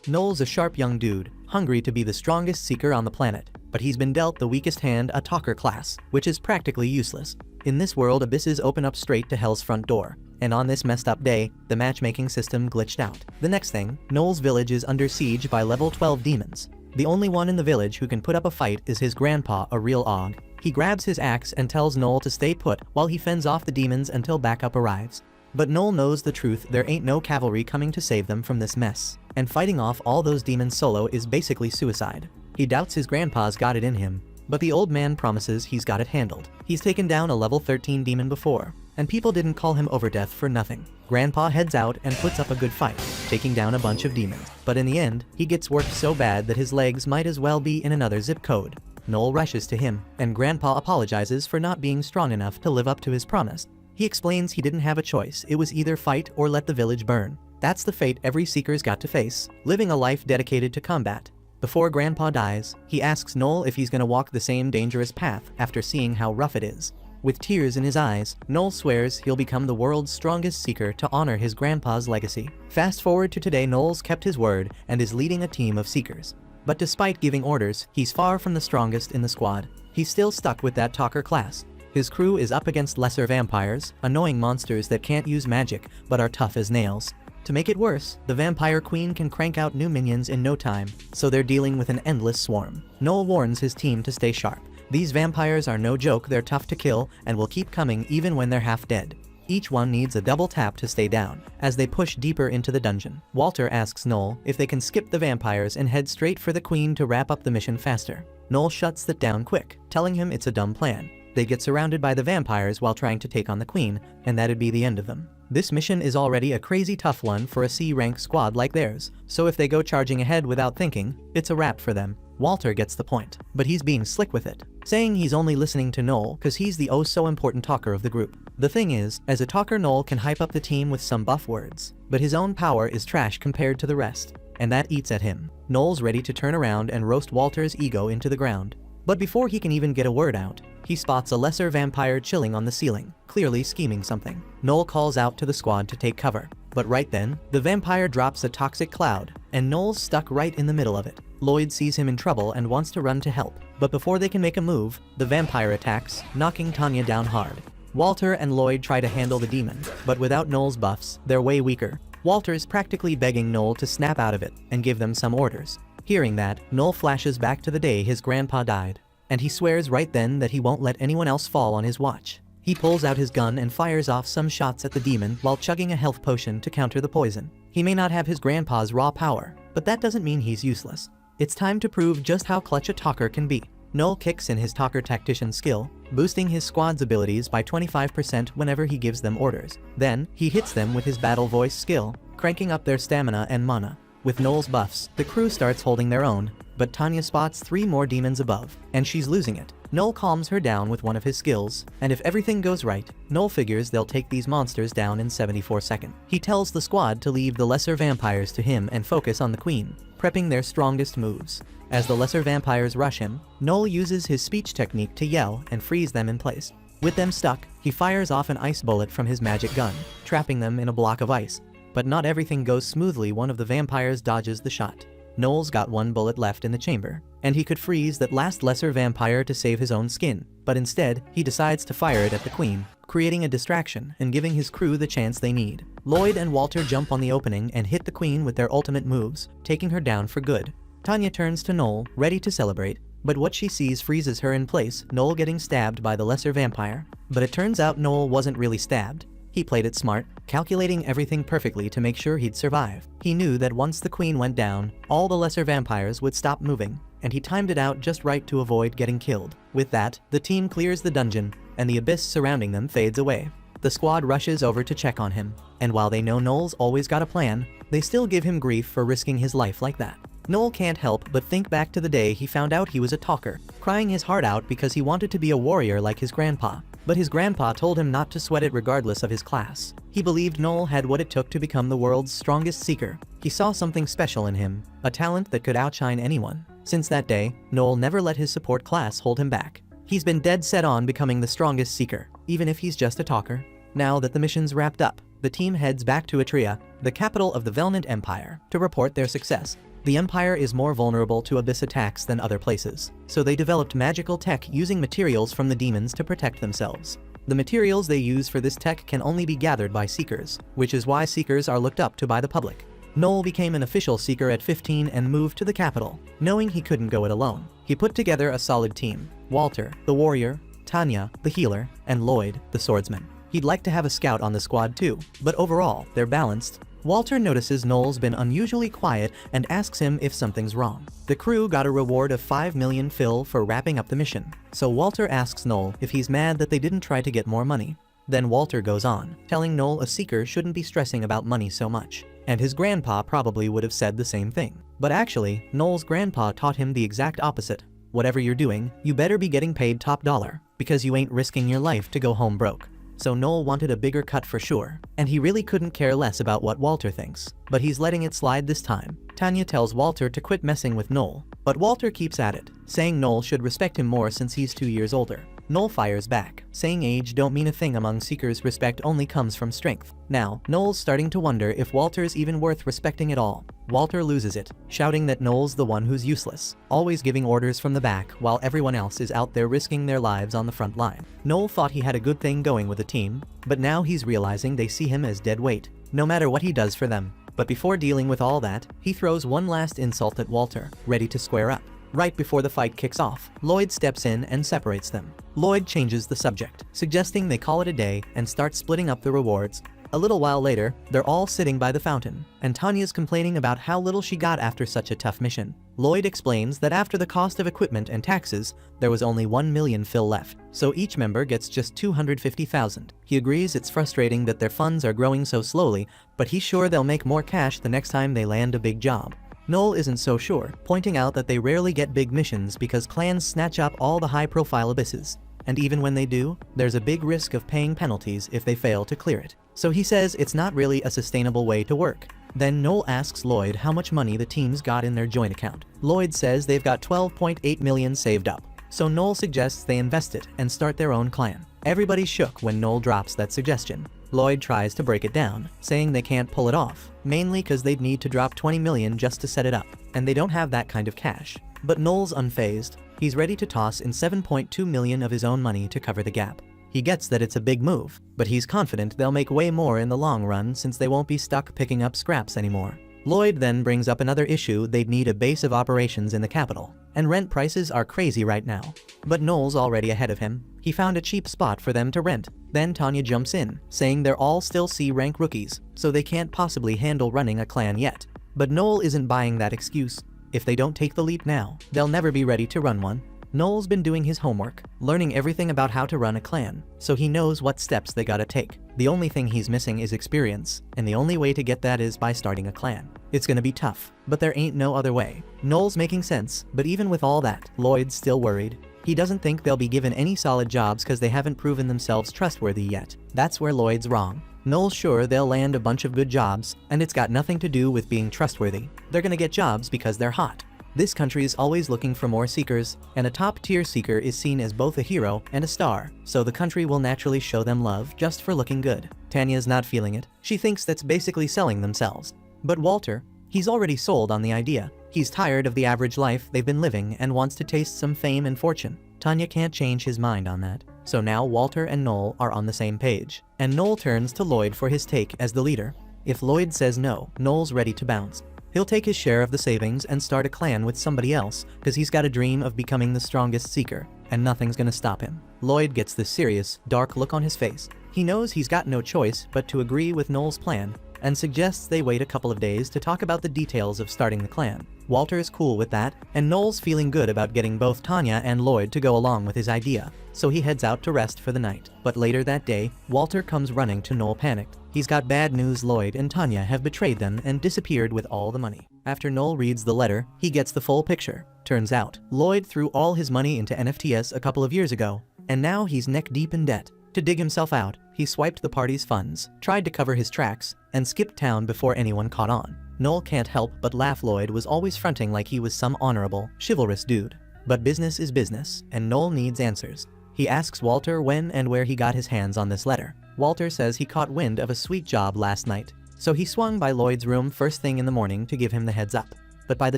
Noel's a sharp young dude, hungry to be the strongest seeker on the planet, but he's been dealt the weakest hand, a talker class, which is practically useless. In this world, abysses open up straight to hell's front door, and on this messed up day, the matchmaking system glitched out. The next thing, Noel's village is under siege by level 12 demons. The only one in the village who can put up a fight is his grandpa, a real og. He grabs his axe and tells Noel to stay put while he fends off the demons until backup arrives. But Noel knows the truth, there ain't no cavalry coming to save them from this mess, and fighting off all those demons solo is basically suicide. He doubts his grandpa's got it in him, but the old man promises he's got it handled. He's taken down a level 13 demon before, and people didn't call him Overdeath for nothing. Grandpa heads out and puts up a good fight, taking down a bunch of demons. But in the end, he gets worked so bad that his legs might as well be in another zip code. Noel rushes to him, and Grandpa apologizes for not being strong enough to live up to his promise. He explains he didn't have a choice, it was either fight or let the village burn. That's the fate every seeker's got to face, living a life dedicated to combat. Before Grandpa dies, he asks Noel if he's gonna walk the same dangerous path after seeing how rough it is. With tears in his eyes, Noel swears he'll become the world's strongest seeker to honor his grandpa's legacy. Fast forward to today, Noel's kept his word and is leading a team of seekers. But despite giving orders, he's far from the strongest in the squad. He's still stuck with that talker class. His crew is up against lesser vampires, annoying monsters that can't use magic but are tough as nails. To make it worse, the vampire queen can crank out new minions in no time, so they're dealing with an endless swarm. Noel warns his team to stay sharp. These vampires are no joke, they're tough to kill and will keep coming even when they're half dead. Each one needs a double tap to stay down. As they push deeper into the dungeon, Walter asks Noel if they can skip the vampires and head straight for the queen to wrap up the mission faster. Noel shuts that down quick, telling him it's a dumb plan. They get surrounded by the vampires while trying to take on the queen, and that'd be the end of them. This mission is already a crazy tough one for a C-rank squad like theirs, so if they go charging ahead without thinking, it's a wrap for them. Walter gets the point, but he's being slick with it, saying he's only listening to Noel cause he's the oh-so-important talker of the group. The thing is, as a talker, Noel can hype up the team with some buff words, but his own power is trash compared to the rest, and that eats at him. Noel's ready to turn around and roast Walter's ego into the ground. But before he can even get a word out, he spots a lesser vampire chilling on the ceiling, clearly scheming something. Noel calls out to the squad to take cover, but right then, the vampire drops a toxic cloud, and Noel's stuck right in the middle of it. Lloyd sees him in trouble and wants to run to help, but before they can make a move, the vampire attacks, knocking Tanya down hard. Walter and Lloyd try to handle the demon, but without Noel's buffs, they're way weaker. Walter's practically begging Noel to snap out of it and give them some orders. Hearing that, Noel flashes back to the day his grandpa died, and he swears right then that he won't let anyone else fall on his watch. He pulls out his gun and fires off some shots at the demon while chugging a health potion to counter the poison. He may not have his grandpa's raw power, but that doesn't mean he's useless. It's time to prove just how clutch a talker can be. Noel kicks in his talker tactician skill, boosting his squad's abilities by 25% whenever he gives them orders. Then, he hits them with his battle voice skill, cranking up their stamina and mana. With Noel's buffs, the crew starts holding their own, but Tanya spots 3 more demons above, and she's losing it. Noel calms her down with one of his skills, and if everything goes right, Noel figures they'll take these monsters down in 74 seconds. He tells the squad to leave the lesser vampires to him and focus on the queen, prepping their strongest moves. As the lesser vampires rush him, Noel uses his speech technique to yell and freeze them in place. With them stuck, he fires off an ice bullet from his magic gun, trapping them in a block of ice. But not everything goes smoothly. One of the vampires dodges the shot. Noel's got 1 bullet left in the chamber, and he could freeze that last lesser vampire to save his own skin, but instead, he decides to fire it at the queen, creating a distraction and giving his crew the chance they need. Lloyd and Walter jump on the opening and hit the queen with their ultimate moves, taking her down for good. Tanya turns to Noel, ready to celebrate, but what she sees freezes her in place, Noel getting stabbed by the lesser vampire. But it turns out Noel wasn't really stabbed. He played it smart, calculating everything perfectly to make sure he'd survive. He knew that once the queen went down, all the lesser vampires would stop moving, and he timed it out just right to avoid getting killed. With that, the team clears the dungeon, and the abyss surrounding them fades away. The squad rushes over to check on him, and while they know Noel's always got a plan, they still give him grief for risking his life like that. Noel can't help but think back to the day he found out he was a talker, crying his heart out because he wanted to be a warrior like his grandpa. But his grandpa told him not to sweat it regardless of his class. He believed Noel had what it took to become the world's strongest seeker. He saw something special in him, a talent that could outshine anyone. Since that day, Noel never let his support class hold him back. He's been dead set on becoming the strongest seeker, even if he's just a talker. Now that the mission's wrapped up, the team heads back to Atria, the capital of the Velnant Empire, to report their success. The Empire is more vulnerable to abyss attacks than other places, so they developed magical tech using materials from the demons to protect themselves. The materials they use for this tech can only be gathered by Seekers, which is why Seekers are looked up to by the public. Noel became an official Seeker at 15 and moved to the capital, knowing he couldn't go it alone. He put together a solid team: Walter, the warrior, Tanya, the healer, and Lloyd, the swordsman. He'd like to have a scout on the squad too, but overall, they're balanced. Walter notices Noel's been unusually quiet and asks him if something's wrong. The crew got a reward of 5 million Phil for wrapping up the mission, so Walter asks Noel if he's mad that they didn't try to get more money. Then Walter goes on, telling Noel a Seeker shouldn't be stressing about money so much, and his grandpa probably would have said the same thing. But actually, Noel's grandpa taught him the exact opposite. Whatever you're doing, you better be getting paid top dollar, because you ain't risking your life to go home broke. So Noel wanted a bigger cut for sure, and he really couldn't care less about what Walter thinks, but he's letting it slide this time. Tanya tells Walter to quit messing with Noel, but Walter keeps at it, saying Noel should respect him more since he's 2 years older. Noel fires back, saying age don't mean a thing among Seekers, respect only comes from strength. Now, Noel's starting to wonder if Walter's even worth respecting at all. Walter loses it, shouting that Noel's the one who's useless, always giving orders from the back while everyone else is out there risking their lives on the front line. Noel thought he had a good thing going with the team, but now he's realizing they see him as dead weight, no matter what he does for them. But before dealing with all that, he throws one last insult at Walter, ready to square up. Right before the fight kicks off, Lloyd steps in and separates them. Lloyd changes the subject, suggesting they call it a day and start splitting up the rewards. A little while later, they're all sitting by the fountain, and Tanya's complaining about how little she got after such a tough mission. Lloyd explains that after the cost of equipment and taxes, there was only 1 million Phil left, so each member gets just 250,000. He agrees it's frustrating that their funds are growing so slowly, but he's sure they'll make more cash the next time they land a big job. Noel isn't so sure, pointing out that they rarely get big missions because clans snatch up all the high-profile abysses, and even when they do, there's a big risk of paying penalties if they fail to clear it. So he says it's not really a sustainable way to work. Then Noel asks Lloyd how much money the teams got in their joint account. Lloyd says they've got 12.8 million saved up, so Noel suggests they invest it and start their own clan. Everybody's shook when Noel drops that suggestion. Lloyd tries to break it down, saying they can't pull it off, mainly because they'd need to drop 20 million just to set it up, and they don't have that kind of cash. But Noel's unfazed. He's ready to toss in 7.2 million of his own money to cover the gap. He gets that it's a big move, but he's confident they'll make way more in the long run since they won't be stuck picking up scraps anymore. Lloyd then brings up another issue: they'd need a base of operations in the capital, and rent prices are crazy right now. But Noel's already ahead of him. He found a cheap spot for them to rent. Then Tanya jumps in, saying they're all still C-rank rookies, so they can't possibly handle running a clan yet. But Noel isn't buying that excuse. If they don't take the leap now, they'll never be ready to run one. Noel's been doing his homework, learning everything about how to run a clan, so he knows what steps they gotta take. The only thing he's missing is experience, and the only way to get that is by starting a clan. It's gonna be tough, but there ain't no other way. Noel's making sense, but even with all that, Lloyd's still worried. He doesn't think they'll be given any solid jobs because they haven't proven themselves trustworthy yet. That's where Lloyd's wrong. Noel's sure they'll land a bunch of good jobs, and it's got nothing to do with being trustworthy. They're gonna get jobs because they're hot. This country is always looking for more seekers, and a top-tier seeker is seen as both a hero and a star, so the country will naturally show them love just for looking good. Tanya's not feeling it. She thinks that's basically selling themselves. But Walter, he's already sold on the idea. He's tired of the average life they've been living and wants to taste some fame and fortune. Tanya can't change his mind on that. So now Walter and Noel are on the same page, and Noel turns to Lloyd for his take as the leader. If Lloyd says no, Noel's ready to bounce. He'll take his share of the savings and start a clan with somebody else because he's got a dream of becoming the strongest seeker, and nothing's gonna stop him. Lloyd gets this serious, dark look on his face. He knows he's got no choice but to agree with Noel's plan, and suggests they wait a couple of days to talk about the details of starting the clan. Walter is cool with that, and Noel's feeling good about getting both Tanya and Lloyd to go along with his idea, so he heads out to rest for the night. But later that day, Walter comes running to Noel panicked. He's got bad news: Lloyd and Tanya have betrayed them and disappeared with all the money. After Noel reads the letter, he gets the full picture. Turns out, Lloyd threw all his money into NFTs a couple of years ago, and now he's neck deep in debt. To dig himself out, he swiped the party's funds, tried to cover his tracks, and skipped town before anyone caught on. Noel can't help but laugh. Lloyd was always fronting like he was some honorable, chivalrous dude. But business is business, and Noel needs answers. He asks Walter when and where he got his hands on this letter. Walter says he caught wind of a sweet job last night, so he swung by Lloyd's room first thing in the morning to give him the heads up. but by the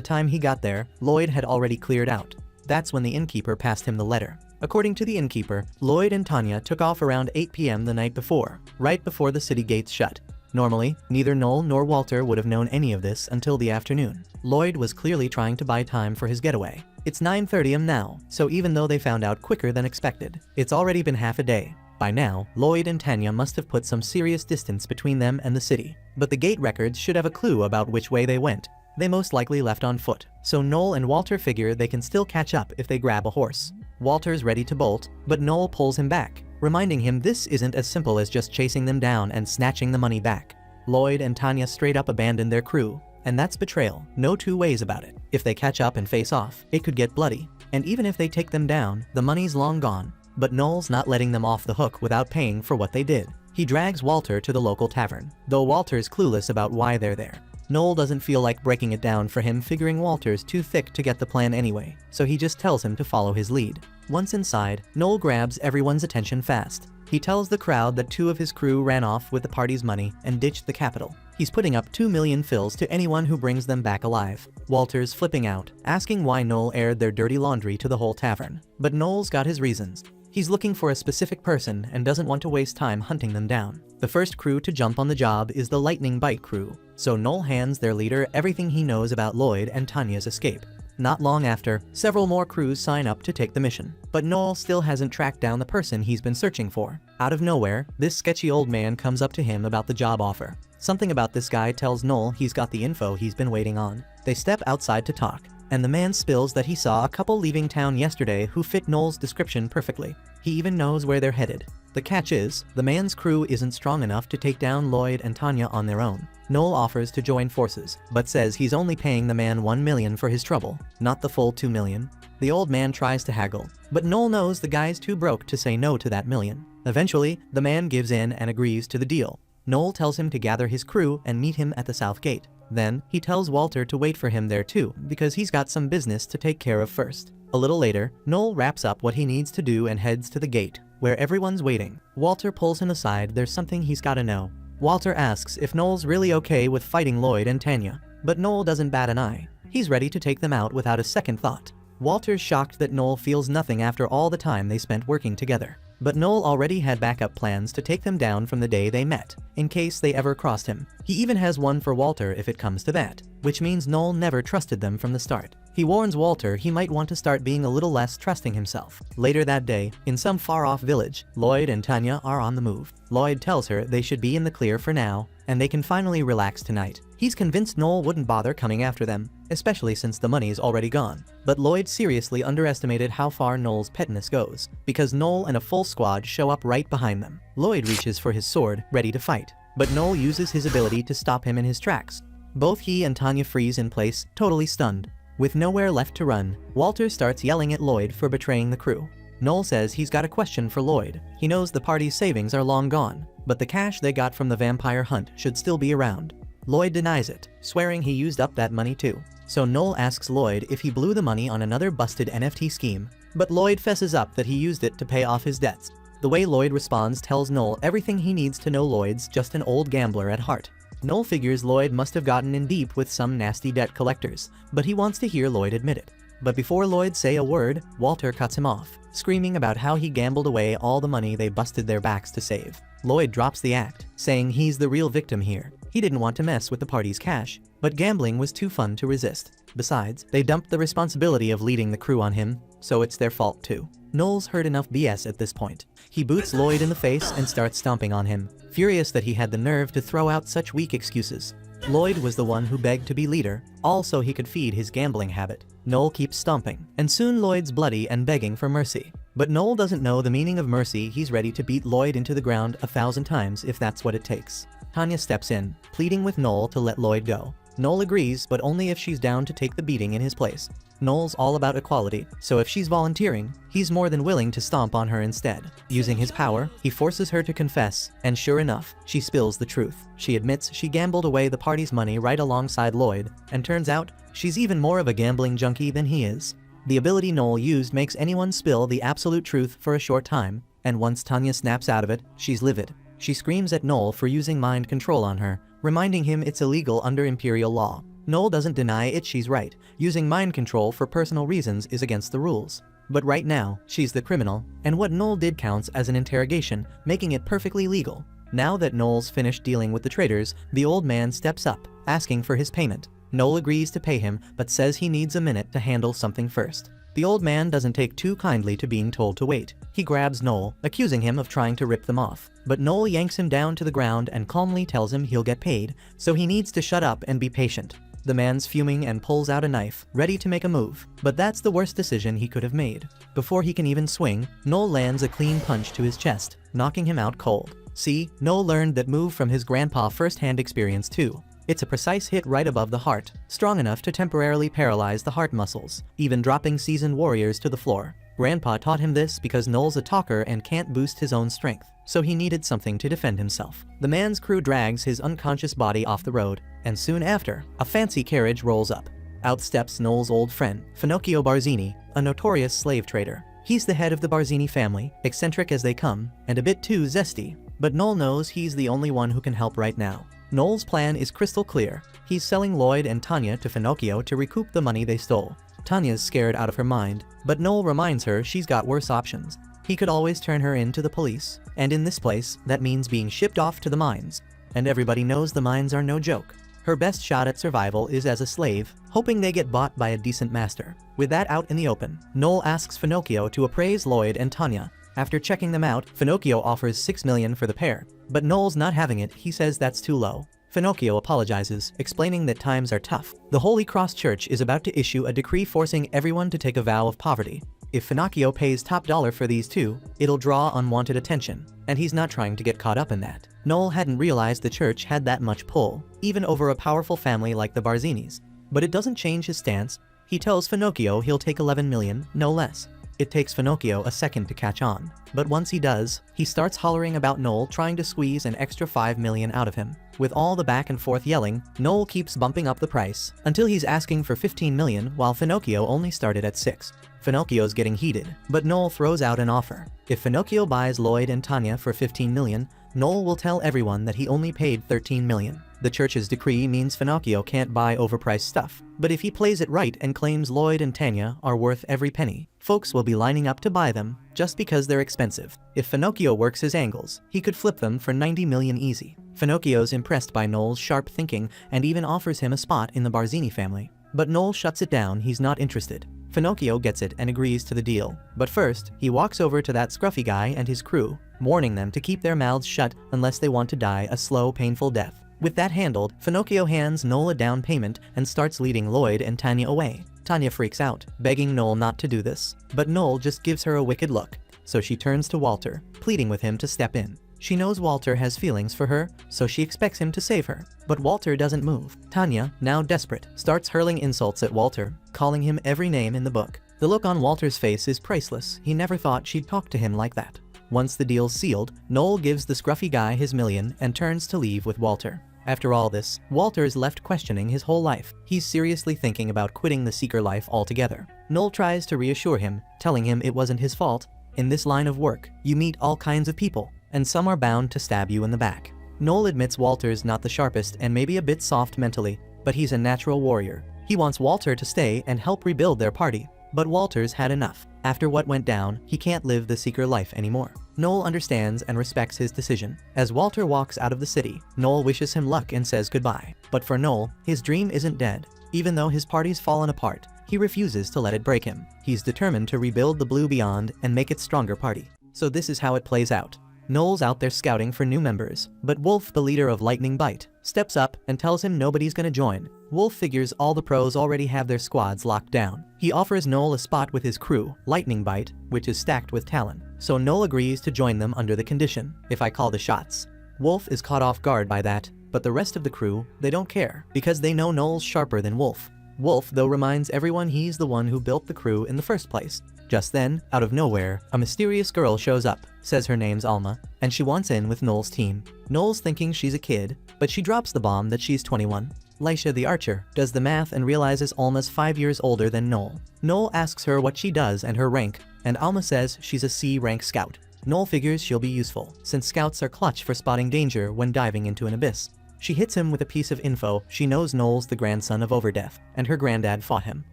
time he got there, Lloyd had already cleared out. That's when the innkeeper passed him the letter. According to the innkeeper, Lloyd and Tanya took off around 8 p.m. the night before, right before the city gates shut. Normally, neither Noel nor Walter would have known any of this until the afternoon. Lloyd was clearly trying to buy time for his getaway. It's 9:30 am now, so even though they found out quicker than expected, it's already been half a day. By now, Lloyd and Tanya must have put some serious distance between them and the city. But the gate records should have a clue about which way they went. They most likely left on foot, so Noel and Walter figure they can still catch up if they grab a horse. Walter's ready to bolt, but Noel pulls him back, reminding him this isn't as simple as just chasing them down and snatching the money back. Lloyd and Tanya straight up abandon their crew, and that's betrayal, no two ways about it. If they catch up and face off, it could get bloody, and even if they take them down, the money's long gone. But Noel's not letting them off the hook without paying for what they did. He drags Walter to the local tavern, though Walter's clueless about why they're there. Noel doesn't feel like breaking it down for him, figuring Walter's too thick to get the plan anyway, so he just tells him to follow his lead. Once inside, Noel grabs everyone's attention fast. He tells the crowd that 2 of his crew ran off with the party's money and ditched the capital. He's putting up 2 million fills to anyone who brings them back alive. Walter's flipping out, asking why Noel aired their dirty laundry to the whole tavern. But Noel's got his reasons. He's looking for a specific person and doesn't want to waste time hunting them down. The first crew to jump on the job is the Lightning Bite crew, so Noel hands their leader everything he knows about Lloyd and Tanya's escape. Not long after, several more crews sign up to take the mission, but Noel still hasn't tracked down the person he's been searching for. Out of nowhere, this sketchy old man comes up to him about the job offer. Something about this guy tells Noel he's got the info he's been waiting on. They step outside to talk, and the man spills that he saw a couple leaving town yesterday who fit Noel's description perfectly. He even knows where they're headed. The catch is, the man's crew isn't strong enough to take down Lloyd and Tanya on their own. Noel offers to join forces, but says he's only paying the man 1 million for his trouble, not the full 2 million. The old man tries to haggle, but Noel knows the guy's too broke to say no to that million. Eventually, the man gives in and agrees to the deal. Noel tells him to gather his crew and meet him at the south gate. Then, he tells Walter to wait for him there too, because he's got some business to take care of first. A little later, Noel wraps up what he needs to do and heads to the gate, where everyone's waiting. Walter pulls him aside, there's something he's gotta know. Walter asks if Noel's really okay with fighting Lloyd and Tanya, but Noel doesn't bat an eye. He's ready to take them out without a second thought. Walter's shocked that Noel feels nothing after all the time they spent working together. But Noel already had backup plans to take them down from the day they met, in case they ever crossed him. He even has one for Walter if it comes to that, which means Noel never trusted them from the start. He warns Walter he might want to start being a little less trusting himself. Later that day, in some far-off village, Lloyd and Tanya are on the move. Lloyd tells her they should be in the clear for now, and they can finally relax tonight. He's convinced Noel wouldn't bother coming after them, especially since the money's already gone. But Lloyd seriously underestimated how far Noel's pettiness goes, because Noel and a full squad show up right behind them. Lloyd reaches for his sword, ready to fight, but Noel uses his ability to stop him in his tracks. Both he and Tanya freeze in place, totally stunned. With nowhere left to run, Walter starts yelling at Lloyd for betraying the crew. Noel says he's got a question for Lloyd. He knows the party's savings are long gone, but the cash they got from the vampire hunt should still be around. Lloyd denies it, swearing he used up that money too. So Noel asks Lloyd if he blew the money on another busted NFT scheme, but Lloyd fesses up that he used it to pay off his debts. The way Lloyd responds tells Noel everything he needs to know. Lloyd's just an old gambler at heart. Noel figures Lloyd must have gotten in deep with some nasty debt collectors, but he wants to hear Lloyd admit it. But before Lloyd say a word, Walter cuts him off, screaming about how he gambled away all the money they busted their backs to save. Lloyd drops the act, saying he's the real victim here. He didn't want to mess with the party's cash, but gambling was too fun to resist. Besides, they dumped the responsibility of leading the crew on him, so it's their fault too. Noel's heard enough BS at this point. He boots Lloyd in the face and starts stomping on him, furious that he had the nerve to throw out such weak excuses. Lloyd was the one who begged to be leader, all so he could feed his gambling habit. Noel keeps stomping, and soon Lloyd's bloody and begging for mercy. But Noel doesn't know the meaning of mercy. He's ready to beat Lloyd into the ground 1,000 times if that's what it takes. Tanya steps in, pleading with Noel to let Lloyd go. Noel agrees, but only if she's down to take the beating in his place. Noel's all about equality, so if she's volunteering, he's more than willing to stomp on her instead. Using his power, he forces her to confess, and sure enough, she spills the truth. She admits she gambled away the party's money right alongside Lloyd, and turns out, she's even more of a gambling junkie than he is. The ability Noel used makes anyone spill the absolute truth for a short time, and once Tanya snaps out of it, she's livid. She screams at Noel for using mind control on her, reminding him it's illegal under Imperial law. Noel doesn't deny it, she's right. Using mind control for personal reasons is against the rules. But right now, she's the criminal, and what Noel did counts as an interrogation, making it perfectly legal. Now that Noel's finished dealing with the traitors, the old man steps up, asking for his payment. Noel agrees to pay him, but says he needs a minute to handle something first. The old man doesn't take too kindly to being told to wait. He grabs Noel, accusing him of trying to rip them off. But Noel yanks him down to the ground and calmly tells him he'll get paid, so he needs to shut up and be patient. The man's fuming and pulls out a knife, ready to make a move. But that's the worst decision he could have made. Before he can even swing, Noel lands a clean punch to his chest, knocking him out cold. See, Noel learned that move from his grandpa first-hand experience too. It's a precise hit right above the heart, strong enough to temporarily paralyze the heart muscles, even dropping seasoned warriors to the floor. Grandpa taught him this because Noel's a talker and can't boost his own strength, so he needed something to defend himself. The man's crew drags his unconscious body off the road, and soon after, a fancy carriage rolls up. Out steps Noel's old friend, Finocchio Barzini, a notorious slave trader. He's the head of the Barzini family, eccentric as they come, and a bit too zesty. But Noel knows he's the only one who can help right now. Noel's plan is crystal clear. He's selling Lloyd and Tanya to Finocchio to recoup the money they stole. Tanya's scared out of her mind, but Noel reminds her she's got worse options. He could always turn her in to the police, and in this place, that means being shipped off to the mines. And everybody knows the mines are no joke. Her best shot at survival is as a slave, hoping they get bought by a decent master. With that out in the open, Noel asks Finocchio to appraise Lloyd and Tanya. After checking them out, Finocchio offers $6 million for the pair. But Noel's not having it, he says that's too low. Finocchio apologizes, explaining that times are tough. The Holy Cross Church is about to issue a decree forcing everyone to take a vow of poverty. If Finocchio pays top dollar for these two, it'll draw unwanted attention, and he's not trying to get caught up in that. Noel hadn't realized the church had that much pull, even over a powerful family like the Barzinis. But it doesn't change his stance. He tells Finocchio he'll take 11 million, no less. It takes Finocchio a second to catch on, but once he does, he starts hollering about Noel trying to squeeze an extra 5 million out of him. With all the back and forth yelling, Noel keeps bumping up the price, until he's asking for 15 million while Finocchio only started at 6. Finocchio's getting heated, but Noel throws out an offer. If Finocchio buys Lloyd and Tanya for 15 million, Noel will tell everyone that he only paid 13 million. The church's decree means Finocchio can't buy overpriced stuff, but if he plays it right and claims Lloyd and Tanya are worth every penny, folks will be lining up to buy them, just because they're expensive. If Finocchio works his angles, he could flip them for 90 million easy. Finocchio's impressed by Noel's sharp thinking and even offers him a spot in the Barzini family. But Noel shuts it down, he's not interested. Finocchio gets it and agrees to the deal. But first, he walks over to that scruffy guy and his crew, warning them to keep their mouths shut unless they want to die a slow, painful death. With that handled, Finocchio hands Noel a down payment and starts leading Lloyd and Tanya away. Tanya freaks out, begging Noel not to do this, but Noel just gives her a wicked look, so she turns to Walter, pleading with him to step in. She knows Walter has feelings for her, so she expects him to save her, but Walter doesn't move. Tanya, now desperate, starts hurling insults at Walter, calling him every name in the book. The look on Walter's face is priceless. He never thought she'd talk to him like that. Once the deal's sealed, Noel gives the scruffy guy his million and turns to leave with Walter. After all this, Walter's left questioning his whole life. He's seriously thinking about quitting the seeker life altogether. Noel tries to reassure him, telling him it wasn't his fault. In this line of work, you meet all kinds of people, and some are bound to stab you in the back. Noel admits Walter's not the sharpest and maybe a bit soft mentally, but he's a natural warrior. He wants Walter to stay and help rebuild their party. But Walter's had enough. After what went down, he can't live the seeker life anymore. Noel understands and respects his decision. As Walter walks out of the city, Noel wishes him luck and says goodbye. But for Noel, his dream isn't dead. Even though his party's fallen apart, he refuses to let it break him. He's determined to rebuild the Blue Beyond and make it stronger party. So this is how it plays out. Noel's out there scouting for new members, but Wolf, the leader of Lightning Bite, steps up and tells him nobody's gonna join. Wolf figures all the pros already have their squads locked down. He offers Noel a spot with his crew, Lightning Bite, which is stacked with talent. So Noel agrees to join them under the condition, if I call the shots. Wolf is caught off guard by that, but the rest of the crew, they don't care, because they know Noel's sharper than Wolf. Wolf, though, reminds everyone he's the one who built the crew in the first place. Just then, out of nowhere, a mysterious girl shows up, says her name's Alma, and she wants in with Noel's team. Noel's thinking she's a kid, but she drops the bomb that she's 21. Lisha the archer does the math and realizes Alma's 5 years older than Noel. Noel asks her what she does and her rank, and Alma says she's a C-rank scout. Noel figures she'll be useful, since scouts are clutch for spotting danger when diving into an abyss. She hits him with a piece of info. She knows Noel's the grandson of Overdeath, and her granddad fought him.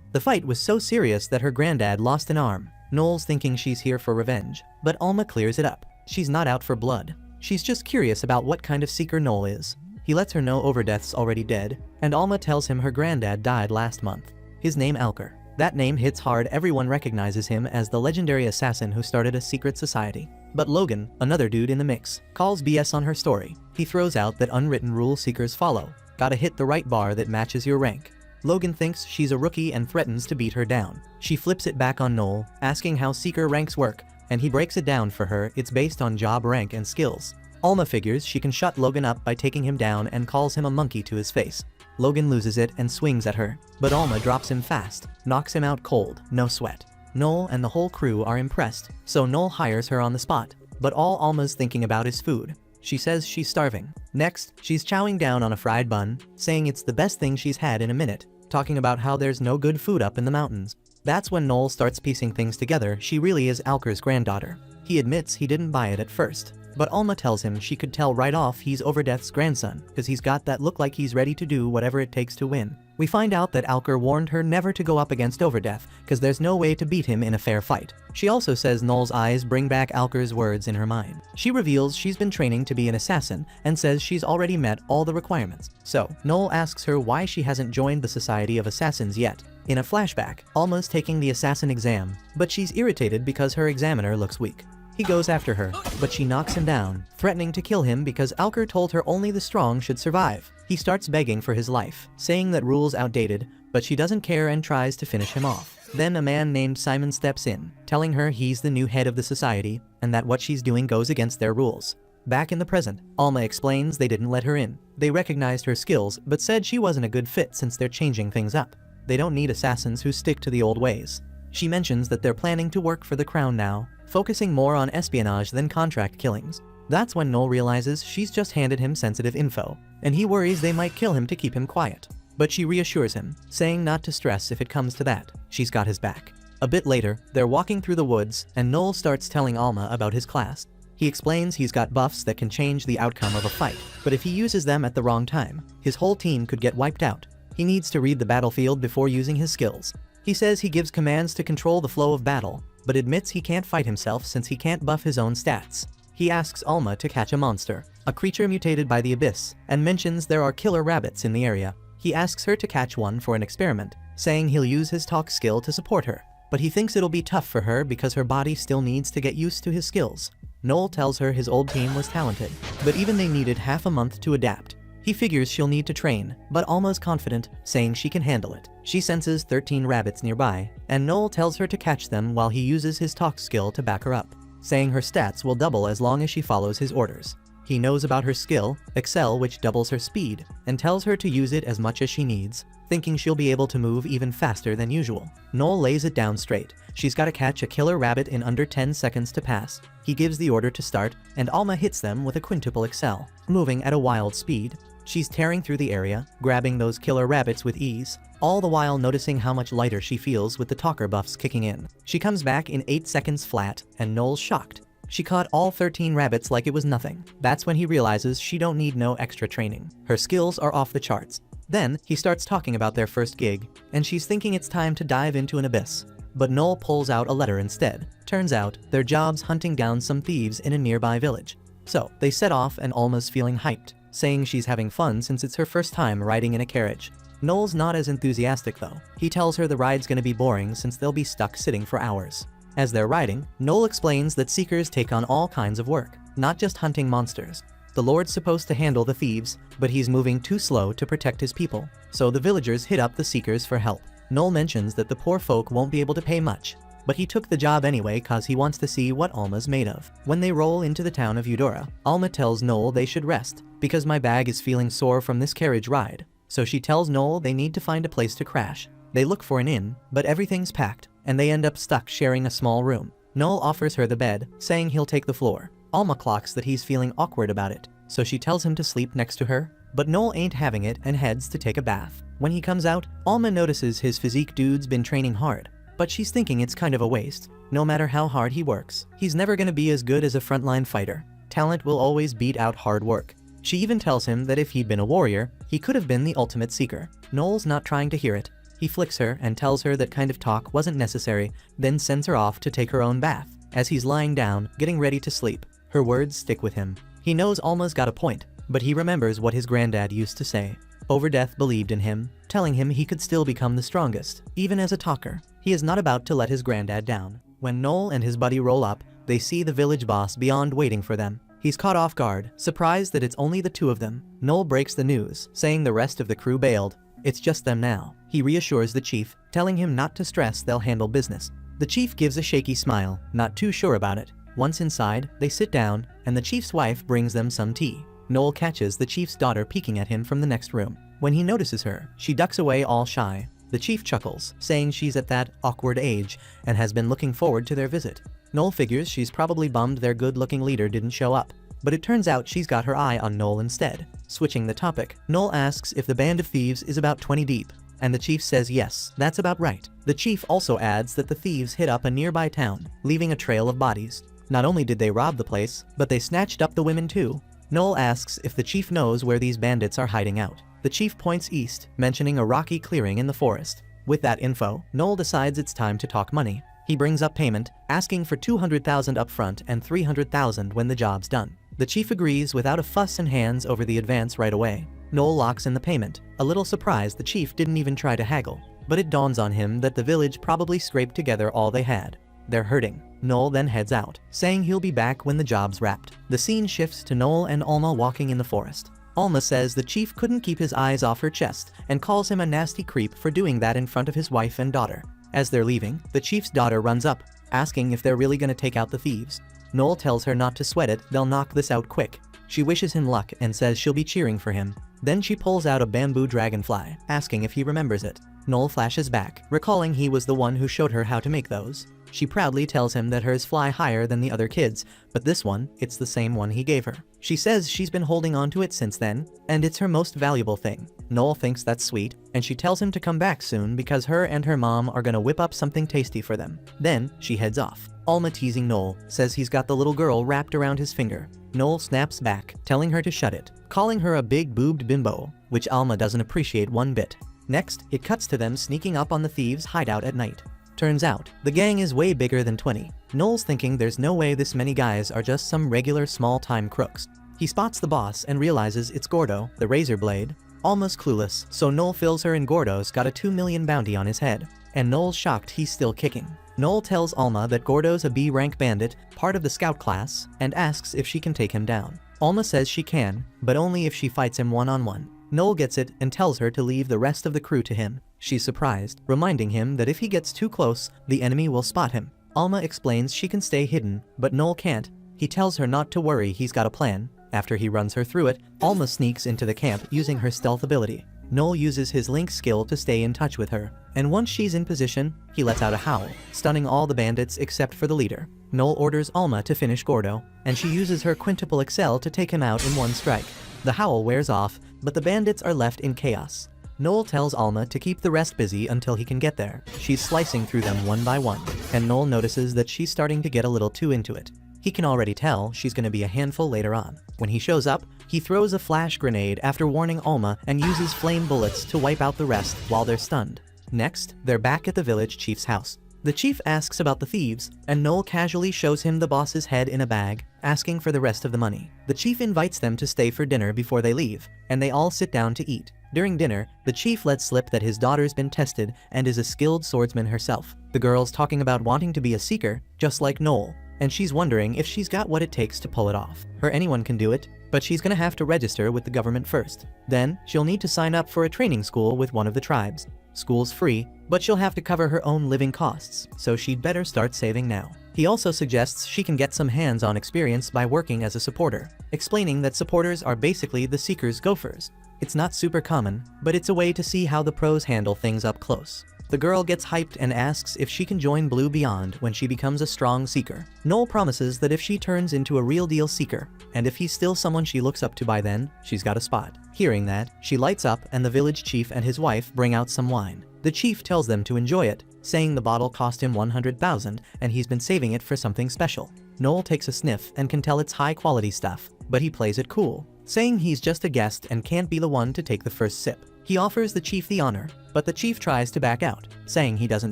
The fight was so serious that her granddad lost an arm. Noel's thinking she's here for revenge, but Alma clears it up. She's not out for blood. She's just curious about what kind of seeker Noel is. He lets her know Overdeath's already dead, and Alma tells him her granddad died last month. His name Alker. That name hits hard. Everyone recognizes him as the legendary assassin who started a secret society. But Logan, another dude in the mix, calls BS on her story. He throws out that unwritten rule seekers follow. Gotta hit the right bar that matches your rank. Logan thinks she's a rookie and threatens to beat her down. She flips it back on Noel, asking how seeker ranks work, and he breaks it down for her. It's based on job rank and skills. Alma figures she can shut Logan up by taking him down and calls him a monkey to his face. Logan loses it and swings at her, but Alma drops him fast, knocks him out cold, no sweat. Noel and the whole crew are impressed, so Noel hires her on the spot, but all Alma's thinking about is food. She says she's starving. Next, she's chowing down on a fried bun, saying it's the best thing she's had in a minute, talking about how there's no good food up in the mountains. That's when Noel starts piecing things together. She really is Alker's granddaughter. He admits he didn't buy it at first, but Alma tells him she could tell right off he's Overdeath's grandson, because he's got that look like he's ready to do whatever it takes to win. We find out that Alker warned her never to go up against Overdeath, because there's no way to beat him in a fair fight. She also says Noel's eyes bring back Alker's words in her mind. She reveals she's been training to be an assassin, and says she's already met all the requirements. So, Noel asks her why she hasn't joined the Society of Assassins yet. In a flashback, Alma's taking the assassin exam, but she's irritated because her examiner looks weak. He goes after her, but she knocks him down, threatening to kill him because Alker told her only the strong should survive. He starts begging for his life, saying that rule's outdated, but she doesn't care and tries to finish him off. Then a man named Simon steps in, telling her he's the new head of the society, and that what she's doing goes against their rules. Back in the present, Alma explains they didn't let her in. They recognized her skills, but said she wasn't a good fit since they're changing things up. They don't need assassins who stick to the old ways. She mentions that they're planning to work for the crown now, focusing more on espionage than contract killings. That's when Noel realizes she's just handed him sensitive info, and he worries they might kill him to keep him quiet. But she reassures him, saying not to stress if it comes to that. She's got his back. A bit later, they're walking through the woods, and Noel starts telling Alma about his class. He explains he's got buffs that can change the outcome of a fight, but if he uses them at the wrong time, his whole team could get wiped out. He needs to read the battlefield before using his skills. He says he gives commands to control the flow of battle, but admits he can't fight himself since he can't buff his own stats. He asks Alma to catch a monster, a creature mutated by the abyss, and mentions there are killer rabbits in the area. He asks her to catch one for an experiment, saying he'll use his talk skill to support her, but he thinks it'll be tough for her because her body still needs to get used to his skills. Noel tells her his old team was talented, but even they needed half a month to adapt. He figures she'll need to train, but Alma's confident, saying she can handle it. She senses 13 rabbits nearby, and Noel tells her to catch them while he uses his talk skill to back her up, saying her stats will double as long as she follows his orders. He knows about her skill, Excel, which doubles her speed, and tells her to use it as much as she needs, thinking she'll be able to move even faster than usual. Noel lays it down straight. She's got to catch a killer rabbit in under 10 seconds to pass. He gives the order to start, and Alma hits them with a quintuple Excel, moving at a wild speed. She's tearing through the area, grabbing those killer rabbits with ease, all the while noticing how much lighter she feels with the talker buffs kicking in. She comes back in 8 seconds flat, and Noel's shocked. She caught all 13 rabbits like it was nothing. That's when he realizes she don't need no extra training. Her skills are off the charts. Then, he starts talking about their first gig, and she's thinking it's time to dive into an abyss. But Noel pulls out a letter instead. Turns out, their job's hunting down some thieves in a nearby village. So, they set off and Alma's feeling hyped, saying she's having fun since it's her first time riding in a carriage. Noel's not as enthusiastic though. He tells her the ride's gonna be boring since they'll be stuck sitting for hours. As they're riding, Noel explains that Seekers take on all kinds of work, not just hunting monsters. The Lord's supposed to handle the thieves, but he's moving too slow to protect his people, so the villagers hit up the Seekers for help. Noel mentions that the poor folk won't be able to pay much, but he took the job anyway cause he wants to see what Alma's made of. When they roll into the town of Eudora, Alma tells Noel they should rest, because my bag is feeling sore from this carriage ride, so she tells Noel they need to find a place to crash. They look for an inn, but everything's packed, and they end up stuck sharing a small room. Noel offers her the bed, saying he'll take the floor. Alma clocks that he's feeling awkward about it, so she tells him to sleep next to her, but Noel ain't having it and heads to take a bath. When he comes out, Alma notices his physique dude's been training hard, but she's thinking it's kind of a waste. No matter how hard he works, he's never gonna be as good as a frontline fighter. Talent will always beat out hard work. She even tells him that if he'd been a warrior, he could have been the ultimate seeker. Noel's not trying to hear it. He flicks her and tells her that kind of talk wasn't necessary, then sends her off to take her own bath. As he's lying down, getting ready to sleep, her words stick with him. He knows Alma's got a point, but he remembers what his granddad used to say. Overdeath believed in him, telling him he could still become the strongest, even as a talker. He is not about to let his granddad down. When Noel and his buddy roll up, they see the village boss beyond waiting for them. He's caught off guard, surprised that it's only the two of them. Noel breaks the news, saying the rest of the crew bailed. It's just them now. He reassures the chief, telling him not to stress, they'll handle business. The chief gives a shaky smile, not too sure about it. Once inside, they sit down, and the chief's wife brings them some tea. Noel catches the chief's daughter peeking at him from the next room. When he notices her, she ducks away all shy. The chief chuckles, saying she's at that awkward age and has been looking forward to their visit. Noel figures she's probably bummed their good-looking leader didn't show up, but it turns out she's got her eye on Noel instead. Switching the topic, Noel asks if the band of thieves is about 20 deep, and the chief says yes, that's about right. The chief also adds that the thieves hit up a nearby town, leaving a trail of bodies. Not only did they rob the place, but they snatched up the women too. Noel asks if the chief knows where these bandits are hiding out. The chief points east, mentioning a rocky clearing in the forest. With that info, Noel decides it's time to talk money. He brings up payment, asking for $200,000 upfront and $300,000 when the job's done. The chief agrees without a fuss and hands over the advance right away. Noel locks in the payment, a little surprised the chief didn't even try to haggle. But it dawns on him that the village probably scraped together all they had. They're hurting. Noel then heads out, saying he'll be back when the job's wrapped. The scene shifts to Noel and Alma walking in the forest. Alma says the chief couldn't keep his eyes off her chest and calls him a nasty creep for doing that in front of his wife and daughter. As they're leaving, the chief's daughter runs up, asking if they're really gonna take out the thieves. Noel tells her not to sweat it, they'll knock this out quick. She wishes him luck and says she'll be cheering for him. Then she pulls out a bamboo dragonfly, asking if he remembers it. Noel flashes back, recalling he was the one who showed her how to make those. She proudly tells him that hers fly higher than the other kids, but this one, it's the same one he gave her. She says she's been holding on to it since then, and it's her most valuable thing. Noel thinks that's sweet, and she tells him to come back soon because her and her mom are gonna whip up something tasty for them. Then, she heads off. Alma, teasing Noel, says he's got the little girl wrapped around his finger. Noel snaps back, telling her to shut it, calling her a big-boobed bimbo, which Alma doesn't appreciate one bit. Next, it cuts to them sneaking up on the thieves' hideout at night. Turns out, the gang is way bigger than 20. Noel's thinking there's no way this many guys are just some regular small-time crooks. He spots the boss and realizes it's Gordo, the razor blade. Alma's clueless, so Noel fills her in Gordo's got a 2 million bounty on his head, and Noel's shocked he's still kicking. Noel tells Alma that Gordo's a B-rank bandit, part of the scout class, and asks if she can take him down. Alma says she can, but only if she fights him one-on-one. Noel gets it and tells her to leave the rest of the crew to him. She's surprised, reminding him that if he gets too close, the enemy will spot him. Alma explains she can stay hidden, but Noel can't. He tells her not to worry, he's got a plan. After he runs her through it, Alma sneaks into the camp using her stealth ability. Noel uses his link skill to stay in touch with her, and once she's in position, he lets out a howl, stunning all the bandits except for the leader. Noel orders Alma to finish Gordo, and she uses her quintuple excel to take him out in one strike. The howl wears off, but the bandits are left in chaos. Noel tells Alma to keep the rest busy until he can get there. She's slicing through them one by one, and Noel notices that she's starting to get a little too into it. He can already tell she's gonna be a handful later on. When he shows up, he throws a flash grenade after warning Alma and uses flame bullets to wipe out the rest while they're stunned. Next, they're back at the village chief's house. The chief asks about the thieves, and Noel casually shows him the boss's head in a bag, asking for the rest of the money. The chief invites them to stay for dinner before they leave, and they all sit down to eat. During dinner, the chief lets slip that his daughter's been tested and is a skilled swordsman herself. The girl's talking about wanting to be a seeker, just like Noel, and she's wondering if she's got what it takes to pull it off. Anyone can do it, but she's gonna have to register with the government first. Then, she'll need to sign up for a training school with one of the tribes. School's free, but she'll have to cover her own living costs, so she'd better start saving now. He also suggests she can get some hands-on experience by working as a supporter, explaining that supporters are basically the seeker's gophers. It's not super common, but it's a way to see how the pros handle things up close. The girl gets hyped and asks if she can join Blue Beyond when she becomes a strong seeker. Noel promises that if she turns into a real deal seeker, and if he's still someone she looks up to by then, she's got a spot. Hearing that, she lights up and the village chief and his wife bring out some wine. The chief tells them to enjoy it, saying the bottle cost him $100,000 and he's been saving it for something special. Noel takes a sniff and can tell it's high quality stuff, but he plays it cool. saying he's just a guest and can't be the one to take the first sip. He offers the chief the honor, but the chief tries to back out, saying he doesn't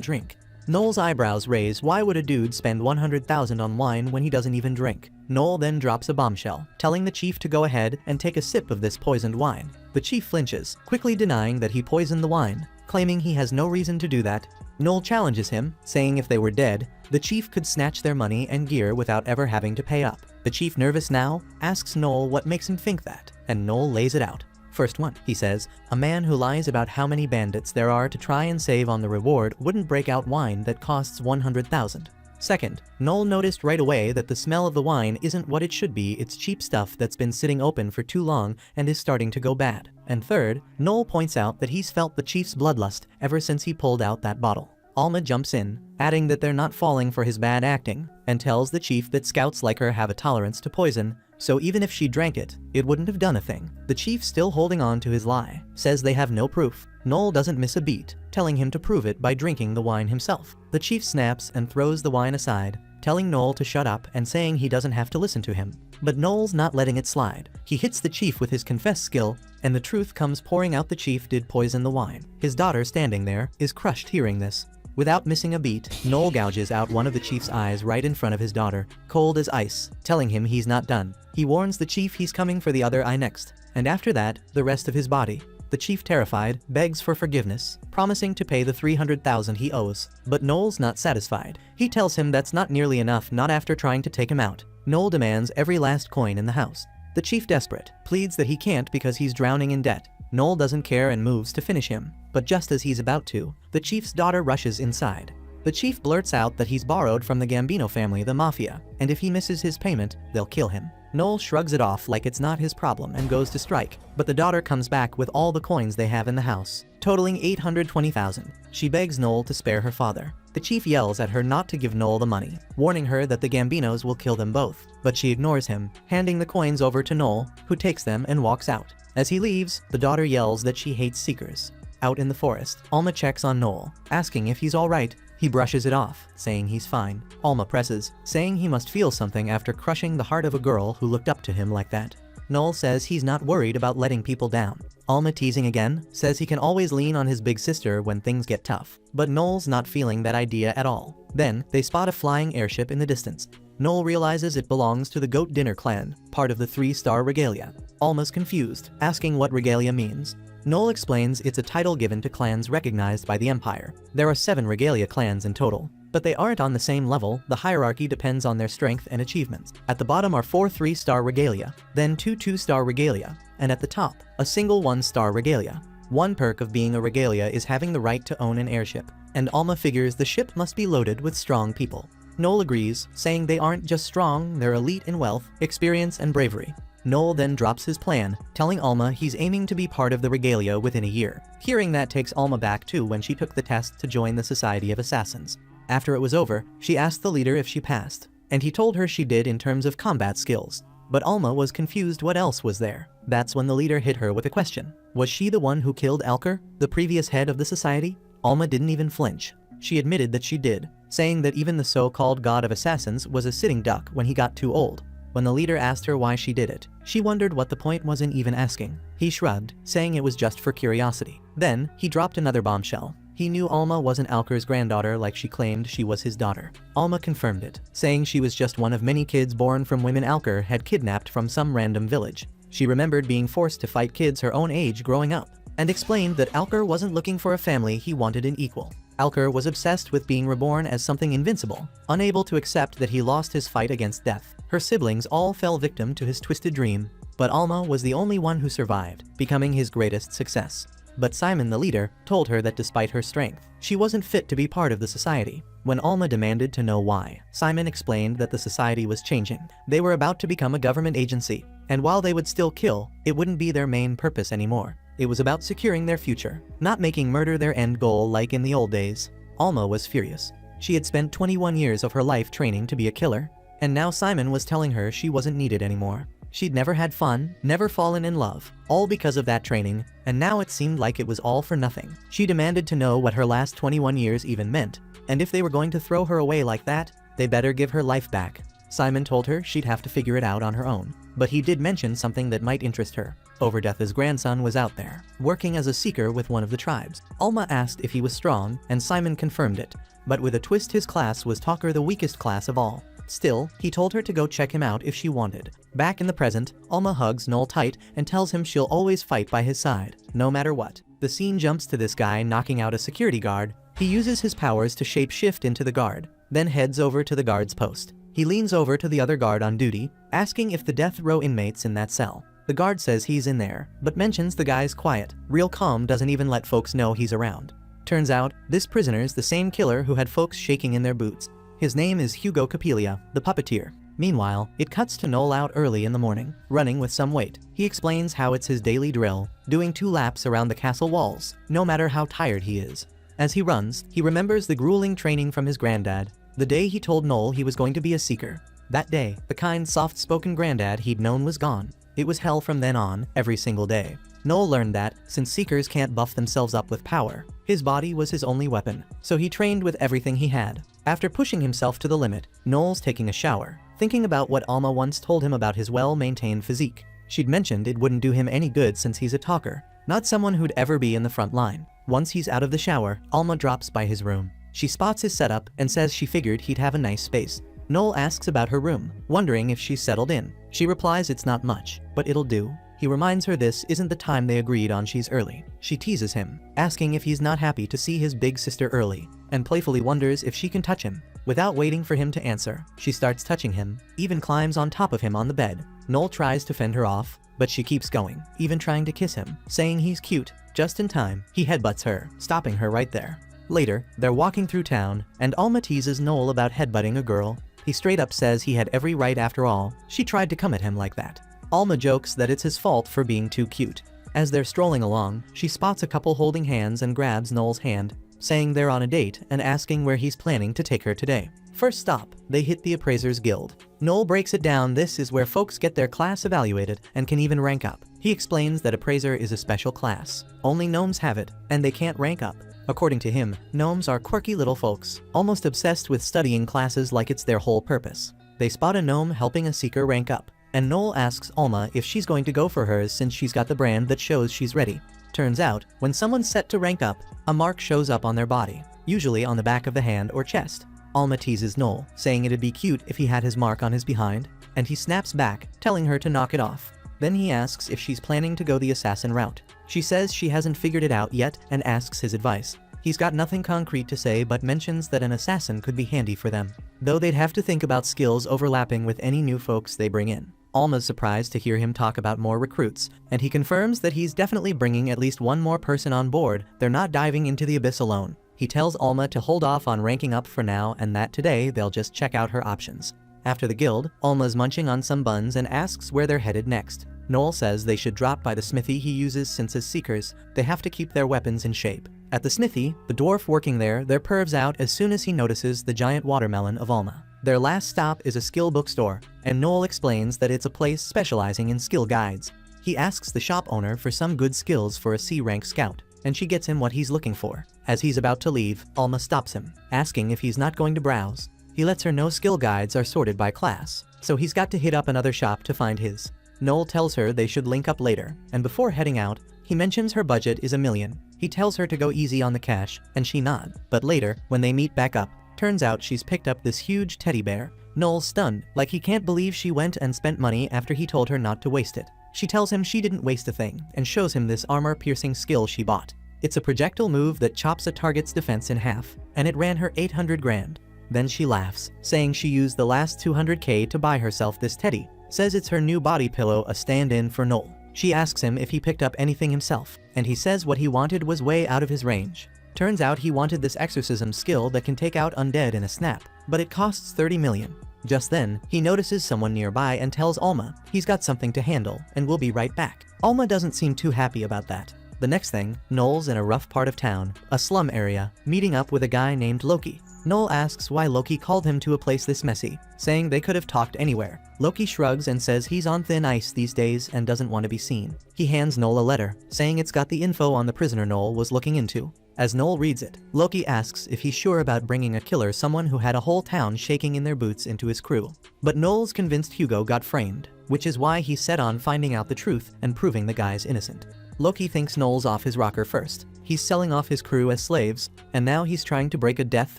drink. Noel's eyebrows raise. Why would a dude spend 100,000 on wine when he doesn't even drink? Noel then drops a bombshell, telling the chief to go ahead and take a sip of this poisoned wine. The chief flinches, quickly denying that he poisoned the wine, claiming he has no reason to do that. Noel challenges him, saying if they were dead, the chief could snatch their money and gear without ever having to pay up. The chief, nervous now, asks Noel what makes him think that, and Noel lays it out. First one, he says, a man who lies about how many bandits there are to try and save on the reward wouldn't break out wine that costs 100,000. Second, Noel noticed right away that the smell of the wine isn't what it should be. It's cheap stuff that's been sitting open for too long and is starting to go bad. And third, Noel points out that he's felt the chief's bloodlust ever since he pulled out that bottle. Alma jumps in, adding that they're not falling for his bad acting, and tells the chief that scouts like her have a tolerance to poison, so even if she drank it, it wouldn't have done a thing. The chief, still holding on to his lie, says they have no proof. Noel doesn't miss a beat, telling him to prove it by drinking the wine himself. The chief snaps and throws the wine aside, telling Noel to shut up and saying he doesn't have to listen to him. But Noel's not letting it slide. He hits the chief with his confess skill, and the truth comes pouring out. The chief did poison the wine. His daughter, standing there, is crushed hearing this. Without missing a beat, Noel gouges out one of the chief's eyes right in front of his daughter, cold as ice, telling him he's not done. He warns the chief he's coming for the other eye next, and after that, the rest of his body. The chief, terrified, begs for forgiveness, promising to pay the 300,000 he owes, but Noel's not satisfied. He tells him that's not nearly enough, not after trying to take him out. Noel demands every last coin in the house. The chief, desperate, pleads that he can't because he's drowning in debt. Noel doesn't care and moves to finish him, but just as he's about to, the chief's daughter rushes inside. The chief blurts out that he's borrowed from the Gambino family, the mafia, and if he misses his payment, they'll kill him. Noel shrugs it off like it's not his problem and goes to strike, but the daughter comes back with all the coins they have in the house, totaling 820,000. She begs Noel to spare her father. The chief yells at her not to give Noel the money, warning her that the Gambinos will kill them both, but she ignores him, handing the coins over to Noel, who takes them and walks out. As he leaves, the daughter yells that she hates seekers. Out in the forest, Alma checks on Noel, asking if he's alright. He brushes it off, saying he's fine. Alma presses, saying he must feel something after crushing the heart of a girl who looked up to him like that. Noel says he's not worried about letting people down. Alma, teasing again, says he can always lean on his big sister when things get tough, but Noel's not feeling that idea at all. Then, they spot a flying airship in the distance. Noel realizes it belongs to the Goat Dinner clan, part of the 3-star regalia. Alma's confused, asking what regalia means. Noel explains it's a title given to clans recognized by the Empire. There are 7 regalia clans in total, but they aren't on the same level. The hierarchy depends on their strength and achievements. At the bottom are 4 3-star regalia, then 2 2-star regalia, and at the top, a single 1-star regalia. One perk of being a regalia is having the right to own an airship, and Alma figures the ship must be loaded with strong people. Noel agrees, saying they aren't just strong, they're elite in wealth, experience, and bravery. Noel then drops his plan, telling Alma he's aiming to be part of the regalia within a year. Hearing that takes Alma back to when she took the test to join the Society of Assassins. After it was over, she asked the leader if she passed, and he told her she did in terms of combat skills. But Alma was confused what else was there. That's when the leader hit her with a question. Was she the one who killed Alker, the previous head of the society? Alma didn't even flinch. She admitted that she did, saying that even the so-called god of assassins was a sitting duck when he got too old. When the leader asked her why she did it, she wondered what the point was in even asking. He shrugged, saying it was just for curiosity. Then, he dropped another bombshell. He knew Alma wasn't Alker's granddaughter like she claimed she was his daughter. Alma confirmed it, saying she was just one of many kids born from women Alker had kidnapped from some random village. She remembered being forced to fight kids her own age growing up, and explained that Alker wasn't looking for a family, he wanted an equal. Alker was obsessed with being reborn as something invincible, unable to accept that he lost his fight against death. Her siblings all fell victim to his twisted dream, but Alma was the only one who survived, becoming his greatest success. But Simon, the leader, told her that despite her strength, she wasn't fit to be part of the society. When Alma demanded to know why, Simon explained that the society was changing. They were about to become a government agency, and while they would still kill, it wouldn't be their main purpose anymore. It was about securing their future, not making murder their end goal like in the old days. Alma was furious. She had spent 21 years of her life training to be a killer, and now Simon was telling her she wasn't needed anymore. She'd never had fun, never fallen in love, all because of that training, and now it seemed like it was all for nothing. She demanded to know what her last 21 years even meant, and if they were going to throw her away like that, they better give her life back. Simon told her she'd have to figure it out on her own, but he did mention something that might interest her. Overdeath's grandson was out there, working as a seeker with one of the tribes. Alma asked if he was strong, and Simon confirmed it, but with a twist his class was Talker, the weakest class of all. Still, he told her to go check him out if she wanted. Back in the present, Alma hugs Noel tight and tells him she'll always fight by his side, no matter what. The scene jumps to this guy knocking out a security guard. He uses his powers to shape-shift into the guard, then heads over to the guard's post. He leans over to the other guard on duty, asking if the death row inmate's in that cell. The guard says he's in there, but mentions the guy's quiet. Real calm, doesn't even let folks know he's around. Turns out, this prisoner's the same killer who had folks shaking in their boots. His name is Hugo Capelia, the puppeteer. Meanwhile, it cuts to Noel out early in the morning, running with some weight. He explains how it's his daily drill, doing 2 laps around the castle walls, no matter how tired he is. As he runs, he remembers the grueling training from his granddad, the day he told Noel he was going to be a seeker. That day, the kind, soft-spoken granddad he'd known was gone. It was hell from then on, every single day. Noel learned that, since seekers can't buff themselves up with power, his body was his only weapon, so he trained with everything he had. After pushing himself to the limit, Noel's taking a shower, thinking about what Alma once told him about his well-maintained physique. She'd mentioned it wouldn't do him any good since he's a talker, not someone who'd ever be in the front line. Once he's out of the shower, Alma drops by his room. She spots his setup and says she figured he'd have a nice space. Noel asks about her room, wondering if she's settled in. She replies it's not much, but it'll do. He reminds her this isn't the time they agreed on. She's early. She teases him, asking if he's not happy to see his big sister early, and playfully wonders if she can touch him. Without waiting for him to answer, she starts touching him, even climbs on top of him on the bed. Noel tries to fend her off, but she keeps going, even trying to kiss him, saying he's cute. Just in time, he headbutts her, stopping her right there. Later, they're walking through town, and Alma teases Noel about headbutting a girl. He straight up says he had every right after all. She tried to come at him like that. Alma jokes that it's his fault for being too cute. As they're strolling along, she spots a couple holding hands and grabs Noel's hand, saying they're on a date and asking where he's planning to take her today. First stop, they hit the Appraisers Guild. Noel breaks it down. This is where folks get their class evaluated and can even rank up. He explains that Appraiser is a special class. Only gnomes have it, and they can't rank up. According to him, gnomes are quirky little folks, almost obsessed with studying classes like it's their whole purpose. They spot a gnome helping a seeker rank up, and Noel asks Alma if she's going to go for hers since she's got the brand that shows she's ready. Turns out, when someone's set to rank up, a mark shows up on their body, usually on the back of the hand or chest. Alma teases Noel, saying it'd be cute if he had his mark on his behind, and he snaps back, telling her to knock it off. Then he asks if she's planning to go the assassin route. She says she hasn't figured it out yet and asks his advice. He's got nothing concrete to say but mentions that an assassin could be handy for them, though they'd have to think about skills overlapping with any new folks they bring in. Alma's surprised to hear him talk about more recruits, and he confirms that he's definitely bringing at least one more person on board. They're not diving into the abyss alone. He tells Alma to hold off on ranking up for now and that today they'll just check out her options. After the guild, Alma's munching on some buns and asks where they're headed next. Noel says they should drop by the smithy he uses since as seekers, they have to keep their weapons in shape. At the smithy, the dwarf working there pervs out as soon as he notices the giant watermelon of Alma. Their last stop is a skill bookstore, and Noel explains that it's a place specializing in skill guides. He asks the shop owner for some good skills for a C-rank scout, and she gets him what he's looking for. As he's about to leave, Alma stops him, asking if he's not going to browse. He lets her know skill guides are sorted by class, so he's got to hit up another shop to find his. Noel tells her they should link up later, and before heading out, he mentions her budget is $1 million. He tells her to go easy on the cash, and she nods. But later, when they meet back up, turns out she's picked up this huge teddy bear. Noel's stunned, like he can't believe she went and spent money after he told her not to waste it. She tells him she didn't waste a thing, and shows him this armor-piercing skill she bought. It's a projectile move that chops a target's defense in half, and it ran her 800 grand. Then she laughs, saying she used the last 200k to buy herself this teddy. Says it's her new body pillow, a stand-in for Noel. She asks him if he picked up anything himself, and he says what he wanted was way out of his range. Turns out he wanted this exorcism skill that can take out undead in a snap, but it costs 30 million. Just then, he notices someone nearby and tells Alma he's got something to handle and will be right back. Alma doesn't seem too happy about that. The next thing, Noel's in a rough part of town, a slum area, meeting up with a guy named Loki. Noel asks why Loki called him to a place this messy, saying they could have talked anywhere. Loki shrugs and says he's on thin ice these days and doesn't want to be seen. He hands Noel a letter, saying it's got the info on the prisoner Noel was looking into. As Noel reads it, Loki asks if he's sure about bringing a killer, someone who had a whole town shaking in their boots, into his crew. But Noel's convinced Hugo got framed, which is why he's set on finding out the truth and proving the guy's innocent. Loki thinks Noel's off his rocker first. He's selling off his crew as slaves, and now he's trying to break a death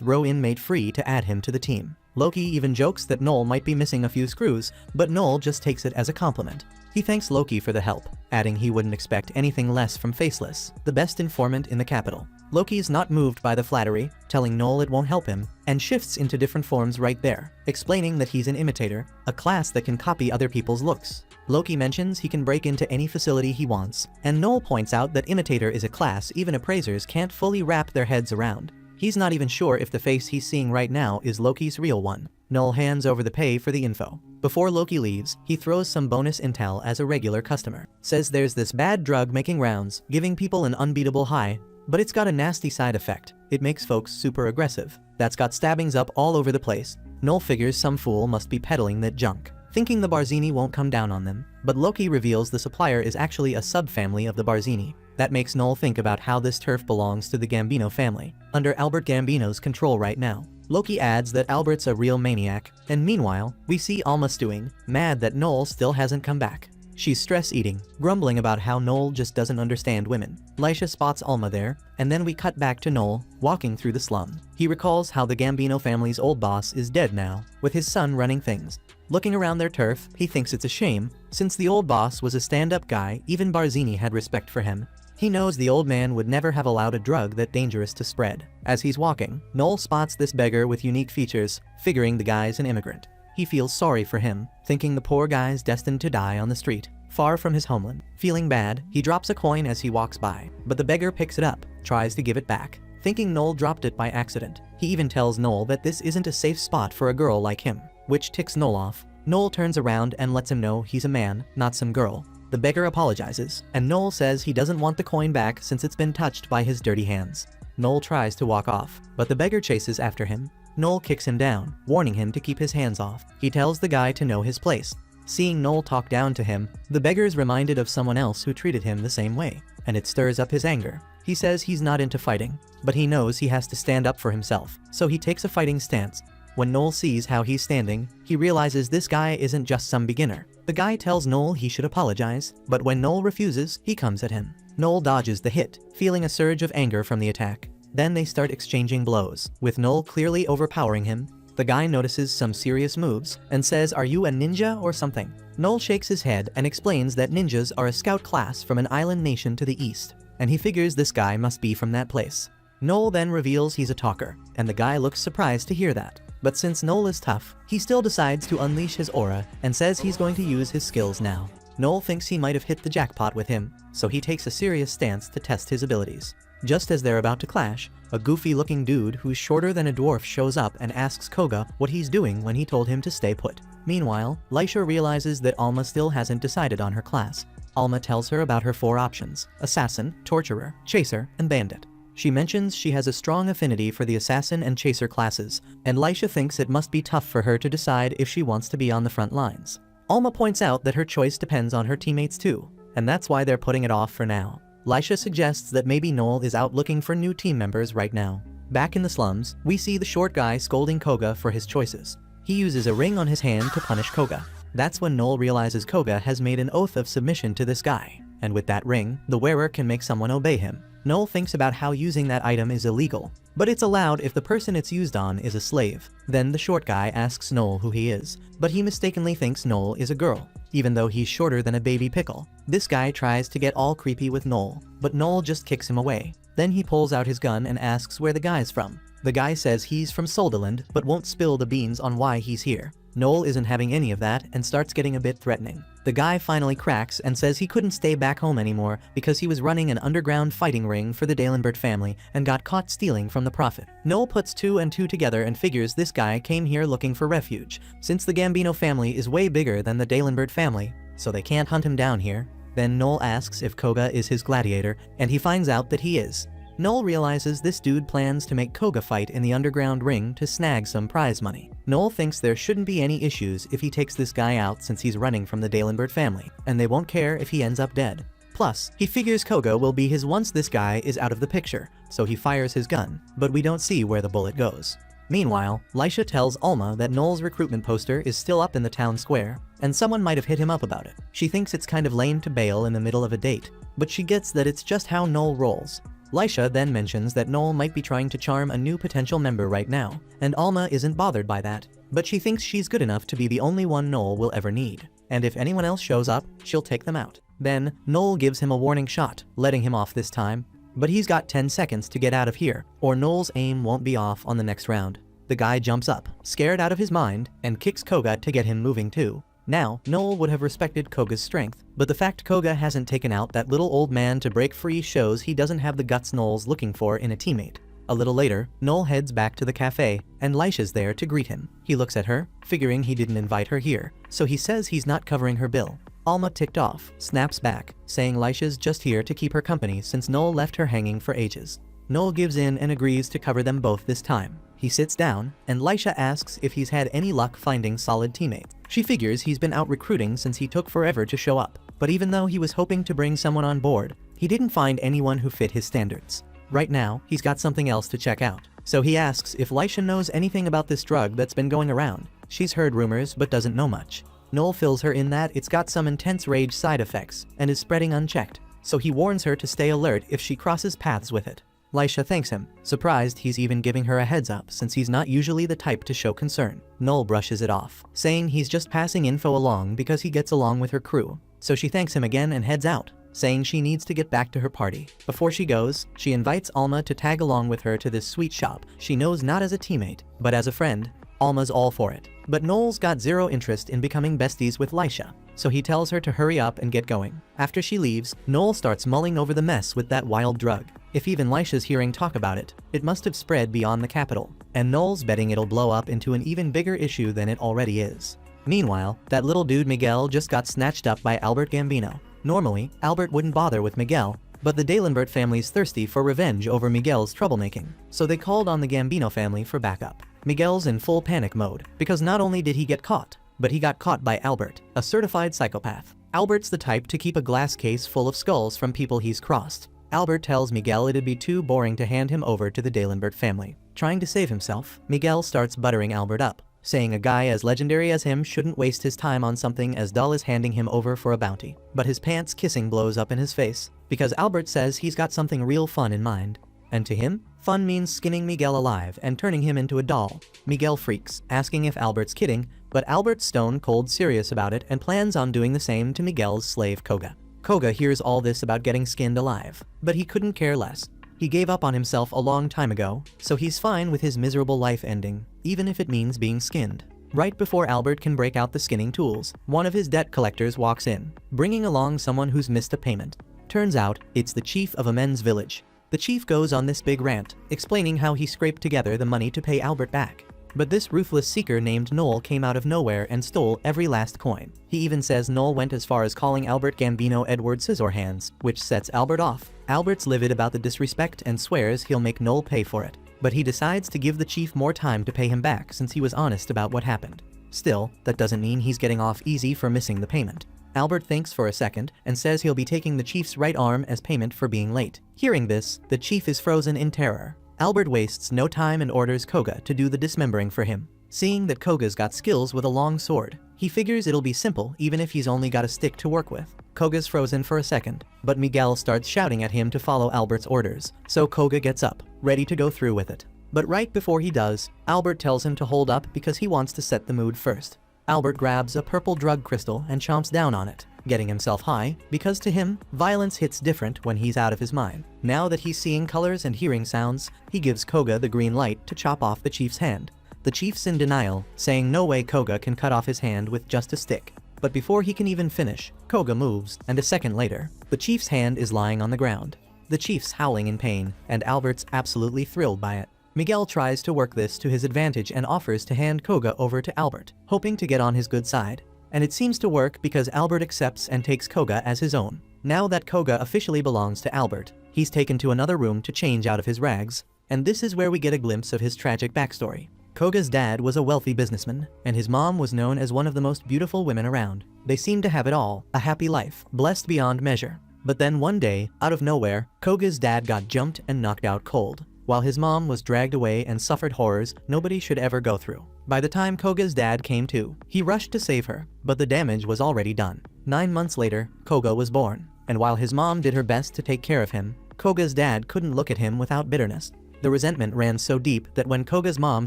row inmate free to add him to the team. Loki even jokes that Noel might be missing a few screws, but Noel just takes it as a compliment. He thanks Loki for the help, adding he wouldn't expect anything less from Faceless, the best informant in the capital. Loki's not moved by the flattery, telling Noel it won't help him, and shifts into different forms right there, explaining that he's an imitator, a class that can copy other people's looks. Loki mentions he can break into any facility he wants, and Noel points out that imitator is a class even appraisers can't fully wrap their heads around. He's not even sure if the face he's seeing right now is Loki's real one. Noel hands over the pay for the info. Before Loki leaves, he throws some bonus intel as a regular customer. Says there's this bad drug making rounds, giving people an unbeatable high, but it's got a nasty side effect. It makes folks super aggressive. That's got stabbings up all over the place. Noel figures some fool must be peddling that junk, thinking the Barzini won't come down on them. But Loki reveals the supplier is actually a subfamily of the Barzini. That makes Noel think about how this turf belongs to the Gambino family, under Albert Gambino's control right now. Loki adds that Albert's a real maniac, and meanwhile, we see Alma stewing, mad that Noel still hasn't come back. She's stress-eating, grumbling about how Noel just doesn't understand women. Lisha spots Alma there, and then we cut back to Noel, walking through the slum. He recalls how the Gambino family's old boss is dead now, with his son running things. Looking around their turf, he thinks it's a shame. Since the old boss was a stand-up guy, even Barzini had respect for him. He knows the old man would never have allowed a drug that dangerous to spread. As he's walking, Noel spots this beggar with unique features, figuring the guy's an immigrant. He feels sorry for him, thinking the poor guy's destined to die on the street, far from his homeland. Feeling bad, he drops a coin as he walks by, but the beggar picks it up, tries to give it back, thinking Noel dropped it by accident. He even tells Noel that this isn't a safe spot for a girl like him, which ticks Noel off. Noel turns around and lets him know he's a man, not some girl. The beggar apologizes, and Noel says he doesn't want the coin back since it's been touched by his dirty hands. Noel tries to walk off, but the beggar chases after him. Noel kicks him down, warning him to keep his hands off. He tells the guy to know his place. Seeing Noel talk down to him, the beggar's reminded of someone else who treated him the same way, and it stirs up his anger. He says he's not into fighting, but he knows he has to stand up for himself, so he takes a fighting stance. When Noel sees how he's standing, he realizes this guy isn't just some beginner. The guy tells Noel he should apologize, but when Noel refuses, he comes at him. Noel dodges the hit, feeling a surge of anger from the attack. Then they start exchanging blows, with Noel clearly overpowering him. The guy notices some serious moves, and says, "Are you a ninja or something?" Noel shakes his head and explains that ninjas are a scout class from an island nation to the east, and he figures this guy must be from that place. Noel then reveals he's a talker, and the guy looks surprised to hear that. But since Noel is tough, he still decides to unleash his aura and says he's going to use his skills now. Noel thinks he might have hit the jackpot with him, so he takes a serious stance to test his abilities. Just as they're about to clash, a goofy-looking dude who's shorter than a dwarf shows up and asks Koga what he's doing when he told him to stay put. Meanwhile, Lisha realizes that Alma still hasn't decided on her class. Alma tells her about her 4 options: assassin, torturer, chaser, and bandit. She mentions she has a strong affinity for the assassin and chaser classes, and Lisha thinks it must be tough for her to decide if she wants to be on the front lines. Alma points out that her choice depends on her teammates too, and that's why they're putting it off for now. Lisha suggests that maybe Noel is out looking for new team members right now. Back in the slums, we see the short guy scolding Koga for his choices. He uses a ring on his hand to punish Koga. That's when Noel realizes Koga has made an oath of submission to this guy, and with that ring, the wearer can make someone obey him. Noel thinks about how using that item is illegal, but it's allowed if the person it's used on is a slave. Then the short guy asks Noel who he is, but he mistakenly thinks Noel is a girl, even though he's shorter than a baby pickle. This guy tries to get all creepy with Noel, but Noel just kicks him away. Then he pulls out his gun and asks where the guy's from. The guy says he's from Soldaland, but won't spill the beans on why he's here. Noel isn't having any of that and starts getting a bit threatening. The guy finally cracks and says he couldn't stay back home anymore because he was running an underground fighting ring for the Dalenbert family and got caught stealing from the Prophet. Noel puts 2 and 2 together and figures this guy came here looking for refuge, since the Gambino family is way bigger than the Dalenbert family, so they can't hunt him down here. Then Noel asks if Koga is his gladiator, and he finds out that he is. Noel realizes this dude plans to make Koga fight in the underground ring to snag some prize money. Noel thinks there shouldn't be any issues if he takes this guy out since he's running from the Dalenbert family, and they won't care if he ends up dead. Plus, he figures Koga will be his once this guy is out of the picture, so he fires his gun, but we don't see where the bullet goes. Meanwhile, Lisha tells Alma that Noel's recruitment poster is still up in the town square, and someone might have hit him up about it. She thinks it's kind of lame to bail in the middle of a date, but she gets that it's just how Noel rolls. Lisha then mentions that Noel might be trying to charm a new potential member right now, and Alma isn't bothered by that, but she thinks she's good enough to be the only one Noel will ever need, and if anyone else shows up, she'll take them out. Then, Noel gives him a warning shot, letting him off this time, but he's got 10 seconds to get out of here, or Noel's aim won't be off on the next round. The guy jumps up, scared out of his mind, and kicks Koga to get him moving too. Now, Noel would have respected Koga's strength, but the fact Koga hasn't taken out that little old man to break free shows he doesn't have the guts Noel's looking for in a teammate. A little later, Noel heads back to the cafe, and Lisha's there to greet him. He looks at her, figuring he didn't invite her here, so he says he's not covering her bill. Alma, ticked off, snaps back, saying Lisha's just here to keep her company since Noel left her hanging for ages. Noel gives in and agrees to cover them both this time. He sits down, and Lisha asks if he's had any luck finding solid teammates. She figures he's been out recruiting since he took forever to show up, but even though he was hoping to bring someone on board, he didn't find anyone who fit his standards. Right now, he's got something else to check out, so he asks if Lisha knows anything about this drug that's been going around. She's heard rumors but doesn't know much. Noel fills her in that it's got some intense rage side effects and is spreading unchecked, so he warns her to stay alert if she crosses paths with it. Lisha thanks him, surprised he's even giving her a heads up since he's not usually the type to show concern. Noel brushes it off, saying he's just passing info along because he gets along with her crew, so she thanks him again and heads out, saying she needs to get back to her party. Before she goes, she invites Alma to tag along with her to this sweet shop she knows not as a teammate, but as a friend. Alma's all for it, but Noel's got zero interest in becoming besties with Lisha, so he tells her to hurry up and get going. After she leaves, Noel starts mulling over the mess with that wild drug. If even Lisha's hearing talk about it, it must have spread beyond the capital, and Noel's betting it'll blow up into an even bigger issue than it already is. Meanwhile, that little dude Miguel just got snatched up by Albert Gambino. Normally, Albert wouldn't bother with Miguel, but the Dalenbert family's thirsty for revenge over Miguel's troublemaking, so they called on the Gambino family for backup. Miguel's in full panic mode, because not only did he get caught, but he got caught by Albert, a certified psychopath. Albert's the type to keep a glass case full of skulls from people he's crossed. Albert tells Miguel it'd be too boring to hand him over to the Dalenbert family. Trying to save himself, Miguel starts buttering Albert up, saying a guy as legendary as him shouldn't waste his time on something as dull as handing him over for a bounty. But his pants kissing blows up in his face, because Albert says he's got something real fun in mind. And to him, fun means skinning Miguel alive and turning him into a doll. Miguel freaks, asking if Albert's kidding, but Albert's stone cold serious about it and plans on doing the same to Miguel's slave Koga. Koga hears all this about getting skinned alive, but he couldn't care less. He gave up on himself a long time ago, so he's fine with his miserable life ending, even if it means being skinned. Right before Albert can break out the skinning tools, one of his debt collectors walks in, bringing along someone who's missed a payment. Turns out, it's the chief of a men's village. The chief goes on this big rant, explaining how he scraped together the money to pay Albert back. But this ruthless seeker named Noel came out of nowhere and stole every last coin. He even says Noel went as far as calling Albert Gambino Edward Scissorhands, which sets Albert off. Albert's livid about the disrespect and swears he'll make Noel pay for it. But he decides to give the chief more time to pay him back since he was honest about what happened. Still, that doesn't mean he's getting off easy for missing the payment. Albert thinks for a second and says he'll be taking the chief's right arm as payment for being late. Hearing this, the chief is frozen in terror. Albert wastes no time and orders Koga to do the dismembering for him. Seeing that Koga's got skills with a long sword, he figures it'll be simple even if he's only got a stick to work with. Koga's frozen for a second, but Miguel starts shouting at him to follow Albert's orders, so Koga gets up, ready to go through with it. But right before he does, Albert tells him to hold up because he wants to set the mood first. Albert grabs a purple drug crystal and chomps down on it, getting himself high, because to him, violence hits different when he's out of his mind. Now that he's seeing colors and hearing sounds, he gives Koga the green light to chop off the chief's hand. The chief's in denial, saying no way Koga can cut off his hand with just a stick. But before he can even finish, Koga moves, and a second later, the chief's hand is lying on the ground. The chief's howling in pain, and Albert's absolutely thrilled by it. Miguel tries to work this to his advantage and offers to hand Koga over to Albert, hoping to get on his good side. And it seems to work because Albert accepts and takes Koga as his own. Now that Koga officially belongs to Albert, he's taken to another room to change out of his rags, and this is where we get a glimpse of his tragic backstory. Koga's dad was a wealthy businessman, and his mom was known as one of the most beautiful women around. They seemed to have it all, a happy life, blessed beyond measure. But then one day, out of nowhere, Koga's dad got jumped and knocked out cold, while his mom was dragged away and suffered horrors nobody should ever go through. By the time Koga's dad came to, he rushed to save her, but the damage was already done. 9 months later, Koga was born, and while his mom did her best to take care of him, Koga's dad couldn't look at him without bitterness. The resentment ran so deep that when Koga's mom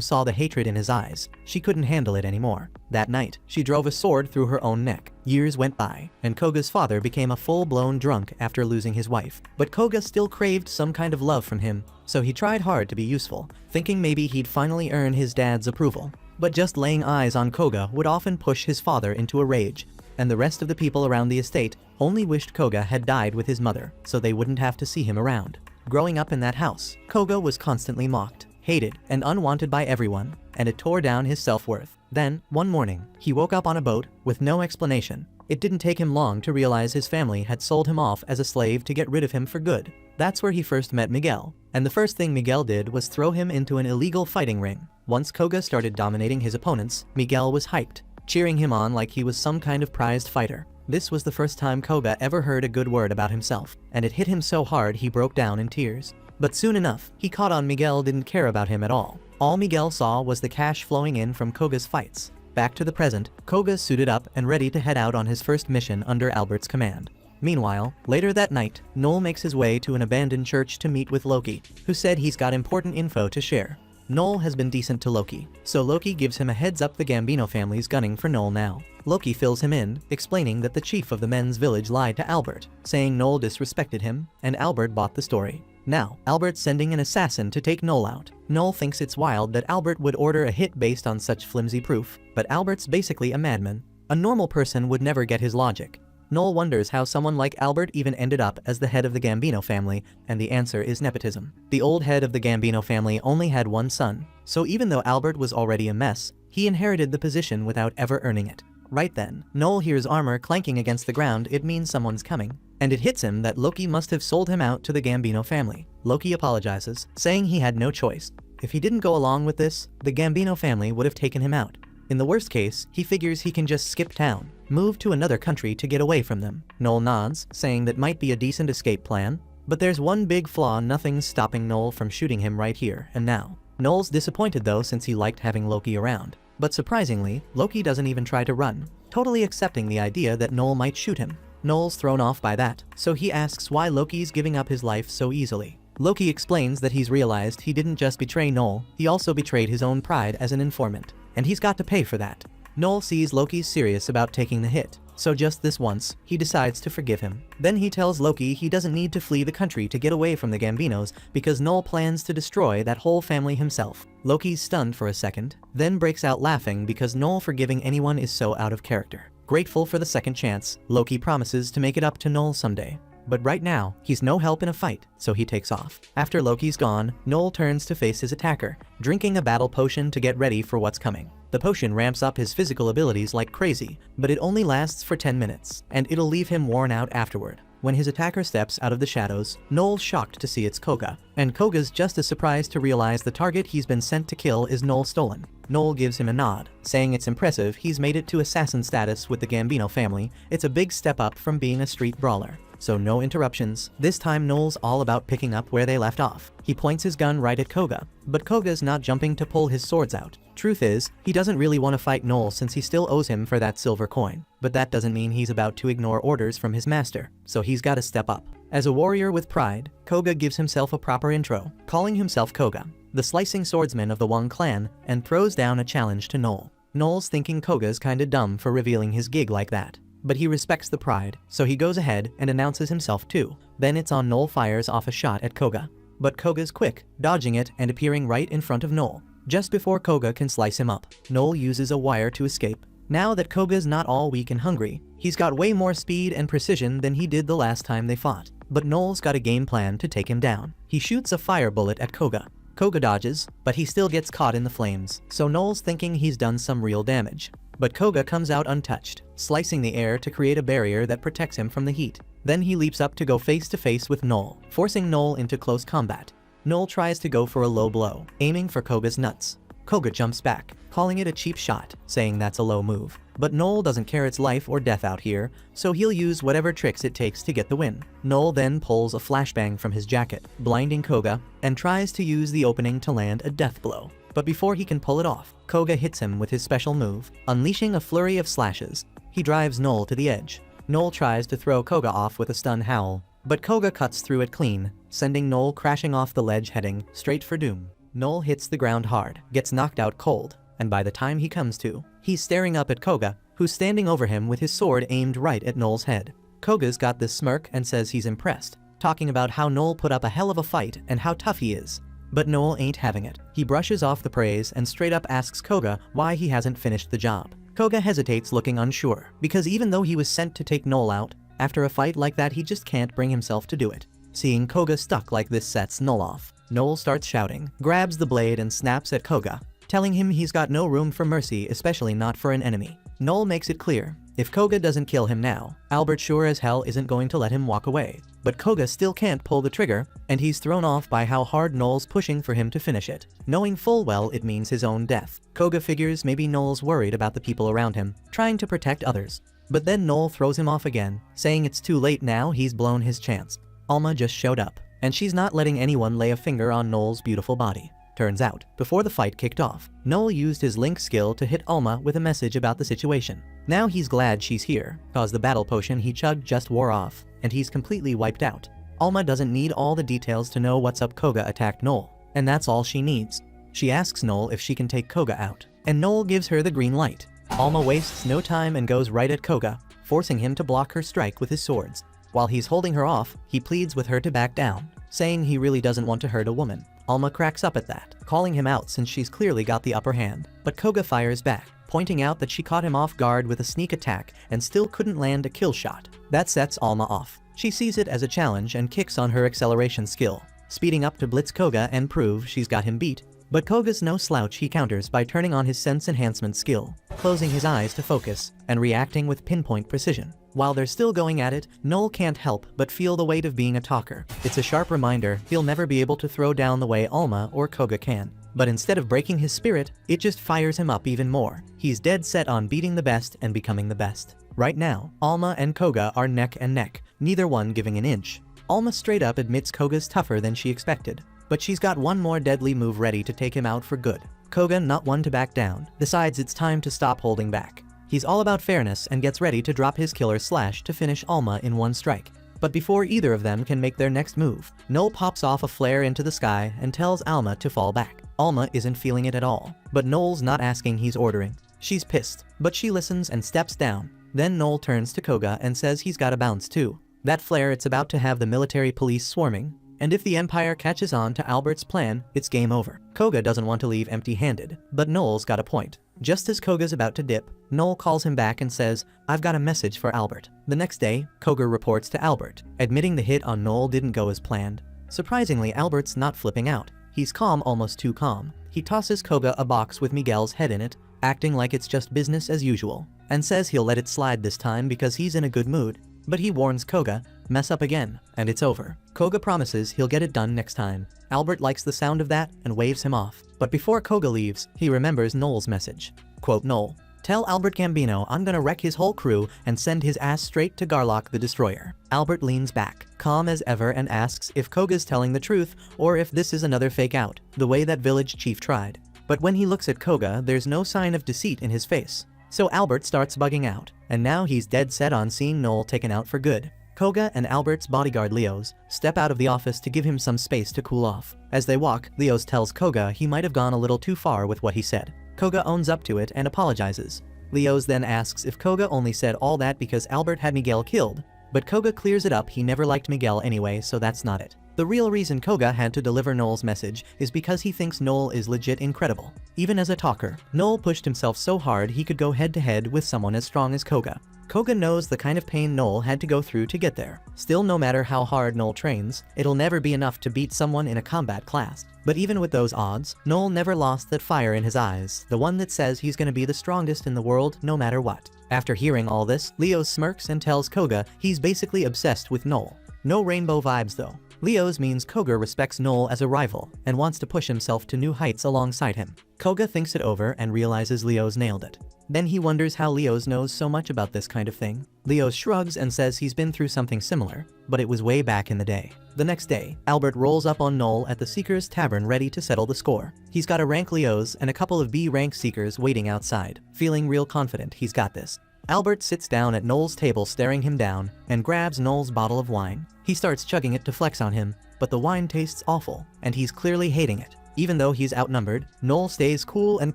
saw the hatred in his eyes, she couldn't handle it anymore. That night, she drove a sword through her own neck. Years went by, and Koga's father became a full-blown drunk after losing his wife. But Koga still craved some kind of love from him, so he tried hard to be useful, thinking maybe he'd finally earn his dad's approval. But just laying eyes on Koga would often push his father into a rage, and the rest of the people around the estate only wished Koga had died with his mother, so they wouldn't have to see him around. Growing up in that house, Koga was constantly mocked, hated, and unwanted by everyone, and it tore down his self-worth. Then, one morning, he woke up on a boat with no explanation. It didn't take him long to realize his family had sold him off as a slave to get rid of him for good. That's where he first met Miguel, and the first thing Miguel did was throw him into an illegal fighting ring. Once Koga started dominating his opponents, Miguel was hyped, cheering him on like he was some kind of prized fighter. This was the first time Koga ever heard a good word about himself, and it hit him so hard he broke down in tears. But soon enough, he caught on Miguel didn't care about him at all. All Miguel saw was the cash flowing in from Koga's fights. Back to the present, Koga suited up and ready to head out on his first mission under Albert's command. Meanwhile, later that night, Noel makes his way to an abandoned church to meet with Loki, who said he's got important info to share. Noel has been decent to Loki, so Loki gives him a heads up the Gambino family's gunning for Noel now. Loki fills him in, explaining that the chief of the men's village lied to Albert, saying Noel disrespected him, and Albert bought the story. Now, Albert's sending an assassin to take Noel out. Noel thinks it's wild that Albert would order a hit based on such flimsy proof, but Albert's basically a madman. A normal person would never get his logic. Noel wonders how someone like Albert even ended up as the head of the Gambino family, and the answer is nepotism. The old head of the Gambino family only had one son, so even though Albert was already a mess, he inherited the position without ever earning it. Right then, Noel hears armor clanking against the ground. It means someone's coming, and it hits him that Loki must have sold him out to the Gambino family. Loki apologizes, saying he had no choice. If he didn't go along with this, the Gambino family would have taken him out. In the worst case, he figures he can just skip town, move to another country to get away from them. Noel nods, saying that might be a decent escape plan, but there's one big flaw: nothing's stopping Noel from shooting him right here and now. Noel's disappointed though, since he liked having Loki around. But surprisingly, Loki doesn't even try to run, totally accepting the idea that Noel might shoot him. Noel's thrown off by that, so he asks why Loki's giving up his life so easily. Loki explains that he's realized he didn't just betray Noel, he also betrayed his own pride as an informant, and he's got to pay for that. Noel sees Loki's serious about taking the hit, so just this once, he decides to forgive him. Then he tells Loki he doesn't need to flee the country to get away from the Gambinos because Noel plans to destroy that whole family himself. Loki's stunned for a second, then breaks out laughing because Noel forgiving anyone is so out of character. Grateful for the second chance, Loki promises to make it up to Noel someday. But right now, he's no help in a fight, so he takes off. After Loki's gone, Noel turns to face his attacker, drinking a battle potion to get ready for what's coming. The potion ramps up his physical abilities like crazy, but it only lasts for 10 minutes, and it'll leave him worn out afterward. When his attacker steps out of the shadows, Noel's shocked to see it's Koga, and Koga's just as surprised to realize the target he's been sent to kill is Noel stolen. Noel gives him a nod, saying it's impressive he's made it to assassin status with the Gambino family. It's a big step up from being a street brawler. So no interruptions. This time Noel's all about picking up where they left off. He points his gun right at Koga, but Koga's not jumping to pull his swords out. Truth is, he doesn't really want to fight Noel since he still owes him for that silver coin. But that doesn't mean he's about to ignore orders from his master, so he's got to step up. As a warrior with pride, Koga gives himself a proper intro, calling himself Koga, the slicing swordsman of the Wong clan, and throws down a challenge to Noel. Noel's thinking Koga's kinda dumb for revealing his gig like that, but he respects the pride, so he goes ahead and announces himself too. Then it's on. Noel fires off a shot at Koga, but Koga's quick, dodging it and appearing right in front of Noel. Just before Koga can slice him up, Noel uses a wire to escape. Now that Koga's not all weak and hungry, he's got way more speed and precision than he did the last time they fought. But Noel's got a game plan to take him down. He shoots a fire bullet at Koga. Koga dodges, but he still gets caught in the flames, so Noel's thinking he's done some real damage. But Koga comes out untouched, slicing the air to create a barrier that protects him from the heat. Then he leaps up to go face to face with Noel, forcing Noel into close combat. Noel tries to go for a low blow, aiming for Koga's nuts. Koga jumps back, calling it a cheap shot, saying that's a low move. But Noel doesn't care it's life or death out here, so he'll use whatever tricks it takes to get the win. Noel then pulls a flashbang from his jacket, blinding Koga, and tries to use the opening to land a death blow. But before he can pull it off, Koga hits him with his special move, unleashing a flurry of slashes. He drives Noel to the edge. Noel tries to throw Koga off with a stun howl, but Koga cuts through it clean, sending Noel crashing off the ledge heading straight for doom. Noel hits the ground hard, gets knocked out cold, and by the time he comes to, he's staring up at Koga, who's standing over him with his sword aimed right at Noel's head. Koga's got this smirk and says he's impressed, talking about how Noel put up a hell of a fight and how tough he is. But Noel ain't having it. He brushes off the praise and straight up asks Koga why he hasn't finished the job. Koga hesitates, looking unsure, because even though he was sent to take Noel out, after a fight like that he just can't bring himself to do it. Seeing Koga stuck like this sets Noel off. Noel starts shouting, grabs the blade and snaps at Koga, telling him he's got no room for mercy, especially not for an enemy. Noel makes it clear, if Koga doesn't kill him now, Albert sure as hell isn't going to let him walk away. But Koga still can't pull the trigger, and he's thrown off by how hard Noel's pushing for him to finish it, knowing full well it means his own death. Koga figures maybe Noel's worried about the people around him, trying to protect others. But then Noel throws him off again, saying it's too late now, he's blown his chance. Alma just showed up, and she's not letting anyone lay a finger on Noel's beautiful body. Turns out, before the fight kicked off, Noel used his link skill to hit Alma with a message about the situation. Now he's glad she's here, cause the battle potion he chugged just wore off, and he's completely wiped out. Alma doesn't need all the details to know what's up. Koga attacked Noel, and that's all she needs. She asks Noel if she can take Koga out, and Noel gives her the green light. Alma wastes no time and goes right at Koga, forcing him to block her strike with his swords. While he's holding her off, he pleads with her to back down, saying he really doesn't want to hurt a woman. Alma cracks up at that, calling him out since she's clearly got the upper hand. But Koga fires back, pointing out that she caught him off guard with a sneak attack and still couldn't land a kill shot. That sets Alma off. She sees it as a challenge and kicks on her acceleration skill, speeding up to blitz Koga and prove she's got him beat. But Koga's no slouch. He counters by turning on his sense enhancement skill, closing his eyes to focus, and reacting with pinpoint precision. While they're still going at it, Noel can't help but feel the weight of being a talker. It's a sharp reminder he'll never be able to throw down the way Alma or Koga can. But instead of breaking his spirit, it just fires him up even more. He's dead set on beating the best and becoming the best. Right now, Alma and Koga are neck and neck, neither one giving an inch. Alma straight up admits Koga's tougher than she expected, but she's got one more deadly move ready to take him out for good. Koga, not one to back down, decides it's time to stop holding back. He's all about fairness and gets ready to drop his killer slash to finish Alma in one strike. But before either of them can make their next move, Noel pops off a flare into the sky and tells Alma to fall back. Alma isn't feeling it at all, but Noel's not asking, he's ordering. She's pissed, but she listens and steps down. Then Noel turns to Koga and says he's gotta bounce too. That flare, it's about to have the military police swarming, and if the Empire catches on to Albert's plan, it's game over. Koga doesn't want to leave empty-handed, but Noel's got a point. Just as Koga's about to dip, Noel calls him back and says, I've got a message for Albert. The next day, Koga reports to Albert, admitting the hit on Noel didn't go as planned. Surprisingly, Albert's not flipping out. He's calm, almost too calm. He tosses Koga a box with Miguel's head in it, acting like it's just business as usual, and says he'll let it slide this time because he's in a good mood. But he warns Koga, mess up again, and it's over. Koga promises he'll get it done next time. Albert likes the sound of that and waves him off. But before Koga leaves, he remembers Noel's message. Quote, Noel, tell Albert Gambino I'm gonna wreck his whole crew and send his ass straight to Godlike the Destroyer. Albert leans back, calm as ever, and asks if Koga's telling the truth or if this is another fake out, the way that village chief tried. But when he looks at Koga, there's no sign of deceit in his face. So Albert starts bugging out, and now he's dead set on seeing Noel taken out for good. Koga and Albert's bodyguard Leos step out of the office to give him some space to cool off. As they walk, Leos tells Koga he might have gone a little too far with what he said. Koga owns up to it and apologizes. Leos then asks if Koga only said all that because Albert had Miguel killed, but Koga clears it up he never liked Miguel anyway, so that's not it. The real reason Koga had to deliver Noel's message is because he thinks Noel is legit incredible. Even as a talker, Noel pushed himself so hard he could go head-to-head with someone as strong as Koga. Koga knows the kind of pain Noel had to go through to get there. Still, no matter how hard Noel trains, it'll never be enough to beat someone in a combat class. But even with those odds, Noel never lost that fire in his eyes, the one that says he's gonna be the strongest in the world no matter what. After hearing all this, Leo smirks and tells Koga he's basically obsessed with Noel. No rainbow vibes though. Leo's means Koga respects Noel as a rival and wants to push himself to new heights alongside him. Koga thinks it over and realizes Leo's nailed it. Then he wonders how Leo's knows so much about this kind of thing. Leo shrugs and says he's been through something similar, but it was way back in the day. The next day, Albert rolls up on Noel at the Seekers Tavern ready to settle the score. He's got a rank Leo's and a couple of B-rank Seekers waiting outside, feeling real confident he's got this. Albert sits down at Noel's table staring him down and grabs Noel's bottle of wine. He starts chugging it to flex on him, but the wine tastes awful, and he's clearly hating it. Even though he's outnumbered, Noel stays cool and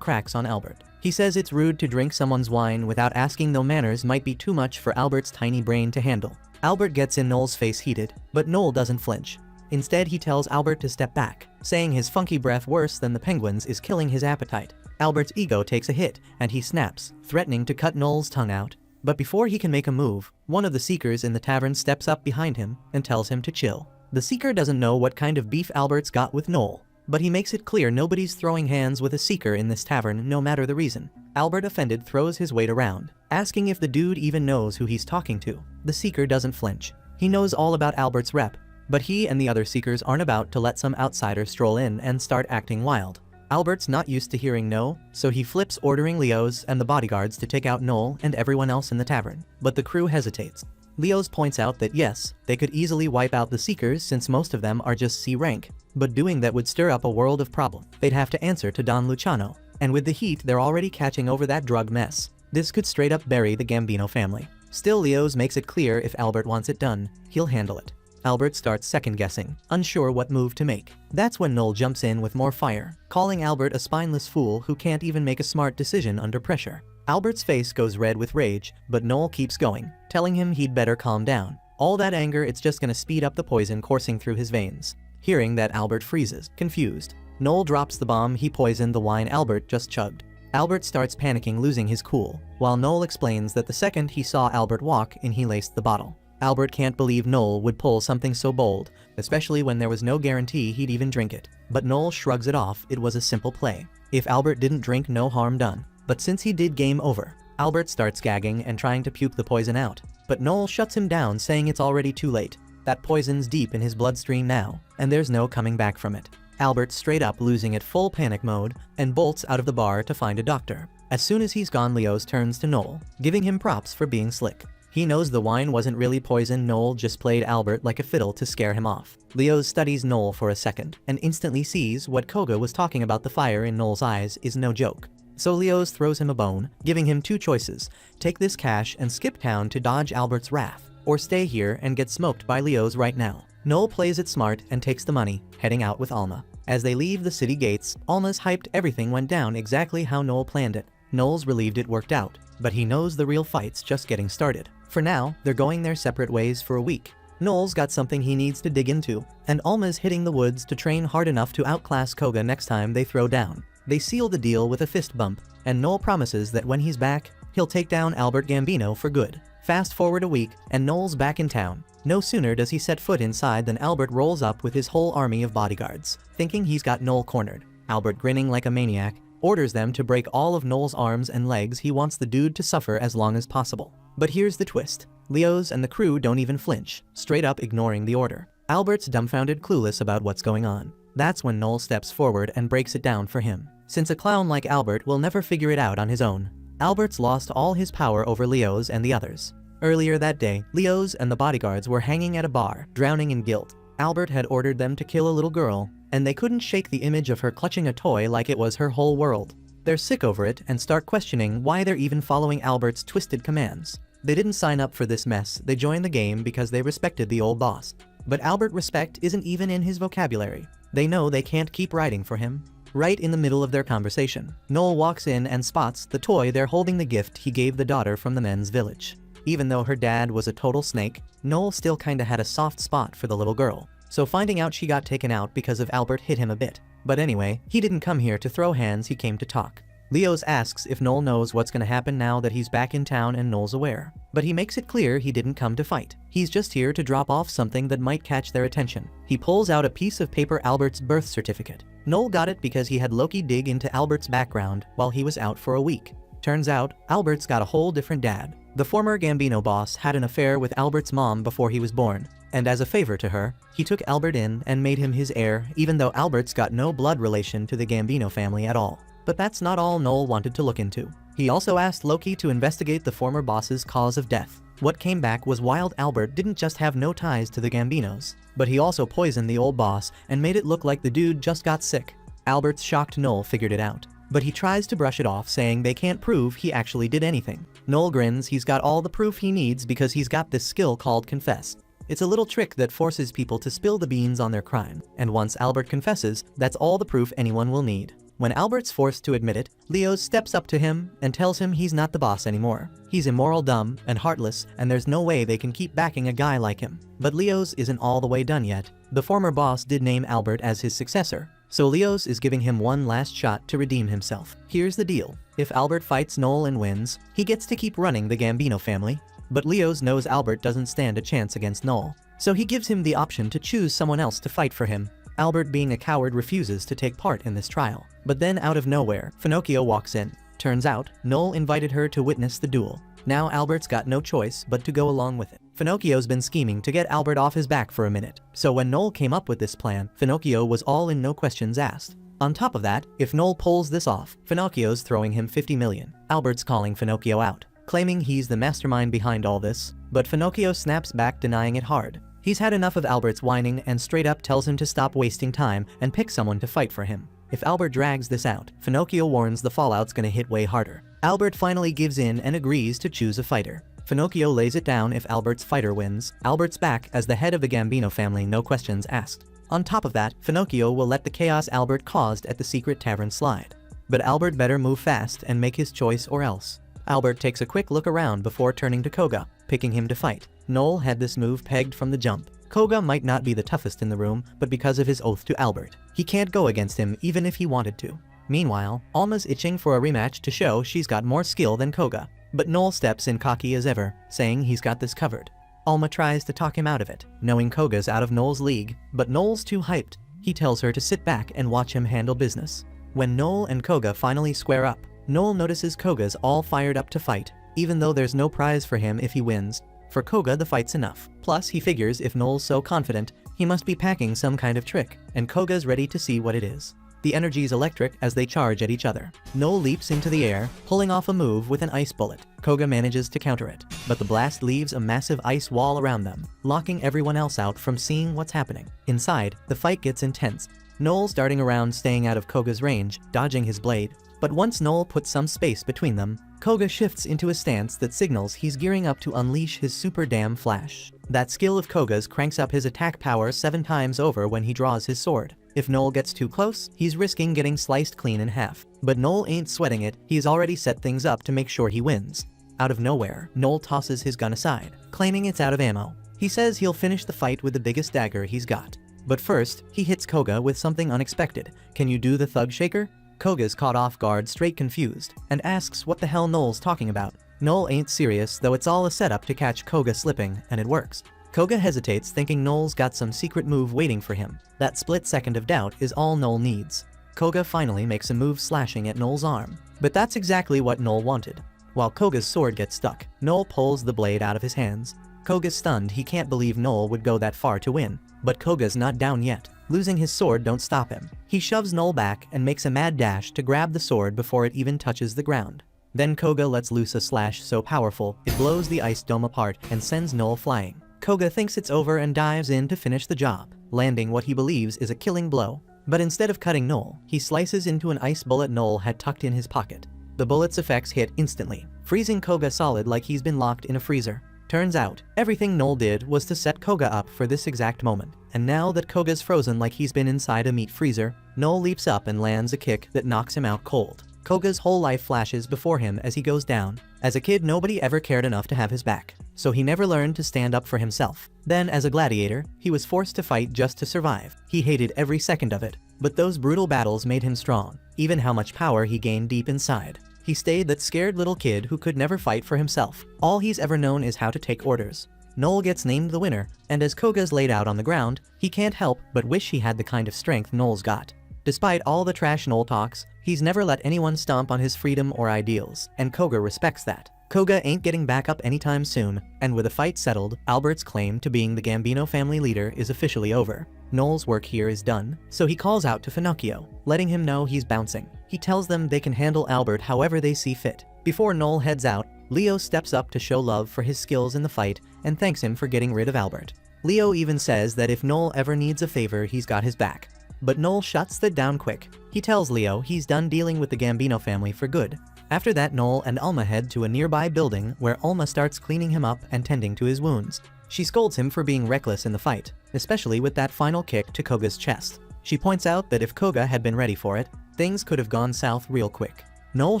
cracks on Albert. He says it's rude to drink someone's wine without asking, though manners might be too much for Albert's tiny brain to handle. Albert gets in Noel's face heated, but Noel doesn't flinch. Instead, he tells Albert to step back, saying his funky breath worse than the penguins is killing his appetite. Albert's ego takes a hit, and he snaps, threatening to cut Noel's tongue out. But before he can make a move, one of the Seekers in the tavern steps up behind him and tells him to chill. The Seeker doesn't know what kind of beef Albert's got with Noel, but he makes it clear nobody's throwing hands with a Seeker in this tavern no matter the reason. Albert, offended, throws his weight around, asking if the dude even knows who he's talking to. The Seeker doesn't flinch. He knows all about Albert's rep, but he and the other Seekers aren't about to let some outsider stroll in and start acting wild. Albert's not used to hearing no, so he flips, ordering Leo's and the bodyguards to take out Noel and everyone else in the tavern. But the crew hesitates. Leo's points out that yes, they could easily wipe out the Seekers since most of them are just C rank, but doing that would stir up a world of problem. They'd have to answer to Don Luciano, and with the heat they're already catching over that drug mess, this could straight up bury the Gambino family. Still, Leo's makes it clear if Albert wants it done, he'll handle it. Albert starts second-guessing, unsure what move to make. That's when Noel jumps in with more fire, calling Albert a spineless fool who can't even make a smart decision under pressure. Albert's face goes red with rage, but Noel keeps going, telling him he'd better calm down. All that anger, it's just gonna speed up the poison coursing through his veins. Hearing that, Albert freezes, confused. Noel drops the bomb he poisoned the wine Albert just chugged. Albert starts panicking, losing his cool, while Noel explains that the second he saw Albert walk in, he laced the bottle. Albert can't believe Noel would pull something so bold, especially when there was no guarantee he'd even drink it. But Noel shrugs it off, it was a simple play. If Albert didn't drink, no harm done. But since he did, game over. Albert starts gagging and trying to puke the poison out, but Noel shuts him down, saying it's already too late. That poison's deep in his bloodstream now, and there's no coming back from it. Albert, straight up losing it, full panic mode, and bolts out of the bar to find a doctor. As soon as he's gone, Leo's turns to Noel, giving him props for being slick. He knows the wine wasn't really poison, Noel just played Albert like a fiddle to scare him off. Leo's studies Noel for a second, and instantly sees what Koga was talking about. The fire in Noel's eyes is no joke. So Leo's throws him a bone, giving him two choices: take this cash and skip town to dodge Albert's wrath, or stay here and get smoked by Leo's right now. Noel plays it smart and takes the money, heading out with Alma. As they leave the city gates, Alma's hyped everything went down exactly how Noel planned it. Noel's relieved it worked out, but he knows the real fight's just getting started. For now, they're going their separate ways for a week. Noel's got something he needs to dig into, and Alma's hitting the woods to train hard enough to outclass Koga next time they throw down. They seal the deal with a fist bump, and Noel promises that when he's back, he'll take down Albert Gambino for good. Fast forward a week, and Noel's back in town. No sooner does he set foot inside than Albert rolls up with his whole army of bodyguards, thinking he's got Noel cornered. Albert, grinning like a maniac, orders them to break all of Noel's arms and legs. He wants the dude to suffer as long as possible. But here's the twist. Leo's and the crew don't even flinch, straight up ignoring the order. Albert's dumbfounded, clueless about what's going on. That's when Noel steps forward and breaks it down for him, since a clown like Albert will never figure it out on his own. Albert's lost all his power over Leo's and the others. Earlier that day, Leo's and the bodyguards were hanging at a bar, drowning in guilt. Albert had ordered them to kill a little girl, and they couldn't shake the image of her clutching a toy like it was her whole world. They're sick over it and start questioning why they're even following Albert's twisted commands. They didn't sign up for this mess, they joined the game because they respected the old boss. But Albert respect isn't even in his vocabulary. They know they can't keep writing for him. Right in the middle of their conversation, Noel walks in and spots the toy they're holding, the gift he gave the daughter from the men's village. Even though her dad was a total snake, Noel still kinda had a soft spot for the little girl. So finding out she got taken out because of Albert hit him a bit. But anyway, he didn't come here to throw hands, he came to talk. Leo's asks if Noel knows what's gonna happen now that he's back in town, and Noel's aware. But he makes it clear he didn't come to fight. He's just here to drop off something that might catch their attention. He pulls out a piece of paper, Albert's birth certificate. Noel got it because he had Loki dig into Albert's background while he was out for a week. Turns out, Albert's got a whole different dad. The former Gambino boss had an affair with Albert's mom before he was born, and as a favor to her, he took Albert in and made him his heir, even though Albert's got no blood relation to the Gambino family at all. But that's not all Noel wanted to look into. He also asked Loki to investigate the former boss's cause of death. What came back was Wild Albert didn't just have no ties to the Gambinos, but he also poisoned the old boss and made it look like the dude just got sick. Albert's shocked Noel figured it out, but he tries to brush it off, saying they can't prove he actually did anything. Noel grins, he's got all the proof he needs because he's got this skill called confess. It's a little trick that forces people to spill the beans on their crime, and once Albert confesses, that's all the proof anyone will need. When Albert's forced to admit it, Leos steps up to him and tells him he's not the boss anymore. He's immoral, dumb, and heartless, and there's no way they can keep backing a guy like him. But Leos isn't all the way done yet. The former boss did name Albert as his successor, so Leos is giving him one last shot to redeem himself. Here's the deal. If Albert fights Noel and wins, he gets to keep running the Gambino family. But Leos knows Albert doesn't stand a chance against Noel, so he gives him the option to choose someone else to fight for him. Albert, being a coward, refuses to take part in this trial. But then out of nowhere, Pinocchio walks in. Turns out, Noel invited her to witness the duel. Now Albert's got no choice but to go along with it. Pinocchio's been scheming to get Albert off his back for a minute, so when Noel came up with this plan, Pinocchio was all in, no questions asked. On top of that, if Noel pulls this off, Pinocchio's throwing him 50 million. Albert's calling Pinocchio out, claiming he's the mastermind behind all this, but Pinocchio snaps back, denying it hard. He's had enough of Albert's whining and straight up tells him to stop wasting time and pick someone to fight for him. If Albert drags this out, Pinocchio warns the fallout's gonna hit way harder. Albert finally gives in and agrees to choose a fighter. Pinocchio lays it down if Albert's fighter wins. Albert's back as the head of the Gambino family, no questions asked. On top of that, Pinocchio will let the chaos Albert caused at the secret tavern slide. But Albert better move fast and make his choice or else. Albert takes a quick look around before turning to Koga, picking him to fight. Noel had this move pegged from the jump. Koga might not be the toughest in the room, but because of his oath to Albert, he can't go against him even if he wanted to. Meanwhile, Alma's itching for a rematch to show she's got more skill than Koga, but Noel steps in cocky as ever, saying he's got this covered. Alma tries to talk him out of it, knowing Koga's out of Noel's league, but Noel's too hyped. He tells her to sit back and watch him handle business. When Noel and Koga finally square up, Noel notices Koga's all fired up to fight, even though there's no prize for him if he wins. For Koga, the fight's enough. Plus, he figures if Noel's so confident, he must be packing some kind of trick, and Koga's ready to see what it is. The energy's electric as they charge at each other. Noel leaps into the air, pulling off a move with an ice bullet. Koga manages to counter it, but the blast leaves a massive ice wall around them, locking everyone else out from seeing what's happening. Inside, the fight gets intense. Noel's darting around, staying out of Koga's range, dodging his blade. But once Noel puts some space between them, Koga shifts into a stance that signals he's gearing up to unleash his super damn flash. That skill of Koga's cranks up his attack power 7 times over when he draws his sword. If Noel gets too close, he's risking getting sliced clean in half. But Noel ain't sweating it, he's already set things up to make sure he wins. Out of nowhere, Noel tosses his gun aside, claiming it's out of ammo. He says he'll finish the fight with the biggest dagger he's got. But first, he hits Koga with something unexpected. Can you do the thug shaker? Koga's caught off guard, straight confused, and asks what the hell Noel's talking about. Noel ain't serious, though it's all a setup to catch Koga slipping, and it works. Koga hesitates, thinking Noel's got some secret move waiting for him. That split second of doubt is all Noel needs. Koga finally makes a move slashing at Noel's arm, but that's exactly what Noel wanted. While Koga's sword gets stuck, Noel pulls the blade out of his hands. Koga's stunned, he can't believe Noel would go that far to win. But Koga's not down yet. Losing his sword don't stop him. He shoves Noel back and makes a mad dash to grab the sword before it even touches the ground. Then Koga lets loose a slash so powerful, it blows the ice dome apart and sends Noel flying. Koga thinks it's over and dives in to finish the job, landing what he believes is a killing blow. But instead of cutting Noel, he slices into an ice bullet Noel had tucked in his pocket. The bullet's effects hit instantly, freezing Koga solid like he's been locked in a freezer. Turns out, everything Noel did was to set Koga up for this exact moment. And now that Koga's frozen like he's been inside a meat freezer, Noel leaps up and lands a kick that knocks him out cold. Koga's whole life flashes before him as he goes down. As a kid, nobody ever cared enough to have his back, so he never learned to stand up for himself. Then, as a gladiator, he was forced to fight just to survive. He hated every second of it, but those brutal battles made him strong, even how much power he gained deep inside. He stayed that scared little kid who could never fight for himself. All he's ever known is how to take orders. Noel gets named the winner, and as Koga's laid out on the ground, he can't help but wish he had the kind of strength Noel's got. Despite all the trash Noel talks, he's never let anyone stomp on his freedom or ideals, and Koga respects that. Koga ain't getting back up anytime soon, and with the fight settled, Albert's claim to being the Gambino family leader is officially over. Noel's work here is done, so he calls out to Finocchio, letting him know he's bouncing. He tells them they can handle Albert however they see fit. Before Noel heads out, Leo steps up to show love for his skills in the fight and thanks him for getting rid of Albert. Leo even says that if Noel ever needs a favor, he's got his back. But Noel shuts that down quick. He tells Leo he's done dealing with the Gambino family for good. After that, Noel and Alma head to a nearby building where Alma starts cleaning him up and tending to his wounds. She scolds him for being reckless in the fight, especially with that final kick to Koga's chest. She points out that if Koga had been ready for it, things could have gone south real quick. Noel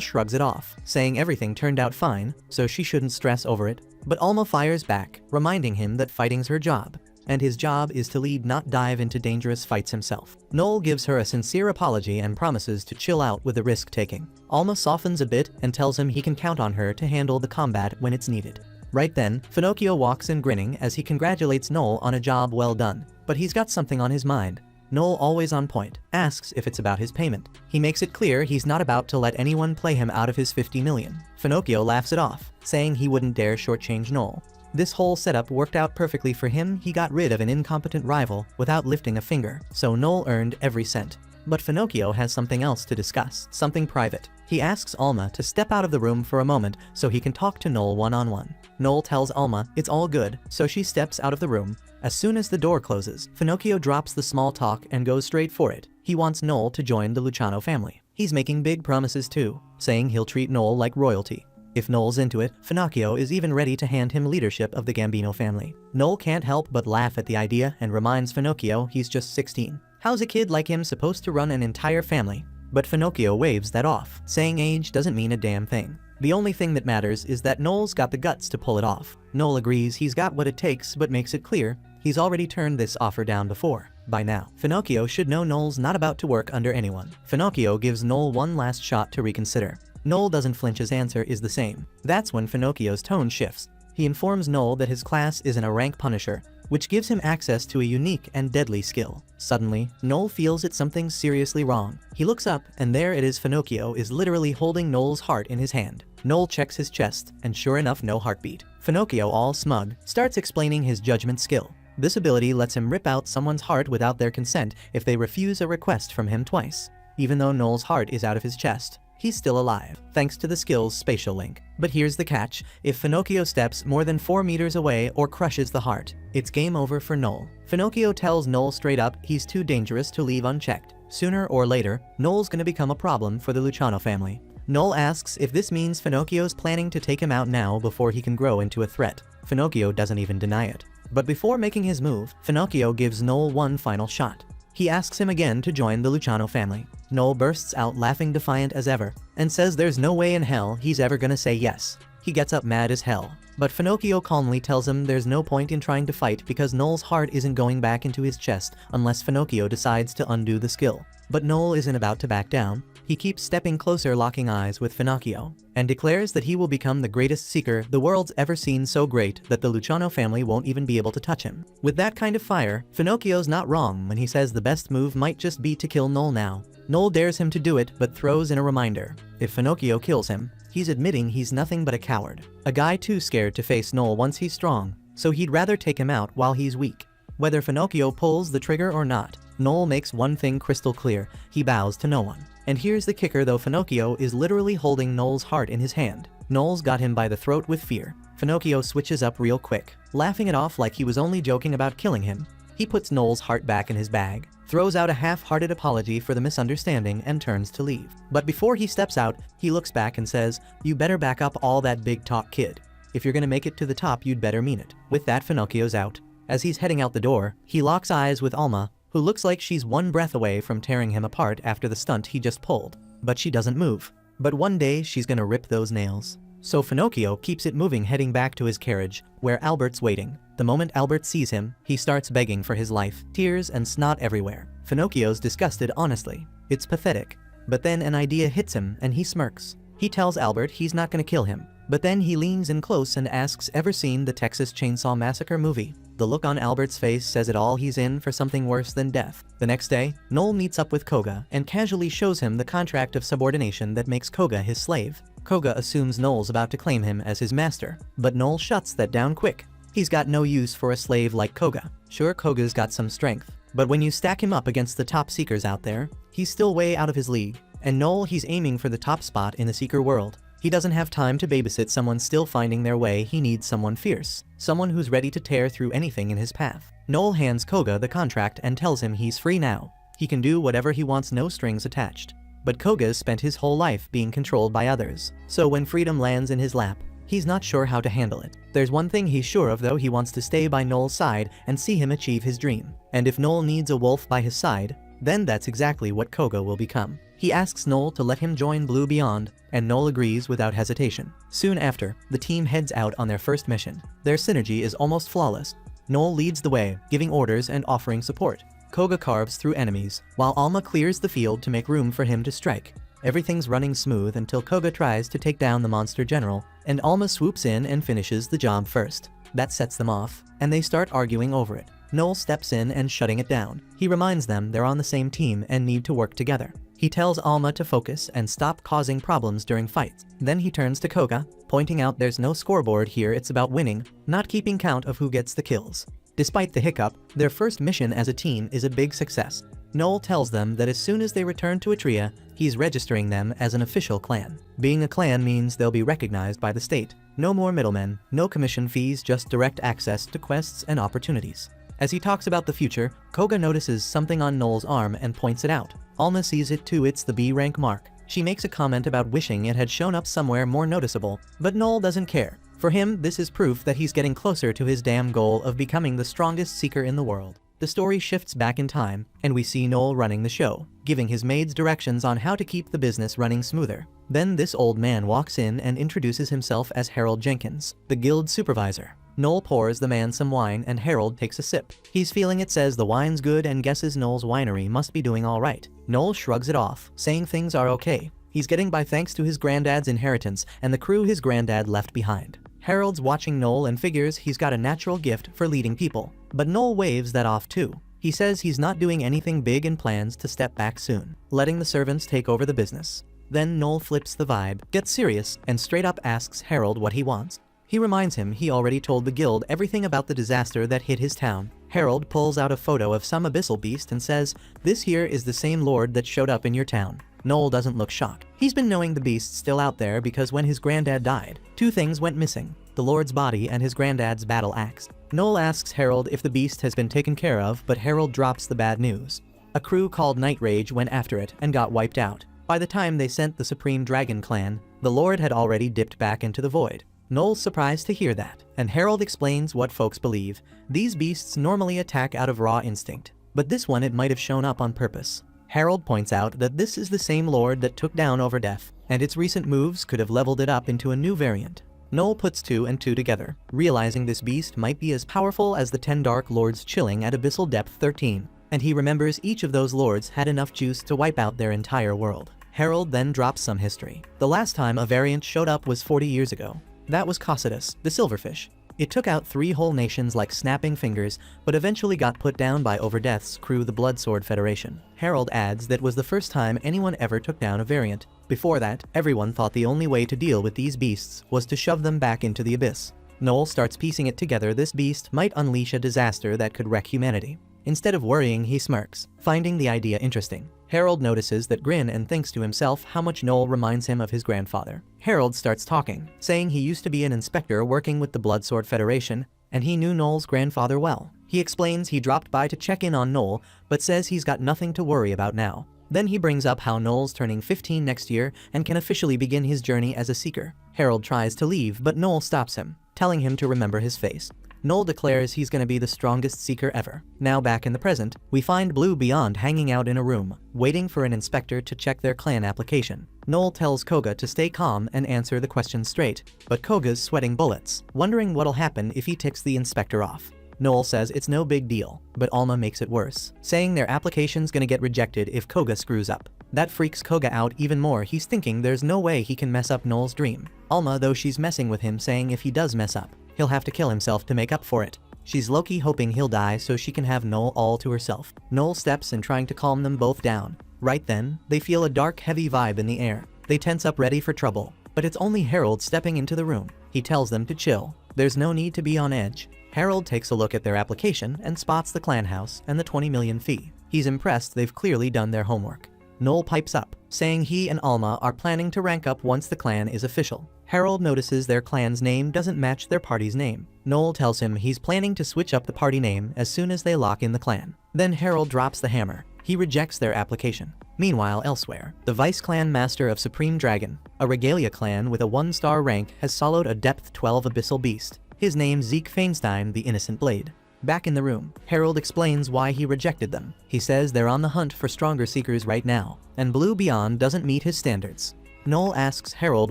shrugs it off, saying everything turned out fine, so she shouldn't stress over it. But Alma fires back, reminding him that fighting's her job, and his job is to lead, not dive into dangerous fights himself. Noel gives her a sincere apology and promises to chill out with the risk-taking. Alma softens a bit and tells him he can count on her to handle the combat when it's needed. Right then, Finocchio walks in grinning as he congratulates Noel on a job well done. But he's got something on his mind. Noel, always on point, asks if it's about his payment. He makes it clear he's not about to let anyone play him out of his 50 million. Finocchio laughs it off, saying he wouldn't dare shortchange Noel. This whole setup worked out perfectly for him. He got rid of an incompetent rival without lifting a finger, so Noel earned every cent. But Finocchio has something else to discuss, something private. He asks Alma to step out of the room for a moment so he can talk to Noel one-on-one. Noel tells Alma it's all good, so she steps out of the room. As soon as the door closes, Finocchio drops the small talk and goes straight for it. He wants Noel to join the Luciano family. He's making big promises too, saying he'll treat Noel like royalty. If Noel's into it, Finocchio is even ready to hand him leadership of the Gambino family. Noel can't help but laugh at the idea and reminds Finocchio he's just 16. How's a kid like him supposed to run an entire family? But Finocchio waves that off, saying age doesn't mean a damn thing. The only thing that matters is that Noel's got the guts to pull it off. Noel agrees he's got what it takes but makes it clear he's already turned this offer down before. By now, Finocchio should know Noel's not about to work under anyone. Finocchio gives Noel one last shot to reconsider. Noel doesn't flinch, his answer is the same. That's when Finocchio's tone shifts. He informs Noel that his class isn't a rank punisher, which gives him access to a unique and deadly skill. Suddenly, Noel feels that something's seriously wrong. He looks up, and there it is. Finocchio is literally holding Noel's heart in his hand. Noel checks his chest, and sure enough, no heartbeat. Finocchio, all smug, starts explaining his judgment skill. This ability lets him rip out someone's heart without their consent if they refuse a request from him twice. Even though Noel's heart is out of his chest, he's still alive, thanks to the skill's spatial link. But here's the catch: if Finocchio steps more than 4 meters away or crushes the heart, it's game over for Noel. Finocchio tells Noel straight up he's too dangerous to leave unchecked. Sooner or later, Noel's gonna become a problem for the Luciano family. Noel asks if this means Finocchio's planning to take him out now before he can grow into a threat. Finocchio doesn't even deny it. But before making his move, Finocchio gives Noel one final shot. He asks him again to join the Luciano family. Noel bursts out laughing, defiant as ever, and says there's no way in hell he's ever gonna say yes. He gets up mad as hell, but Finocchio calmly tells him there's no point in trying to fight because Noel's heart isn't going back into his chest unless Finocchio decides to undo the skill. But Noel isn't about to back down. He keeps stepping closer, locking eyes with Finocchio, and declares that he will become the greatest seeker the world's ever seen, so great that the Luciano family won't even be able to touch him. With that kind of fire, Finocchio's not wrong when he says the best move might just be to kill Noel now. Noel dares him to do it, but throws in a reminder. If Finocchio kills him, he's admitting he's nothing but a coward. A guy too scared to face Noel once he's strong, so he'd rather take him out while he's weak. Whether Finocchio pulls the trigger or not, Noel makes one thing crystal clear: he bows to no one. And here's the kicker though: Finocchio is literally holding Noel's heart in his hand. Noel's got him by the throat with fear. Finocchio switches up real quick, laughing it off like he was only joking about killing him. He puts Noel's heart back in his bag, throws out a half-hearted apology for the misunderstanding, and turns to leave. But before he steps out, he looks back and says, "You better back up all that big talk, kid. If you're gonna make it to the top, you'd better mean it." With that, Finocchio's out. As he's heading out the door, he locks eyes with Alma, who looks like she's one breath away from tearing him apart after the stunt he just pulled. But she doesn't move. But one day, she's gonna rip those nails. So Finocchio keeps it moving, heading back to his carriage, where Albert's waiting. The moment Albert sees him, he starts begging for his life, tears and snot everywhere. Finocchio's disgusted, honestly. It's pathetic. But then an idea hits him, and he smirks. He tells Albert he's not gonna kill him. But then he leans in close and asks, "Ever seen the Texas Chainsaw Massacre movie?" The look on Albert's face says it all: he's in for something worse than death. The next day, Noel meets up with Koga and casually shows him the contract of subordination that makes Koga his slave. Koga assumes Noel's about to claim him as his master, but Noel shuts that down quick. He's got no use for a slave like Koga. Sure, Koga's got some strength, but when you stack him up against the top seekers out there, he's still way out of his league. And Noel, he's aiming for the top spot in the seeker world. He doesn't have time to babysit someone still finding their way. He needs someone fierce, someone who's ready to tear through anything in his path. Noel hands Koga the contract and tells him he's free now. He can do whatever he wants, no strings attached. But Koga's spent his whole life being controlled by others, so when freedom lands in his lap, he's not sure how to handle it. There's one thing he's sure of though, he wants to stay by Noel's side and see him achieve his dream. And if Noel needs a wolf by his side, then that's exactly what Koga will become. He asks Noel to let him join Blue Beyond, and Noel agrees without hesitation. Soon after, the team heads out on their first mission. Their synergy is almost flawless. Noel leads the way, giving orders and offering support. Koga carves through enemies, while Alma clears the field to make room for him to strike. Everything's running smooth until Koga tries to take down the monster general, and Alma swoops in and finishes the job first. That sets them off, and they start arguing over it. Noel steps in and shutting it down. He reminds them they're on the same team and need to work together. He tells Alma to focus and stop causing problems during fights. Then he turns to Koga, pointing out there's no scoreboard here, it's about winning, not keeping count of who gets the kills. Despite the hiccup, their first mission as a team is a big success. Noel tells them that as soon as they return to Atria, he's registering them as an official clan. Being a clan means they'll be recognized by the state. No more middlemen, no commission fees, just direct access to quests and opportunities. As he talks about the future, Koga notices something on Noel's arm and points it out. Alma sees it too, it's the B rank mark. She makes a comment about wishing it had shown up somewhere more noticeable, but Noel doesn't care. For him, this is proof that he's getting closer to his damn goal of becoming the strongest seeker in the world. The story shifts back in time, and we see Noel running the show, giving his maids directions on how to keep the business running smoother. Then this old man walks in and introduces himself as Harold Jenkins, the guild supervisor. Noel pours the man some wine and Harold takes a sip. He's feeling it, says the wine's good, and guesses Noel's winery must be doing all right. Noel shrugs it off, saying things are okay. He's getting by thanks to his granddad's inheritance and the crew his granddad left behind. Harold's watching Noel and figures he's got a natural gift for leading people. But Noel waves that off too. He says he's not doing anything big and plans to step back soon, letting the servants take over the business. Then Noel flips the vibe, gets serious, and straight up asks Harold what he wants. He reminds him he already told the guild everything about the disaster that hit his town. Harold pulls out a photo of some abyssal beast and says, "This here is the same lord that showed up in your town." Noel doesn't look shocked. He's been knowing the beast's still out there because when his granddad died, two things went missing: the lord's body and his granddad's battle axe. Noel asks Harold if the beast has been taken care of, but Harold drops the bad news. A crew called Night Rage went after it and got wiped out. By the time they sent the Supreme Dragon Clan, the lord had already dipped back into the void. Noel's surprised to hear that, and Harold explains what folks believe. These beasts normally attack out of raw instinct, but this one it might have shown up on purpose. Harold points out that this is the same lord that took down Overdeath, and its recent moves could have leveled it up into a new variant. Noel puts 2 and 2 together, realizing this beast might be as powerful as the 10 Dark Lords chilling at Abyssal Depth 13, and he remembers each of those lords had enough juice to wipe out their entire world. Harold then drops some history. The last time a variant showed up was 40 years ago. That was Cocytus, the silverfish. It took out 3 whole nations like snapping fingers, but eventually got put down by Overdeath's crew, the Bloodsword Federation. Harold adds that was the first time anyone ever took down a variant. Before that, everyone thought the only way to deal with these beasts was to shove them back into the abyss. Noel starts piecing it together. This beast might unleash a disaster that could wreck humanity. Instead of worrying, he smirks, finding the idea interesting. Harold notices that grin and thinks to himself how much Noel reminds him of his grandfather. Harold starts talking, saying he used to be an inspector working with the Bloodsword Federation, and he knew Noel's grandfather well. He explains he dropped by to check in on Noel, but says he's got nothing to worry about now. Then he brings up how Noel's turning 15 next year and can officially begin his journey as a seeker. Harold tries to leave, but Noel stops him, telling him to remember his face. Noel declares he's going to be the strongest seeker ever. Now back in the present, we find Blue Beyond hanging out in a room, waiting for an inspector to check their clan application. Noel tells Koga to stay calm and answer the questions straight, but Koga's sweating bullets, wondering what'll happen if he ticks the inspector off. Noel says it's no big deal, but Alma makes it worse, saying their application's gonna get rejected if Koga screws up. That freaks Koga out even more. He's thinking there's no way he can mess up Noel's dream. Alma, though, she's messing with him, saying if he does mess up, he'll have to kill himself to make up for it. She's low-key hoping he'll die so she can have Noel all to herself. Noel steps in, trying to calm them both down. Right then, they feel a dark, heavy vibe in the air. They tense up, ready for trouble. but it's only Harold stepping into the room. He tells them to chill. There's no need to be on edge. Harold takes a look at their application and spots the clan house and the 20 million fee. He's impressed they've clearly done their homework. Noel pipes up, saying he and Alma are planning to rank up once the clan is official. Harold notices their clan's name doesn't match their party's name. Noel tells him he's planning to switch up the party name as soon as they lock in the clan. Then Harold drops the hammer. He rejects their application. Meanwhile, elsewhere, the Vice Clan Master of Supreme Dragon, a Regalia clan with a 1-star rank, has soloed a Depth 12 Abyssal Beast. His name Zeke Feinstein, the Innocent Blade. Back in the room, Harold explains why he rejected them. He says they're on the hunt for stronger seekers right now, and Blue Beyond doesn't meet his standards. Noel asks Harold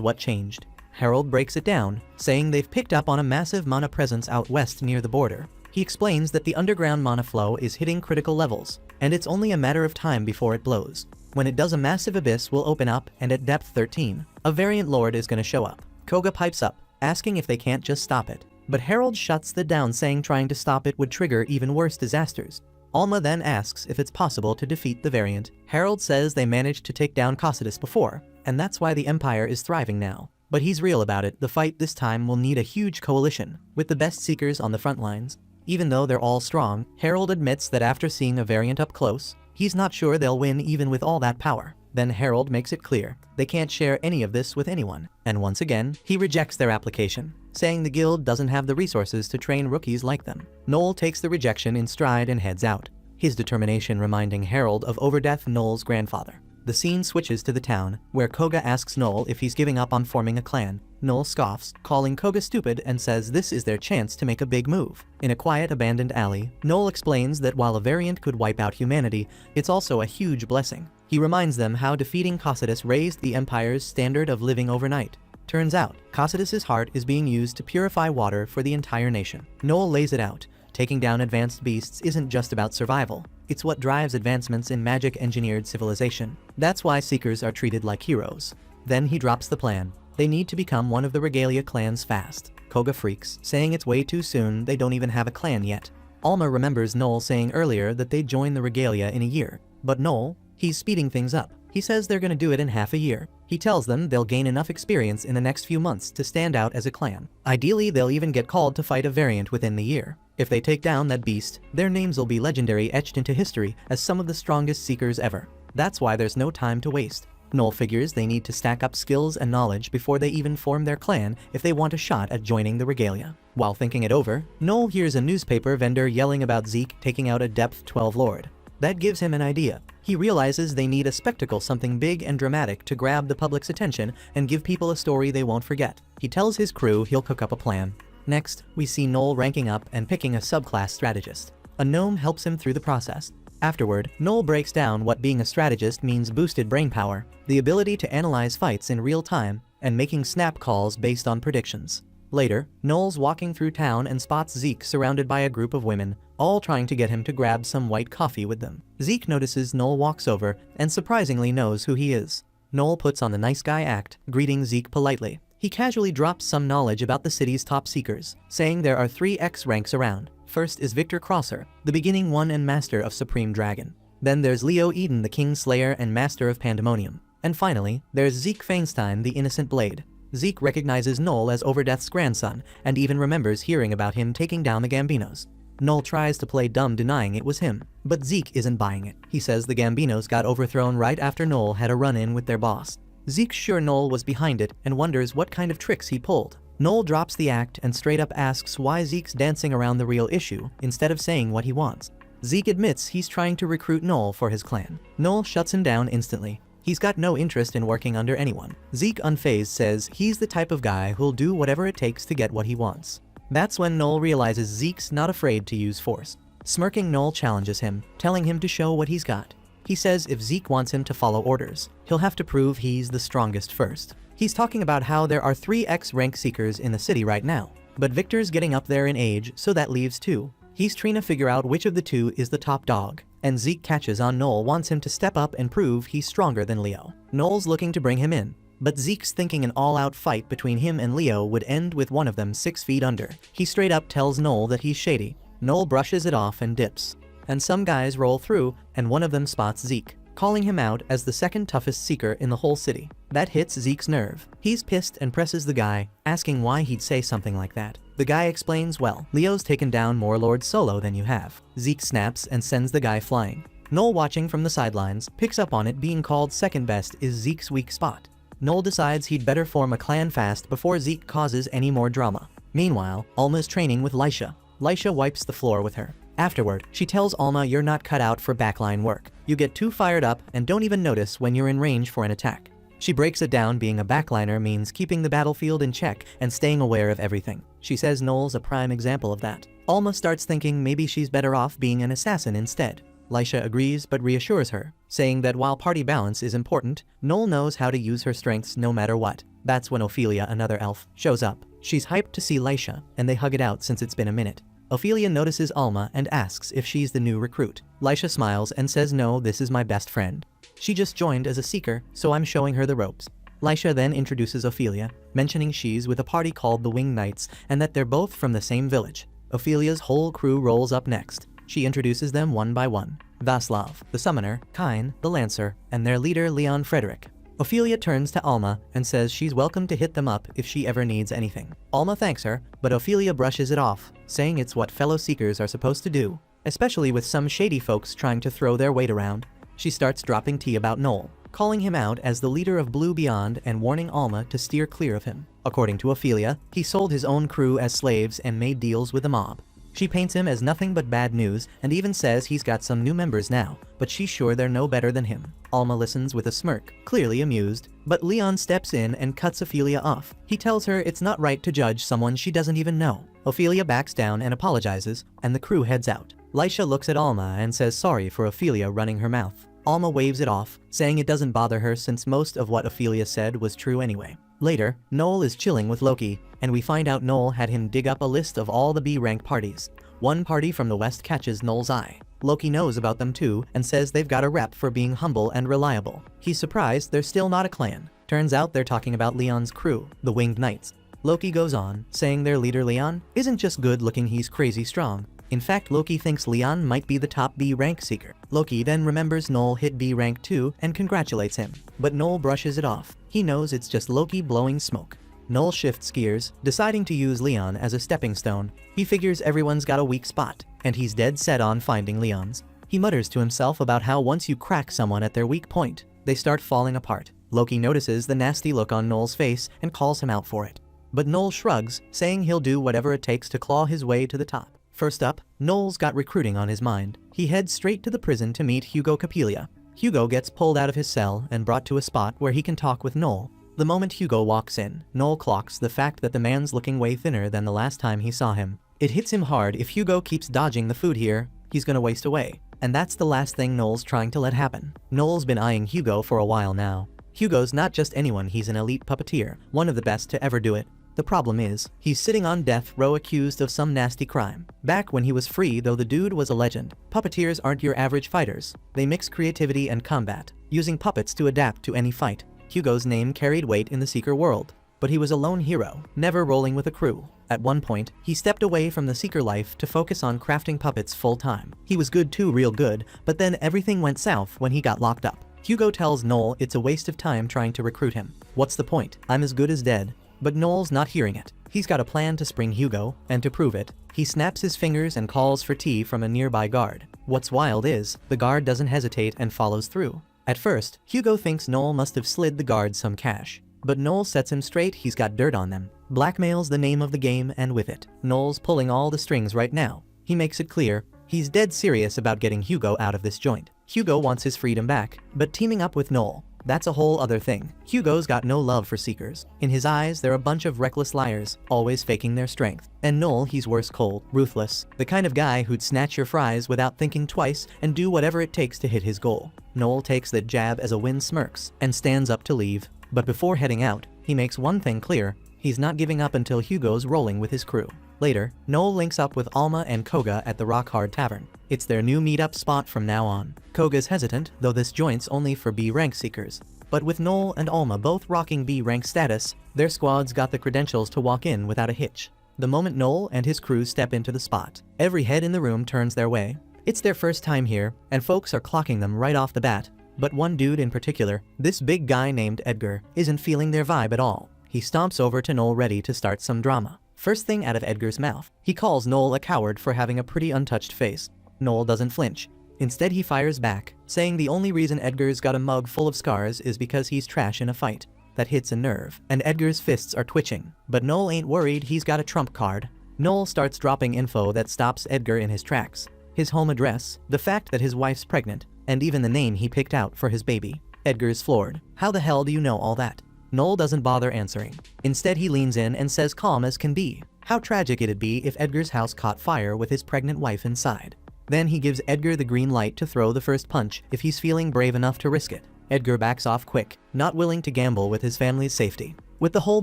what changed. Harold breaks it down, saying they've picked up on a massive mana presence out west near the border. He explains that the underground mana flow is hitting critical levels, and it's only a matter of time before it blows. When it does, a massive abyss will open up, and at depth 13, a variant lord is going to show up. Koga pipes up, asking if they can't just stop it. But Harold shuts that down, saying trying to stop it would trigger even worse disasters. Alma then asks if it's possible to defeat the variant. Harold says they managed to take down Cocytus before, and that's why the Empire is thriving now. But he's real about it. The fight this time will need a huge coalition, with the best seekers on the front lines. Even though they're all strong, Harold admits that after seeing a variant up close, he's not sure they'll win even with all that power. Then Harold makes it clear they can't share any of this with anyone, and once again, he rejects their application, saying the guild doesn't have the resources to train rookies like them. Noel takes the rejection in stride and heads out, his determination reminding Harold of Overdeath, Noel's grandfather. The scene switches to the town, where Koga asks Noel if he's giving up on forming a clan. Noel scoffs, calling Koga stupid, and says this is their chance to make a big move. In a quiet, abandoned alley, Noel explains that while a variant could wipe out humanity, it's also a huge blessing. He reminds them how defeating Cocytus raised the Empire's standard of living overnight. Turns out, Cocytus's heart is being used to purify water for the entire nation. Noel lays it out. Taking down advanced beasts isn't just about survival. It's what drives advancements in magic-engineered civilization. That's why Seekers are treated like heroes. Then he drops the plan. They need to become one of the Regalia clans fast. Koga freaks, saying it's way too soon, they don't even have a clan yet. Alma remembers Noel saying earlier that they'd join the Regalia in a year. But Noel, he's speeding things up. He says they're gonna do it in half a year. He tells them they'll gain enough experience in the next few months to stand out as a clan. Ideally, they'll even get called to fight a variant within the year. If they take down that beast, their names will be legendary, etched into history as some of the strongest seekers ever. That's why there's no time to waste. Noel figures they need to stack up skills and knowledge before they even form their clan if they want a shot at joining the Regalia. While thinking it over, Noel hears a newspaper vendor yelling about Zeke taking out a Depth 12 Lord. That gives him an idea. He realizes they need a spectacle, something big and dramatic to grab the public's attention and give people a story they won't forget. He tells his crew he'll cook up a plan. Next, we see Noel ranking up and picking a subclass strategist. A gnome helps him through the process. Afterward, Noel breaks down what being a strategist means: boosted brainpower, the ability to analyze fights in real time, and making snap calls based on predictions. Later, Noel's walking through town and spots Zeke surrounded by a group of women, all trying to get him to grab some white coffee with them. Zeke notices Noel walks over and surprisingly knows who he is. Noel puts on the nice guy act, greeting Zeke politely. He casually drops some knowledge about the city's top seekers, saying there are 3 X ranks around. First is Victor Crosser, the beginning one and master of Supreme Dragon. Then there's Leo Eden, the King Slayer and master of Pandemonium. And finally, there's Zeke Feinstein, the Innocent Blade. Zeke recognizes Noel as Overdeath's grandson, and even remembers hearing about him taking down the Gambinos. Noel tries to play dumb, denying it was him, but Zeke isn't buying it. He says the Gambinos got overthrown right after Noel had a run-in with their boss. Zeke's sure Noel was behind it and wonders what kind of tricks he pulled. Noel drops the act and straight up asks why Zeke's dancing around the real issue instead of saying what he wants. Zeke admits he's trying to recruit Noel for his clan. Noel shuts him down instantly. He's got no interest in working under anyone. Zeke, unfazed, says he's the type of guy who'll do whatever it takes to get what he wants. That's when Noel realizes Zeke's not afraid to use force. Smirking, Noel challenges him, telling him to show what he's got. He says if Zeke wants him to follow orders, he'll have to prove he's the strongest first. He's talking about how there are 3 X rank seekers in the city right now, but Victor's getting up there in age, so that leaves 2. He's trying to figure out which of the 2 is the top dog, and Zeke catches on Noel wants him to step up and prove he's stronger than Leo. Noel's looking to bring him in, but Zeke's thinking an all-out fight between him and Leo would end with one of them 6 feet under. He straight up tells Noel that he's shady. Noel brushes it off and dips. And some guys roll through, and one of them spots Zeke, calling him out as the second toughest seeker in the whole city. That hits Zeke's nerve. He's pissed and presses the guy, asking why he'd say something like that. The guy explains, well, Leo's taken down more lords solo than you have. Zeke snaps and sends the guy flying. Noel, watching from the sidelines, picks up on it. Being called second best is Zeke's weak spot. Noel decides he'd better form a clan fast before Zeke causes any more drama. Meanwhile, Alma's training with Lisha. Lisha wipes the floor with her. Afterward, she tells Alma, you're not cut out for backline work. You get too fired up and don't even notice when you're in range for an attack. She breaks it down. Being a backliner means keeping the battlefield in check and staying aware of everything. She says Noel's a prime example of that. Alma starts thinking maybe she's better off being an assassin instead. Lisha agrees but reassures her, saying that while party balance is important, Noel knows how to use her strengths no matter what. That's when Ophelia, another elf, shows up. She's hyped to see Lisha, and they hug it out since it's been a minute. Ophelia notices Alma and asks if she's the new recruit. Lisha smiles and says, no, this is my best friend. She just joined as a seeker, so I'm showing her the ropes. Lisha then introduces Ophelia, mentioning she's with a party called the Winged Knights and that they're both from the same village. Ophelia's whole crew rolls up next. She introduces them one by one. Vaslav, the summoner, Kain, the lancer, and their leader Leon Frederick. Ophelia turns to Alma and says she's welcome to hit them up if she ever needs anything. Alma thanks her, but Ophelia brushes it off, saying it's what fellow seekers are supposed to do, especially with some shady folks trying to throw their weight around. She starts dropping tea about Noel, calling him out as the leader of Blue Beyond and warning Alma to steer clear of him. According to Ophelia, he sold his own crew as slaves and made deals with the mob. She paints him as nothing but bad news and even says he's got some new members now, but she's sure they're no better than him. Alma listens with a smirk, clearly amused, but Leon steps in and cuts Ophelia off. He tells her it's not right to judge someone she doesn't even know. Ophelia backs down and apologizes, and the crew heads out. Lisha looks at Alma and says sorry for Ophelia running her mouth. Alma waves it off, saying it doesn't bother her since most of what Ophelia said was true anyway. Later, Noel is chilling with Loki, and we find out Noel had him dig up a list of all the B-rank parties. One party from the west catches Noel's eye. Loki knows about them too and says they've got a rep for being humble and reliable. He's surprised they're still not a clan. Turns out they're talking about Leon's crew, the Winged Knights. Loki goes on, saying their leader Leon isn't just good looking, he's crazy strong. In fact, Loki thinks Leon might be the top B-rank seeker. Loki then remembers Noel hit B-rank too and congratulates him, but Noel brushes it off. He knows it's just Loki blowing smoke. Noel shifts gears, deciding to use Leon as a stepping stone. He figures everyone's got a weak spot, and he's dead set on finding Leon's. He mutters to himself about how once you crack someone at their weak point, they start falling apart. Loki notices the nasty look on Noel's face and calls him out for it. But Noel shrugs, saying he'll do whatever it takes to claw his way to the top. First up, Noel's got recruiting on his mind. He heads straight to the prison to meet Hugo Capelia. Hugo gets pulled out of his cell and brought to a spot where he can talk with Noel. The moment Hugo walks in, Noel clocks the fact that the man's looking way thinner than the last time he saw him. It hits him hard. If Hugo keeps dodging the food here, he's gonna waste away. And that's the last thing Noel's trying to let happen. Noel's been eyeing Hugo for a while now. Hugo's not just anyone, he's an elite puppeteer, one of the best to ever do it. The problem is, he's sitting on death row accused of some nasty crime. Back when he was free though, the dude was a legend. Puppeteers aren't your average fighters. They mix creativity and combat, using puppets to adapt to any fight. Hugo's name carried weight in the Seeker world, but he was a lone hero, never rolling with a crew. At one point, he stepped away from the Seeker life to focus on crafting puppets full time. He was good too, real good, but then everything went south when he got locked up. Hugo tells Noel it's a waste of time trying to recruit him. What's the point? I'm as good as dead. But Noel's not hearing it. He's got a plan to spring Hugo, and to prove it, he snaps his fingers and calls for tea from a nearby guard. What's wild is, the guard doesn't hesitate and follows through. At first, Hugo thinks Noel must have slid the guard some cash, but Noel sets him straight. He's got dirt on them. Blackmail's the name of the game, and with it, Noel's pulling all the strings right now. He makes it clear, he's dead serious about getting Hugo out of this joint. Hugo wants his freedom back, but teaming up with Noel, that's a whole other thing. Hugo's got no love for Seekers. In his eyes, they're a bunch of reckless liars, always faking their strength. And Noel, he's worse, cold, ruthless, the kind of guy who'd snatch your fries without thinking twice and do whatever it takes to hit his goal. Noel takes that jab as a win, smirks, and stands up to leave. But before heading out, he makes one thing clear, he's not giving up until Hugo's rolling with his crew. Later, Noel links up with Alma and Koga at the Rock Hard Tavern. It's their new meet-up spot from now on. Koga's hesitant, though this joint's only for B-rank seekers. But with Noel and Alma both rocking B-rank status, their squad's got the credentials to walk in without a hitch. The moment Noel and his crew step into the spot, every head in the room turns their way. It's their first time here, and folks are clocking them right off the bat. But one dude in particular, this big guy named Edgar, isn't feeling their vibe at all. He stomps over to Noel ready to start some drama. First thing out of Edgar's mouth, he calls Noel a coward for having a pretty untouched face. Noel doesn't flinch. Instead he fires back, saying the only reason Edgar's got a mug full of scars is because he's trash in a fight. That hits a nerve, and Edgar's fists are twitching. But Noel ain't worried, he's got a trump card. Noel starts dropping info that stops Edgar in his tracks. His home address, the fact that his wife's pregnant, and even the name he picked out for his baby. Edgar's floored. How the hell do you know all that? Noel doesn't bother answering. Instead he leans in and says calm as can be how tragic it'd be if Edgar's house caught fire with his pregnant wife inside. Then he gives Edgar the green light to throw the first punch if he's feeling brave enough to risk it. Edgar backs off quick, not willing to gamble with his family's safety. With the whole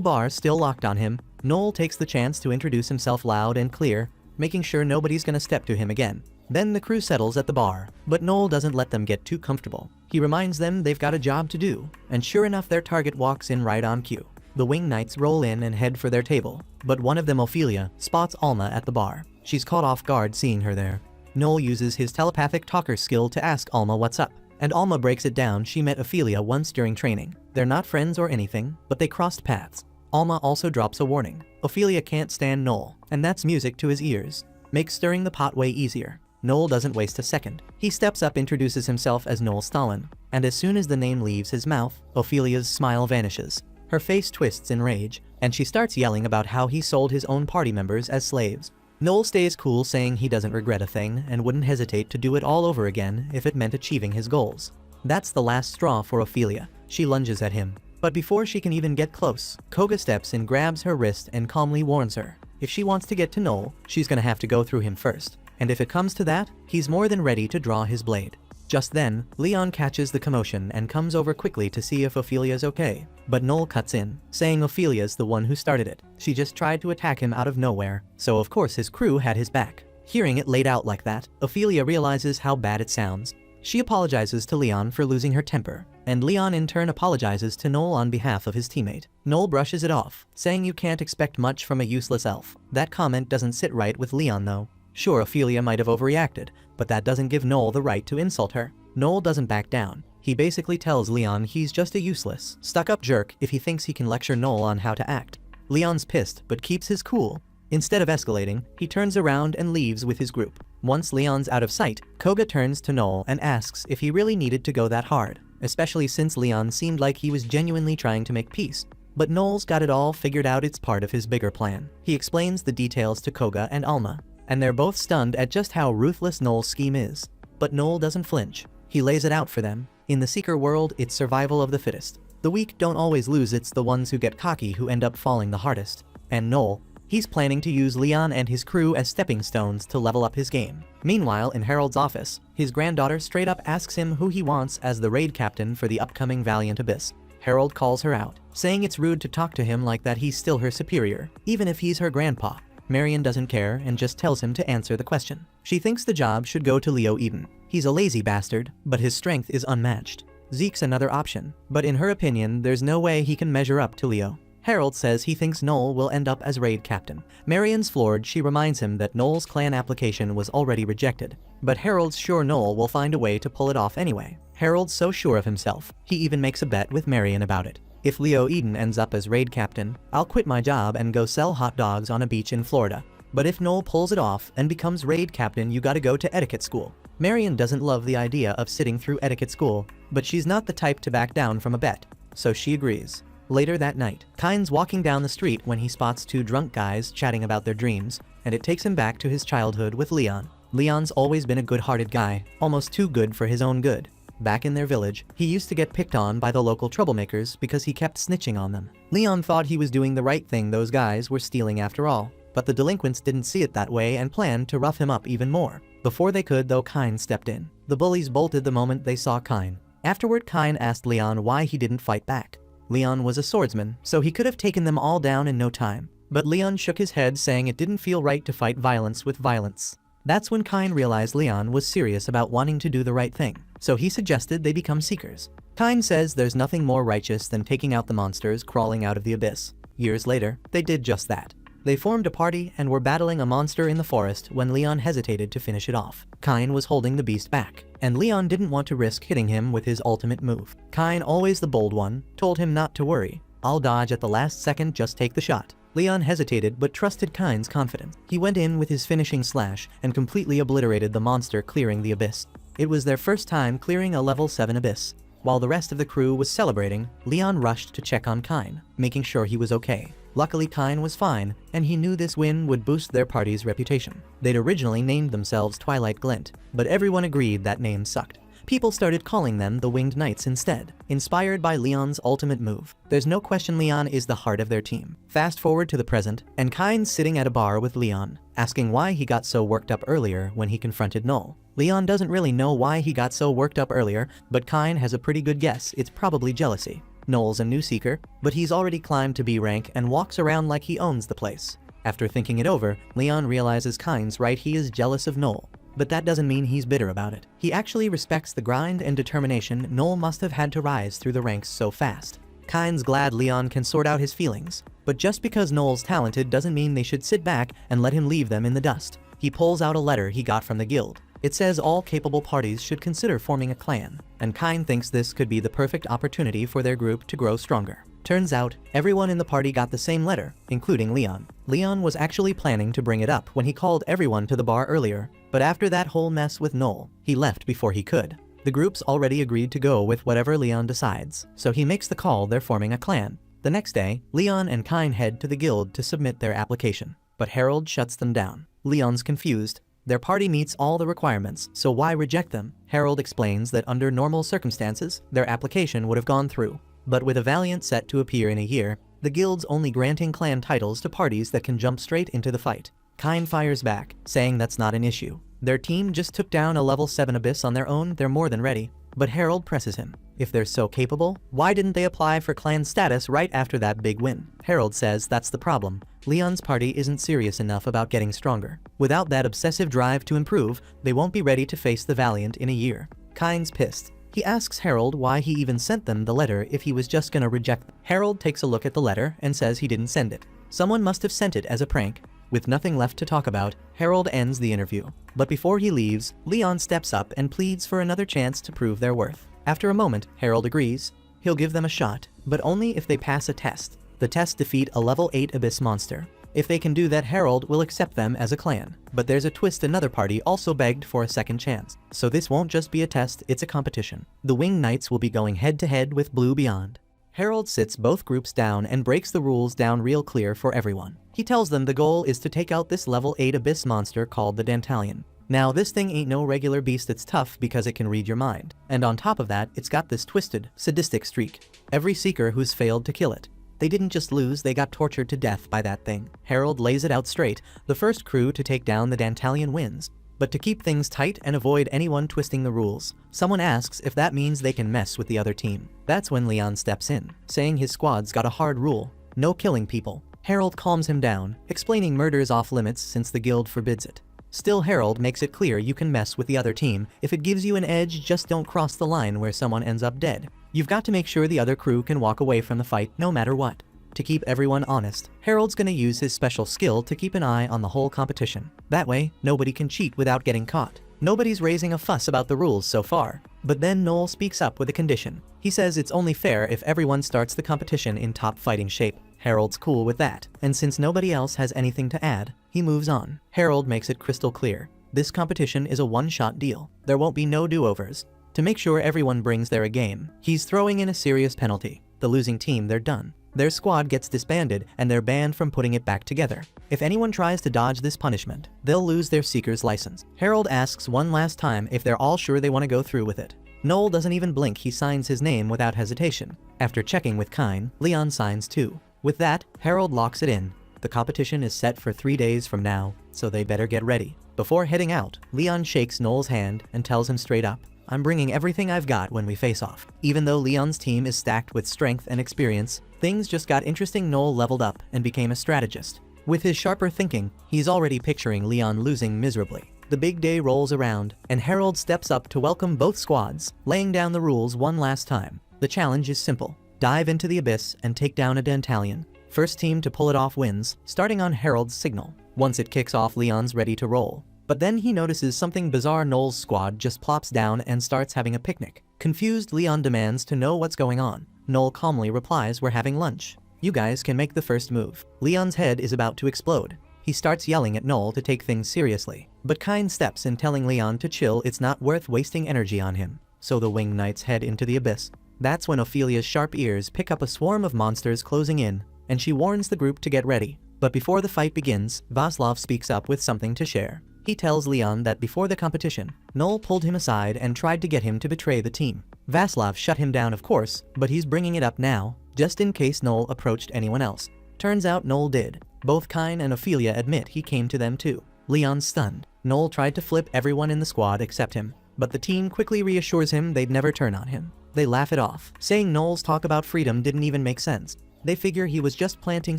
bar still locked on him, Noel takes the chance to introduce himself loud and clear, making sure nobody's gonna step to him again. Then the crew settles at the bar, but Noel doesn't let them get too comfortable. He reminds them they've got a job to do, and sure enough their target walks in right on cue. The wing knights roll in and head for their table, but one of them, Ophelia, spots Alma at the bar. She's caught off guard seeing her there. Noel uses his telepathic talker skill to ask Alma what's up, and Alma breaks it down she met Ophelia once during training. They're not friends or anything, but they crossed paths. Alma also drops a warning. Ophelia can't stand Noel, and that's music to his ears. Makes stirring the pot way easier. Noel doesn't waste a second. He steps up, introduces himself as Noel Stalin, and as soon as the name leaves his mouth, Ophelia's smile vanishes. Her face twists in rage, and she starts yelling about how he sold his own party members as slaves. Noel stays cool, saying he doesn't regret a thing and wouldn't hesitate to do it all over again if it meant achieving his goals. That's the last straw for Ophelia. She lunges at him. But before she can even get close, Koga steps in, grabs her wrist, and calmly warns her. If she wants to get to Noel, she's gonna have to go through him first. And if it comes to that, he's more than ready to draw his blade. Just then, Leon catches the commotion and comes over quickly to see if Ophelia's okay. But Noel cuts in, saying Ophelia's the one who started it. She just tried to attack him out of nowhere, so of course his crew had his back. Hearing it laid out like that, Ophelia realizes how bad it sounds. She apologizes to Leon for losing her temper, and Leon in turn apologizes to Noel on behalf of his teammate. Noel brushes it off, saying you can't expect much from a useless elf. That comment doesn't sit right with Leon though. Sure, Ophelia might have overreacted, but that doesn't give Noel the right to insult her. Noel doesn't back down. He basically tells Leon he's just a useless, stuck-up jerk if he thinks he can lecture Noel on how to act. Leon's pissed but keeps his cool. Instead of escalating, he turns around and leaves with his group. Once Leon's out of sight, Koga turns to Noel and asks if he really needed to go that hard, especially since Leon seemed like he was genuinely trying to make peace. But Noel's got it all figured out, it's part of his bigger plan. He explains the details to Koga and Alma, and they're both stunned at just how ruthless Noel's scheme is. But Noel doesn't flinch. He lays it out for them. In the Seeker world, it's survival of the fittest. The weak don't always lose, it's the ones who get cocky who end up falling the hardest. And Noel, he's planning to use Leon and his crew as stepping stones to level up his game. Meanwhile, in Harold's office, his granddaughter straight up asks him who he wants as the raid captain for the upcoming Valiant Abyss. Harold calls her out, saying it's rude to talk to him like that, he's still her superior, even if he's her grandpa. Marion doesn't care and just tells him to answer the question. She thinks the job should go to Leo Eden. He's a lazy bastard, but his strength is unmatched. Zeke's another option, but in her opinion, there's no way he can measure up to Leo. Harold says he thinks Noel will end up as raid captain. Marion's floored. She reminds him that Noel's clan application was already rejected, but Harold's sure Noel will find a way to pull it off anyway. Harold's so sure of himself, he even makes a bet with Marion about it. If Leo Eden ends up as raid captain, I'll quit my job and go sell hot dogs on a beach in Florida. But if Noel pulls it off and becomes raid captain, you gotta go to etiquette school. Marion doesn't love the idea of sitting through etiquette school, but she's not the type to back down from a bet, so she agrees. Later that night, Kyne's walking down the street when he spots two drunk guys chatting about their dreams, and it takes him back to his childhood with Leon. Leon's always been a good-hearted guy, almost too good for his own good. Back in their village, he used to get picked on by the local troublemakers because he kept snitching on them. Leon thought he was doing the right thing, those guys were stealing after all, but the delinquents didn't see it that way and planned to rough him up even more. Before they could though, Kyne stepped in. The bullies bolted the moment they saw Kyne. Afterward, Kyne asked Leon why he didn't fight back. Leon was a swordsman, so he could have taken them all down in no time. But Leon shook his head, saying it didn't feel right to fight violence with violence. That's when Kyne realized Leon was serious about wanting to do the right thing, so he suggested they become Seekers. Kyne says there's nothing more righteous than taking out the monsters crawling out of the abyss. Years later, they did just that. They formed a party and were battling a monster in the forest when Leon hesitated to finish it off. Kine was holding the beast back, and Leon didn't want to risk hitting him with his ultimate move. Kine, always the bold one, told him not to worry. I'll dodge at the last second, just take the shot. Leon hesitated but trusted Kine's confidence. He went in with his finishing slash and completely obliterated the monster, clearing the abyss. It was their first time clearing a level 7 abyss. While the rest of the crew was celebrating, Leon rushed to check on Kine, making sure he was okay. Luckily, Kine was fine, and he knew this win would boost their party's reputation. They'd originally named themselves Twilight Glint, but everyone agreed that name sucked. People started calling them the Winged Knights instead, inspired by Leon's ultimate move. There's no question Leon is the heart of their team. Fast forward to the present, and Kine's sitting at a bar with Leon, asking why he got so worked up earlier when he confronted Noel. Leon doesn't really know why he got so worked up earlier, but Kine has a pretty good guess: it's probably jealousy. Noel's a new seeker, but he's already climbed to B rank and walks around like he owns the place. After thinking it over, Leon realizes Kine's right, he is jealous of Noel. But that doesn't mean he's bitter about it. He actually respects the grind and determination Noel must have had to rise through the ranks so fast. Kine's glad Leon can sort out his feelings, but just because Noel's talented doesn't mean they should sit back and let him leave them in the dust. He pulls out a letter he got from the guild. It says all capable parties should consider forming a clan, and Kine thinks this could be the perfect opportunity for their group to grow stronger. Turns out, everyone in the party got the same letter, including Leon. Leon was actually planning to bring it up when he called everyone to the bar earlier, but after that whole mess with Noel, he left before he could. The group's already agreed to go with whatever Leon decides, so he makes the call they're forming a clan. The next day, Leon and Kine head to the guild to submit their application, but Harold shuts them down. Leon's confused. Their party meets all the requirements, so why reject them? Harold explains that under normal circumstances, their application would have gone through. But with a Valiant set to appear in a year, the guild's only granting clan titles to parties that can jump straight into the fight. Kine fires back, saying that's not an issue. Their team just took down a level 7 abyss on their own, they're more than ready. But Harold presses him. If they're so capable, why didn't they apply for clan status right after that big win? Harold says that's the problem. Leon's party isn't serious enough about getting stronger. Without that obsessive drive to improve, they won't be ready to face the Valiant in a year. Kine's pissed. He asks Harold why he even sent them the letter if he was just gonna reject them. Harold takes a look at the letter and says he didn't send it. Someone must have sent it as a prank. With nothing left to talk about, Harold ends the interview. But before he leaves, Leon steps up and pleads for another chance to prove their worth. After a moment, Harold agrees. He'll give them a shot, but only if they pass a test. The test: defeat a level 8 abyss monster. If they can do that, Harold will accept them as a clan. But there's a twist: another party also begged for a second chance. So this won't just be a test, it's a competition. The Winged Knights will be going head to head with Blue Beyond. Harold sits both groups down and breaks the rules down real clear for everyone. He tells them the goal is to take out this level 8 abyss monster called the Dantalion. Now, this thing ain't no regular beast that's tough because it can read your mind. And on top of that, it's got this twisted, sadistic streak. Every seeker who's failed to kill it. They didn't just lose, they got tortured to death by that thing. Harold lays it out straight. The first crew to take down the Dantalion wins. But to keep things tight and avoid anyone twisting the rules, someone asks if that means they can mess with the other team. That's when Leon steps in, saying his squad's got a hard rule: no killing people. Harold calms him down, explaining murder is off limits since the guild forbids it. Still, Harold makes it clear you can mess with the other team if it gives you an edge, just don't cross the line where someone ends up dead. You've got to make sure the other crew can walk away from the fight no matter what. To keep everyone honest, Harold's gonna use his special skill to keep an eye on the whole competition. That way, nobody can cheat without getting caught. Nobody's raising a fuss about the rules so far. But then Noel speaks up with a condition. He says it's only fair if everyone starts the competition in top fighting shape. Harold's cool with that, and since nobody else has anything to add, he moves on. Harold makes it crystal clear. This competition is a one-shot deal. There won't be no do-overs. To make sure everyone brings their A game, he's throwing in a serious penalty. The losing team, they're done. Their squad gets disbanded and they're banned from putting it back together. If anyone tries to dodge this punishment, they'll lose their Seeker's license. Harold asks one last time if they're all sure they want to go through with it. Noel doesn't even blink, he signs his name without hesitation. After checking with Kine, Leon signs too. With that, Harold locks it in. The competition is set for 3 days from now, so they better get ready. Before heading out, Leon shakes Noel's hand and tells him straight up, "I'm bringing everything I've got when we face off." Even though Leon's team is stacked with strength and experience, things just got interesting. Noel leveled up and became a strategist. With his sharper thinking, he's already picturing Leon losing miserably. The big day rolls around, and Harold steps up to welcome both squads, laying down the rules one last time. The challenge is simple. Dive into the abyss and take down a Dantalion. First team to pull it off wins, starting on Harold's signal. Once it kicks off, Leon's ready to roll. But then he notices something bizarre. Noel's squad just plops down and starts having a picnic. Confused, Leon demands to know what's going on. Noel calmly replies, "We're having lunch. You guys can make the first move." Leon's head is about to explode. He starts yelling at Noel to take things seriously. But Kyne steps in, telling Leon to chill, it's not worth wasting energy on him. So the winged knights head into the abyss. That's when Ophelia's sharp ears pick up a swarm of monsters closing in, and she warns the group to get ready. But before the fight begins, Václav speaks up with something to share. He tells Leon that before the competition, Noel pulled him aside and tried to get him to betray the team. Václav shut him down, of course, but he's bringing it up now, just in case Noel approached anyone else. Turns out Noel did. Both Kyne and Ophelia admit he came to them too. Leon's stunned. Noel tried to flip everyone in the squad except him, but the team quickly reassures him they'd never turn on him. They laugh it off, saying Noel's talk about freedom didn't even make sense. They figure he was just planting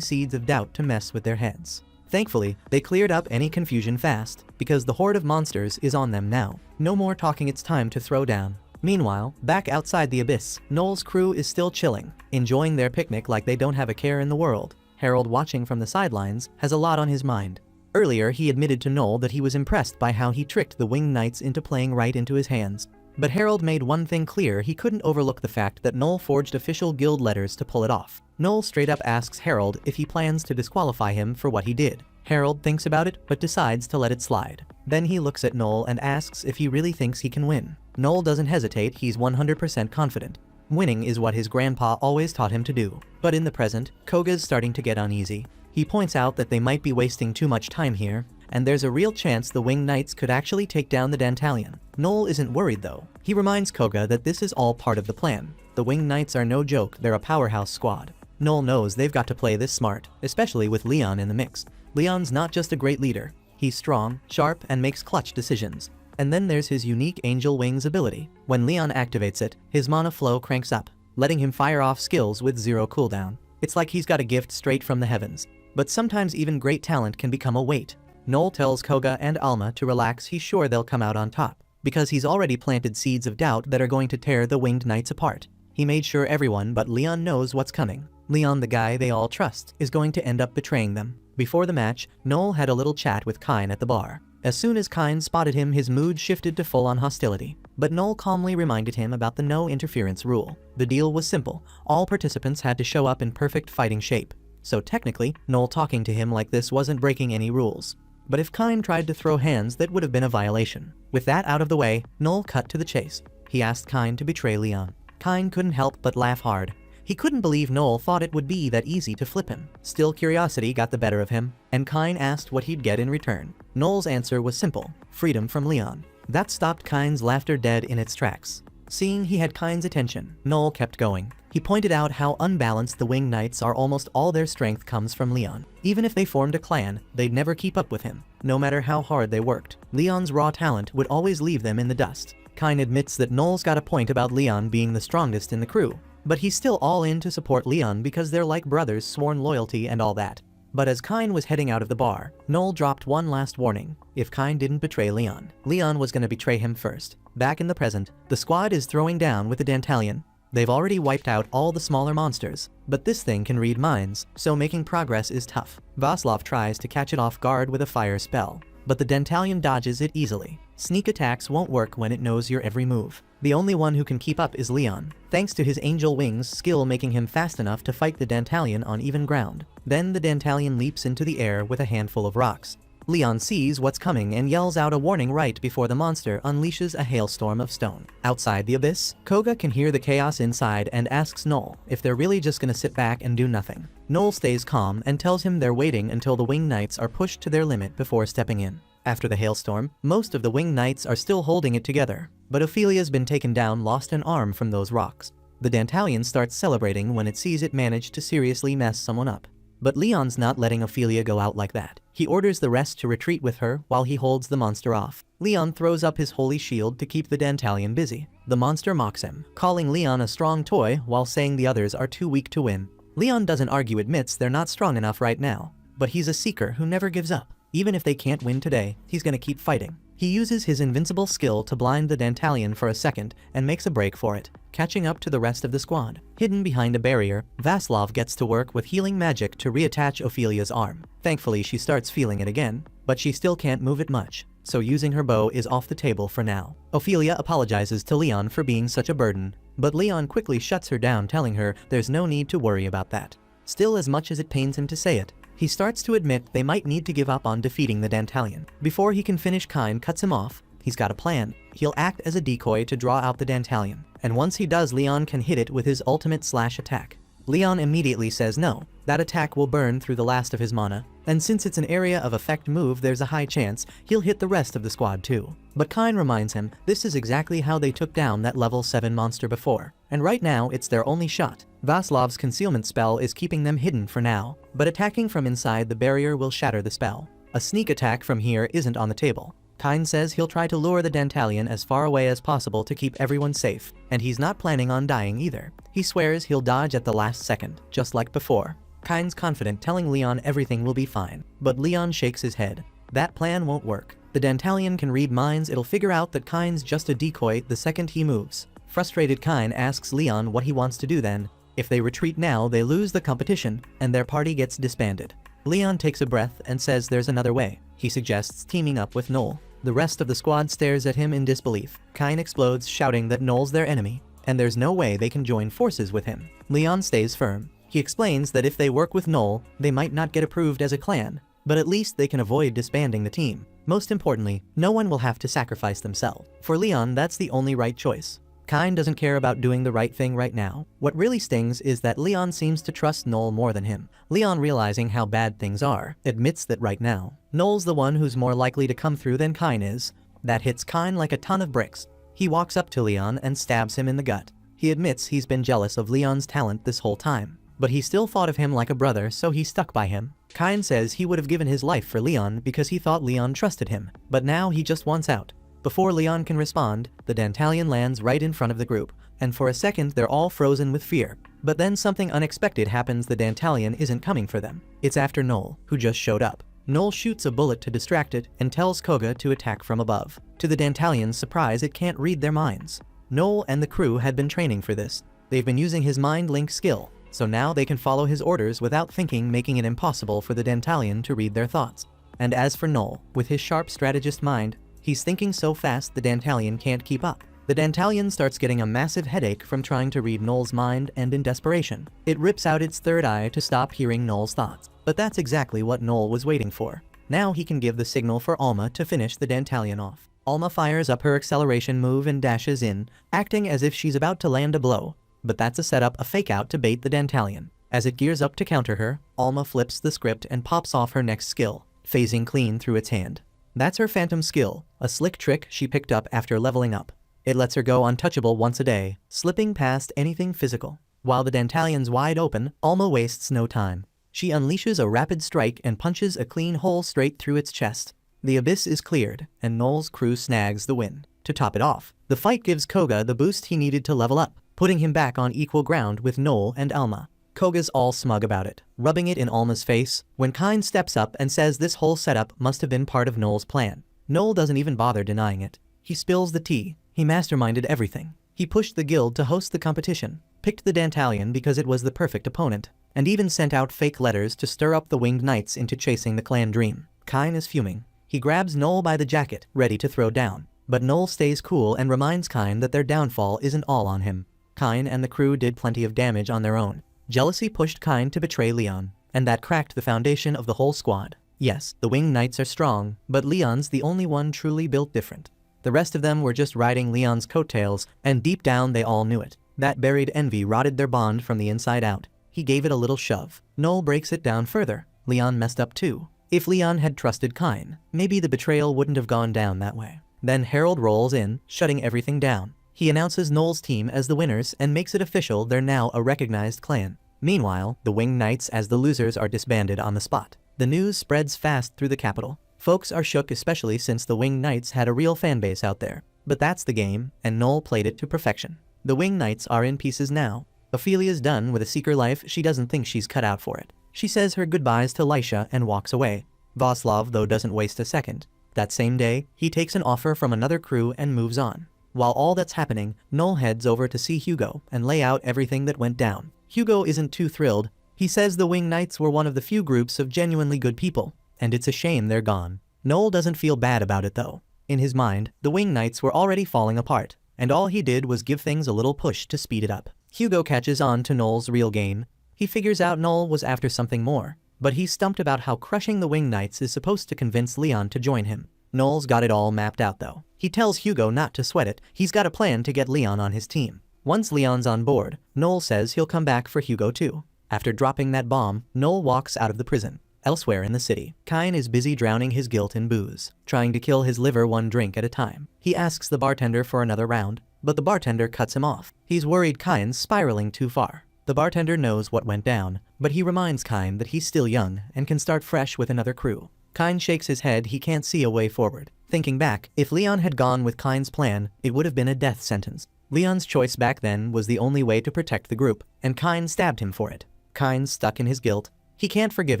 seeds of doubt to mess with their heads. Thankfully, they cleared up any confusion fast, because the horde of monsters is on them now. No more talking, it's time to throw down. Meanwhile, back outside the abyss, Noel's crew is still chilling, enjoying their picnic like they don't have a care in the world. Harold, watching from the sidelines, has a lot on his mind. Earlier, he admitted to Noel that he was impressed by how he tricked the winged knights into playing right into his hands. But Harold made one thing clear: he couldn't overlook the fact that Noel forged official guild letters to pull it off. Noel straight up asks Harold if he plans to disqualify him for what he did. Harold thinks about it, but decides to let it slide. Then he looks at Noel and asks if he really thinks he can win. Noel doesn't hesitate, he's 100% confident. Winning is what his grandpa always taught him to do. But in the present, Koga's starting to get uneasy. He points out that they might be wasting too much time here, and there's a real chance the winged knights could actually take down the Dantalion. Noel isn't worried though. He reminds Koga that this is all part of the plan. The winged knights are no joke, they're a powerhouse squad. Noel knows they've got to play this smart, especially with Leon in the mix. Leon's not just a great leader, he's strong, sharp, and makes clutch decisions. And then there's his unique Angel Wings ability. When Leon activates it, his mana flow cranks up, letting him fire off skills with zero cooldown. It's like he's got a gift straight from the heavens. But sometimes even great talent can become a weight. Noel tells Koga and Alma to relax, he's sure they'll come out on top, because he's already planted seeds of doubt that are going to tear the winged knights apart. He made sure everyone but Leon knows what's coming. Leon, the guy they all trust, is going to end up betraying them. Before the match, Noel had a little chat with Kyne at the bar. As soon as Kyne spotted him, his mood shifted to full-on hostility. But Noel calmly reminded him about the no interference rule. The deal was simple. All participants had to show up in perfect fighting shape. So technically, Noel talking to him like this wasn't breaking any rules. But if Kyne tried to throw hands, that would have been a violation. With that out of the way, Noel cut to the chase. He asked Kyne to betray Leon. Kyne couldn't help but laugh hard. He couldn't believe Noel thought it would be that easy to flip him. Still, curiosity got the better of him, and Kyne asked what he'd get in return. Noel's answer was simple: freedom from Leon. That stopped Kyne's laughter dead in its tracks. Seeing he had Kyne's attention, Noel kept going. He pointed out how unbalanced the winged knights are. Almost all their strength comes from Leon. Even if they formed a clan, they'd never keep up with him, no matter how hard they worked. Leon's raw talent would always leave them in the dust. Kyne admits that Noel's got a point about Leon being the strongest in the crew, but he's still all in to support Leon because they're like brothers, sworn loyalty and all that. But as Kyne was heading out of the bar, Noel dropped one last warning. If Kyne didn't betray Leon, Leon was gonna betray him first. Back in the present, the squad is throwing down with the Dantalion. They've already wiped out all the smaller monsters, but this thing can read minds, so making progress is tough. Václav tries to catch it off guard with a fire spell, but the Dantalion dodges it easily. Sneak attacks won't work when it knows your every move. The only one who can keep up is Leon, thanks to his Angel Wings skill making him fast enough to fight the Dantalion on even ground. Then the Dantalion leaps into the air with a handful of rocks. Leon sees what's coming and yells out a warning right before the monster unleashes a hailstorm of stone. Outside the abyss, Koga can hear the chaos inside and asks Noel if they're really just gonna sit back and do nothing. Noel stays calm and tells him they're waiting until the winged knights are pushed to their limit before stepping in. After the hailstorm, most of the winged knights are still holding it together, but Ophelia's been taken down, lost an arm from those rocks. The Dantalion starts celebrating when it sees it managed to seriously mess someone up. But Leon's not letting Ophelia go out like that. He orders the rest to retreat with her while he holds the monster off. Leon throws up his holy shield to keep the Dantalion busy. The monster mocks him, calling Leon a strong toy while saying the others are too weak to win. Leon doesn't argue, admits they're not strong enough right now, but he's a seeker who never gives up. Even if they can't win today, he's gonna keep fighting. He uses his invincible skill to blind the Dantalion for a second and makes a break for it, catching up to the rest of the squad. Hidden behind a barrier, Vaslov gets to work with healing magic to reattach Ophelia's arm. Thankfully, she starts feeling it again, but she still can't move it much, so using her bow is off the table for now. Ophelia apologizes to Leon for being such a burden, but Leon quickly shuts her down, telling her there's no need to worry about that. Still, as much as it pains him to say it, he starts to admit they might need to give up on defeating the Dantalion. Before he can finish, Kyne cuts him off. He's got a plan. He'll act as a decoy to draw out the Dantalion, and once he does, Leon can hit it with his ultimate slash attack. Leon immediately says no. That attack will burn through the last of his mana, and since it's an area of effect move, there's a high chance he'll hit the rest of the squad too. But Kyne reminds him this is exactly how they took down that level 7 monster before, and right now it's their only shot. Vaslov's concealment spell is keeping them hidden for now, but attacking from inside the barrier will shatter the spell. A sneak attack from here isn't on the table. Kyne says he'll try to lure the Dantalion as far away as possible to keep everyone safe, and he's not planning on dying either. He swears he'll dodge at the last second, just like before. Kyne's confident, telling Leon everything will be fine, but Leon shakes his head. That plan won't work. The Dantalion can read minds. It'll figure out that Kyne's just a decoy the second he moves. Frustrated, Kyne asks Leon what he wants to do then. If they retreat now, they lose the competition, and their party gets disbanded. Leon takes a breath and says there's another way. He suggests teaming up with Noel. The rest of the squad stares at him in disbelief. Kyne explodes, shouting that Noel's their enemy, and there's no way they can join forces with him. Leon stays firm. He explains that if they work with Noel, they might not get approved as a clan, but at least they can avoid disbanding the team. Most importantly, no one will have to sacrifice themselves. For Leon, that's the only right choice. Kyne doesn't care about doing the right thing right now. What really stings is that Leon seems to trust Noel more than him. Leon, realizing how bad things are, admits that right now, Noel's the one who's more likely to come through than Kyne is. That hits Kyne like a ton of bricks. He walks up to Leon and stabs him in the gut. He admits he's been jealous of Leon's talent this whole time, but he still thought of him like a brother, so he stuck by him. Kyne says he would have given his life for Leon because he thought Leon trusted him, but now he just wants out. Before Leon can respond, the Dantalion lands right in front of the group, and for a second they're all frozen with fear. But then something unexpected happens. The Dantalion isn't coming for them. It's after Noel, who just showed up. Noel shoots a bullet to distract it and tells Koga to attack from above. To the Dantalion's surprise, it can't read their minds. Noel and the crew had been training for this. They've been using his mind link skill, so now they can follow his orders without thinking, making it impossible for the Dantalion to read their thoughts. And as for Noel, with his sharp strategist mind, he's thinking so fast the Dantalion can't keep up. The Dantalion starts getting a massive headache from trying to read Noel's mind, and in desperation, it rips out its third eye to stop hearing Noel's thoughts. But that's exactly what Noel was waiting for. Now he can give the signal for Alma to finish the Dantalion off. Alma fires up her acceleration move and dashes in, acting as if she's about to land a blow. But that's a setup, a fake out to bait the Dantalion. As it gears up to counter her, Alma flips the script and pops off her next skill, phasing clean through its hand. That's her phantom skill, a slick trick she picked up after leveling up. It lets her go untouchable once a day, slipping past anything physical. While the Dantalion's wide open, Alma wastes no time. She unleashes a rapid strike and punches a clean hole straight through its chest. The abyss is cleared, and Noel's crew snags the win. To top it off, the fight gives Koga the boost he needed to level up, putting him back on equal ground with Noel and Alma. Koga's all smug about it, rubbing it in Alma's face, when Kyne steps up and says this whole setup must have been part of Noel's plan. Noel doesn't even bother denying it. He spills the tea. He masterminded everything. He pushed the guild to host the competition, picked the Dantalion because it was the perfect opponent, and even sent out fake letters to stir up the Winged Knights into chasing the clan dream. Kyne is fuming. He grabs Noel by the jacket, ready to throw down. But Noel stays cool and reminds Kyne that their downfall isn't all on him. Kyne and the crew did plenty of damage on their own. Jealousy pushed Kyne to betray Leon, and that cracked the foundation of the whole squad. Yes, the Winged Knights are strong, but Leon's the only one truly built different. The rest of them were just riding Leon's coattails, and deep down they all knew it. That buried envy rotted their bond from the inside out. He gave it a little shove. Noel breaks it down further. Leon messed up too. If Leon had trusted Kyne, maybe the betrayal wouldn't have gone down that way. Then Harold rolls in, shutting everything down. He announces Noel's team as the winners and makes it official they're now a recognized clan. Meanwhile, the Winged Knights as the losers are disbanded on the spot. The news spreads fast through the capital. Folks are shook, especially since the Winged Knights had a real fanbase out there. But that's the game, and Noel played it to perfection. The Winged Knights are in pieces now. Ophelia's done with a seeker life. She doesn't think she's cut out for it. She says her goodbyes to Lysha and walks away. Vaslov, though, doesn't waste a second. That same day, he takes an offer from another crew and moves on. While all that's happening, Noel heads over to see Hugo and lay out everything that went down. Hugo isn't too thrilled. He says the Wing Knights were one of the few groups of genuinely good people, and it's a shame they're gone. Noel doesn't feel bad about it though. In his mind, the Wing Knights were already falling apart, and all he did was give things a little push to speed it up. Hugo catches on to Noel's real game. He figures out Noel was after something more, but he's stumped about how crushing the Wing Knights is supposed to convince Leon to join him. Noel's got it all mapped out though. He tells Hugo not to sweat it, he's got a plan to get Leon on his team. Once Leon's on board, Noel says he'll come back for Hugo too. After dropping that bomb, Noel walks out of the prison. Elsewhere in the city, Kyne is busy drowning his guilt in booze, trying to kill his liver one drink at a time. He asks the bartender for another round, but the bartender cuts him off. He's worried Kyne's spiraling too far. The bartender knows what went down, but he reminds Kyne that he's still young and can start fresh with another crew. Kyne shakes his head, he can't see a way forward. Thinking back, if Leon had gone with Kyne's plan, it would have been a death sentence. Leon's choice back then was the only way to protect the group, and Kyne stabbed him for it. Kyne's stuck in his guilt. He can't forgive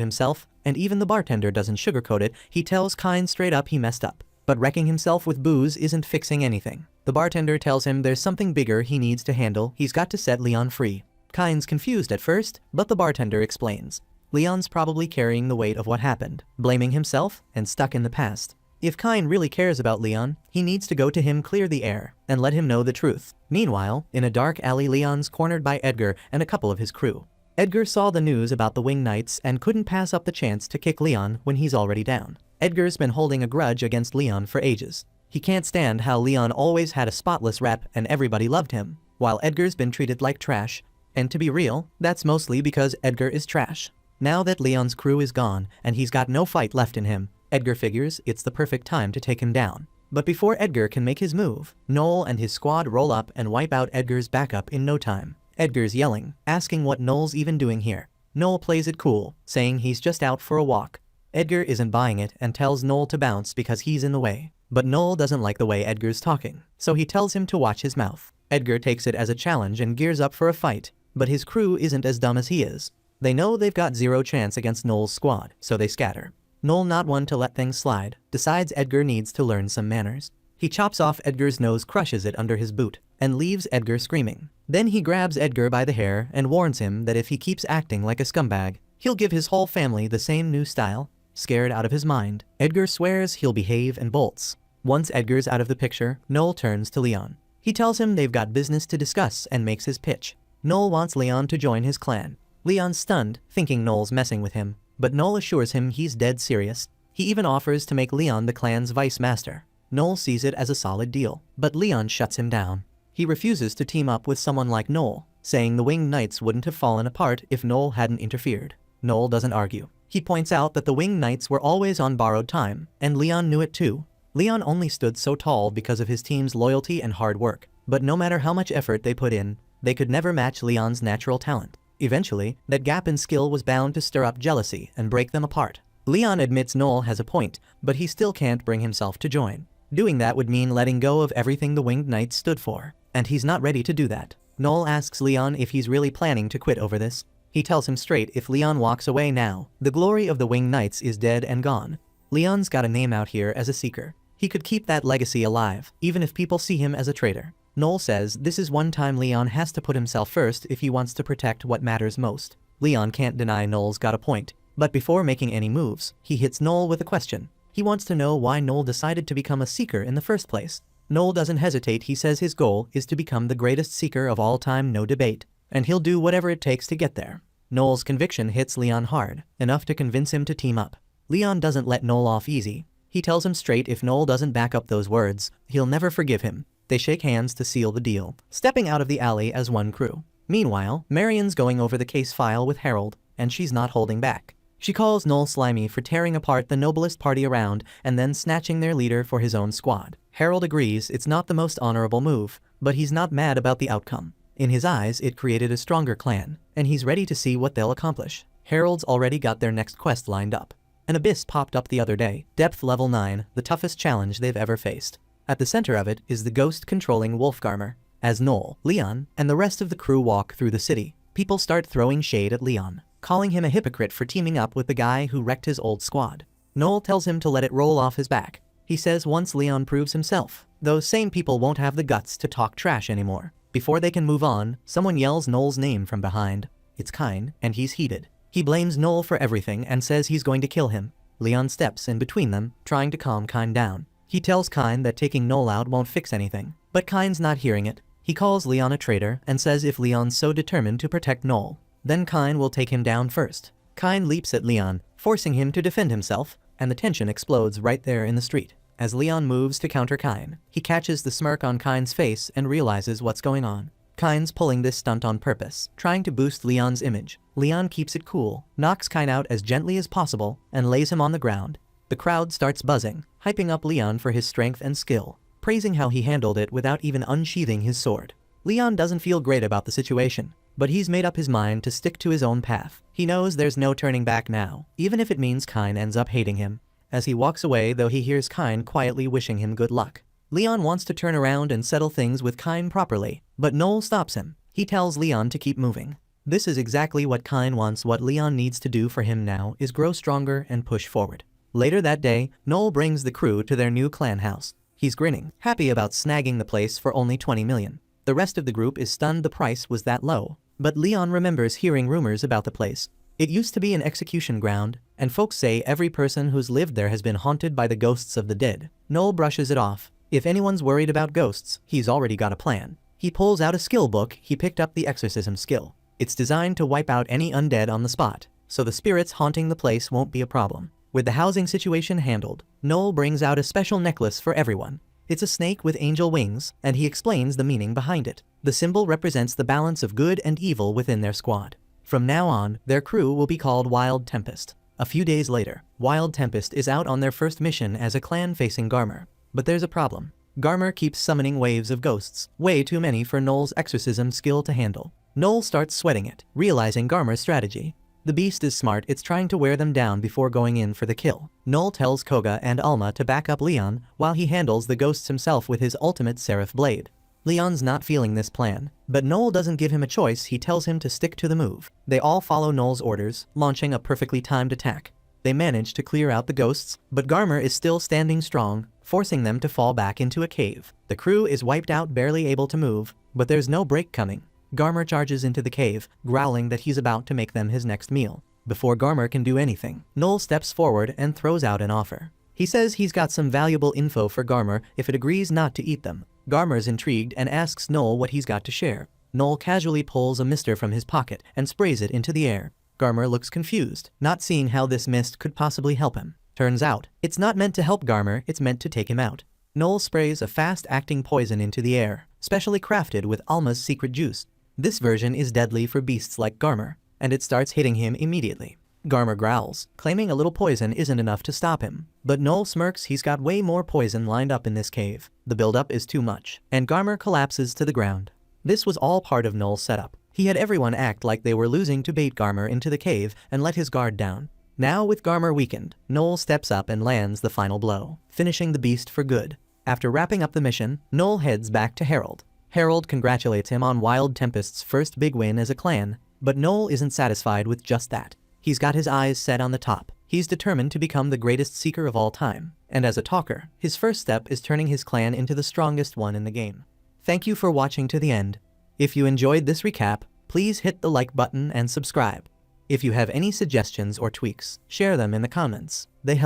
himself, and even the bartender doesn't sugarcoat it. He tells Kyne straight up he messed up. But wrecking himself with booze isn't fixing anything. The bartender tells him there's something bigger he needs to handle. He's got to set Leon free. Kyne's confused at first, but the bartender explains. Leon's probably carrying the weight of what happened, blaming himself, and stuck in the past. If Kyne really cares about Leon, he needs to go to him, clear the air, and let him know the truth. Meanwhile, in a dark alley, Leon's cornered by Edgar and a couple of his crew. Edgar saw the news about the Wing Knights and couldn't pass up the chance to kick Leon when he's already down. Edgar's been holding a grudge against Leon for ages. He can't stand how Leon always had a spotless rep and everybody loved him, while Edgar's been treated like trash. And to be real, that's mostly because Edgar is trash. Now that Leon's crew is gone and he's got no fight left in him, Edgar figures it's the perfect time to take him down. But before Edgar can make his move, Noel and his squad roll up and wipe out Edgar's backup in no time. Edgar's yelling, asking what Noel's even doing here. Noel plays it cool, saying he's just out for a walk. Edgar isn't buying it and tells Noel to bounce because he's in the way. But Noel doesn't like the way Edgar's talking, so he tells him to watch his mouth. Edgar takes it as a challenge and gears up for a fight, but his crew isn't as dumb as he is. They know they've got zero chance against Noel's squad, so they scatter. Noel, not one to let things slide, decides Edgar needs to learn some manners. He chops off Edgar's nose, crushes it under his boot, and leaves Edgar screaming. Then he grabs Edgar by the hair and warns him that if he keeps acting like a scumbag, he'll give his whole family the same new style. Scared out of his mind, Edgar swears he'll behave and bolts. Once Edgar's out of the picture, Noel turns to Leon. He tells him they've got business to discuss and makes his pitch. Noel wants Leon to join his clan. Leon's stunned, thinking Noel's messing with him, but Noel assures him he's dead serious. He even offers to make Leon the clan's vice master. Noel sees it as a solid deal, but Leon shuts him down. He refuses to team up with someone like Noel, saying the Wing Knights wouldn't have fallen apart if Noel hadn't interfered. Noel doesn't argue. He points out that the Wing Knights were always on borrowed time, and Leon knew it too. Leon only stood so tall because of his team's loyalty and hard work, but no matter how much effort they put in, they could never match Leon's natural talent. Eventually, that gap in skill was bound to stir up jealousy and break them apart. Leon admits Noel has a point, but he still can't bring himself to join. Doing that would mean letting go of everything the Winged Knights stood for, and he's not ready to do that. Noel asks Leon if he's really planning to quit over this. He tells him straight if Leon walks away now, the glory of the Winged Knights is dead and gone. Leon's got a name out here as a seeker. He could keep that legacy alive, even if people see him as a traitor. Noel says this is one time Leon has to put himself first if he wants to protect what matters most. Leon can't deny Noel's got a point, but before making any moves, he hits Noel with a question. He wants to know why Noel decided to become a seeker in the first place. Noel doesn't hesitate. He says his goal is to become the greatest seeker of all time, no debate, and he'll do whatever it takes to get there. Noel's conviction hits Leon hard, enough to convince him to team up. Leon doesn't let Noel off easy. He tells him straight if Noel doesn't back up those words, he'll never forgive him. They shake hands to seal the deal, stepping out of the alley as one crew. Meanwhile, Marion's going over the case file with Harold, and she's not holding back. She calls Noel slimy for tearing apart the noblest party around and then snatching their leader for his own squad. Harold agrees it's not the most honorable move, but he's not mad about the outcome. In his eyes, it created a stronger clan, and he's ready to see what they'll accomplish. Harold's already got their next quest lined up. An abyss popped up the other day, depth level 9, the toughest challenge they've ever faced. At the center of it is the ghost controlling Wolfgarmer. As Noel, Leon, and the rest of the crew walk through the city, people start throwing shade at Leon, calling him a hypocrite for teaming up with the guy who wrecked his old squad. Noel tells him to let it roll off his back. He says once Leon proves himself, those same people won't have the guts to talk trash anymore. Before they can move on, someone yells Noel's name from behind. It's Kine, and he's heated. He blames Noel for everything and says he's going to kill him. Leon steps in between them, trying to calm Kine down. He tells Kine that taking Noel out won't fix anything, but Kine's not hearing it. He calls Leon a traitor and says if Leon's so determined to protect Noel, then Kine will take him down first. Kine leaps at Leon, forcing him to defend himself, and the tension explodes right there in the street. As Leon moves to counter Kine, he catches the smirk on Kine's face and realizes what's going on. Kine's pulling this stunt on purpose, trying to boost Leon's image. Leon keeps it cool, knocks Kine out as gently as possible, and lays him on the ground. The crowd starts buzzing, hyping up Leon for his strength and skill, praising how he handled it without even unsheathing his sword. Leon doesn't feel great about the situation, but he's made up his mind to stick to his own path. He knows there's no turning back now, even if it means Kine ends up hating him. As he walks away, though, he hears Kine quietly wishing him good luck. Leon wants to turn around and settle things with Kine properly, but Noel stops him. He tells Leon to keep moving. This is exactly what Kine wants. What Leon needs to do for him now is grow stronger and push forward. Later that day, Noel brings the crew to their new clan house. He's grinning, happy about snagging the place for only 20 million. The rest of the group is stunned the price was that low, but Leon remembers hearing rumors about the place. It used to be an execution ground, and folks say every person who's lived there has been haunted by the ghosts of the dead. Noel brushes it off. If anyone's worried about ghosts, he's already got a plan. He pulls out a skill book. He picked up the exorcism skill. It's designed to wipe out any undead on the spot, so the spirits haunting the place won't be a problem. With the housing situation handled, Noel brings out a special necklace for everyone. It's a snake with angel wings, and he explains the meaning behind it. The symbol represents the balance of good and evil within their squad. From now on, their crew will be called Wild Tempest. A few days later, Wild Tempest is out on their first mission as a clan facing Garmer. But there's a problem. Garmer keeps summoning waves of ghosts, way too many for Noel's exorcism skill to handle. Noel starts sweating it, realizing Garmer's strategy. The beast is smart. It's trying to wear them down before going in for the kill. Noel tells Koga and Alma to back up Leon while he handles the ghosts himself with his ultimate Seraph blade. Leon's not feeling this plan, but Noel doesn't give him a choice. He tells him to stick to the move. They all follow Noel's orders, launching a perfectly timed attack. They manage to clear out the ghosts, but Garmer is still standing strong, forcing them to fall back into a cave. The crew is wiped out, barely able to move, but there's no break coming. Garmer charges into the cave, growling that he's about to make them his next meal. Before Garmer can do anything, Noel steps forward and throws out an offer. He says he's got some valuable info for Garmer if it agrees not to eat them. Garmer's intrigued and asks Noel what he's got to share. Noel casually pulls a mister from his pocket and sprays it into the air. Garmer looks confused, not seeing how this mist could possibly help him. Turns out, it's not meant to help Garmer, it's meant to take him out. Noel sprays a fast-acting poison into the air, specially crafted with Alma's secret juice. This version is deadly for beasts like Garmer, and it starts hitting him immediately. Garmer growls, claiming a little poison isn't enough to stop him. But Noel smirks. He's got way more poison lined up in this cave. The buildup is too much, and Garmer collapses to the ground. This was all part of Noel's setup. He had everyone act like they were losing to bait Garmer into the cave and let his guard down. Now with Garmer weakened, Noel steps up and lands the final blow, finishing the beast for good. After wrapping up the mission, Noel heads back to Harold. Harold congratulates him on Wild Tempest's first big win as a clan, but Noel isn't satisfied with just that. He's got his eyes set on the top. He's determined to become the greatest seeker of all time, and as a talker, his first step is turning his clan into the strongest one in the game. Thank you for watching to the end. If you enjoyed this recap, please hit the like button and subscribe. If you have any suggestions or tweaks, share them in the comments. They help.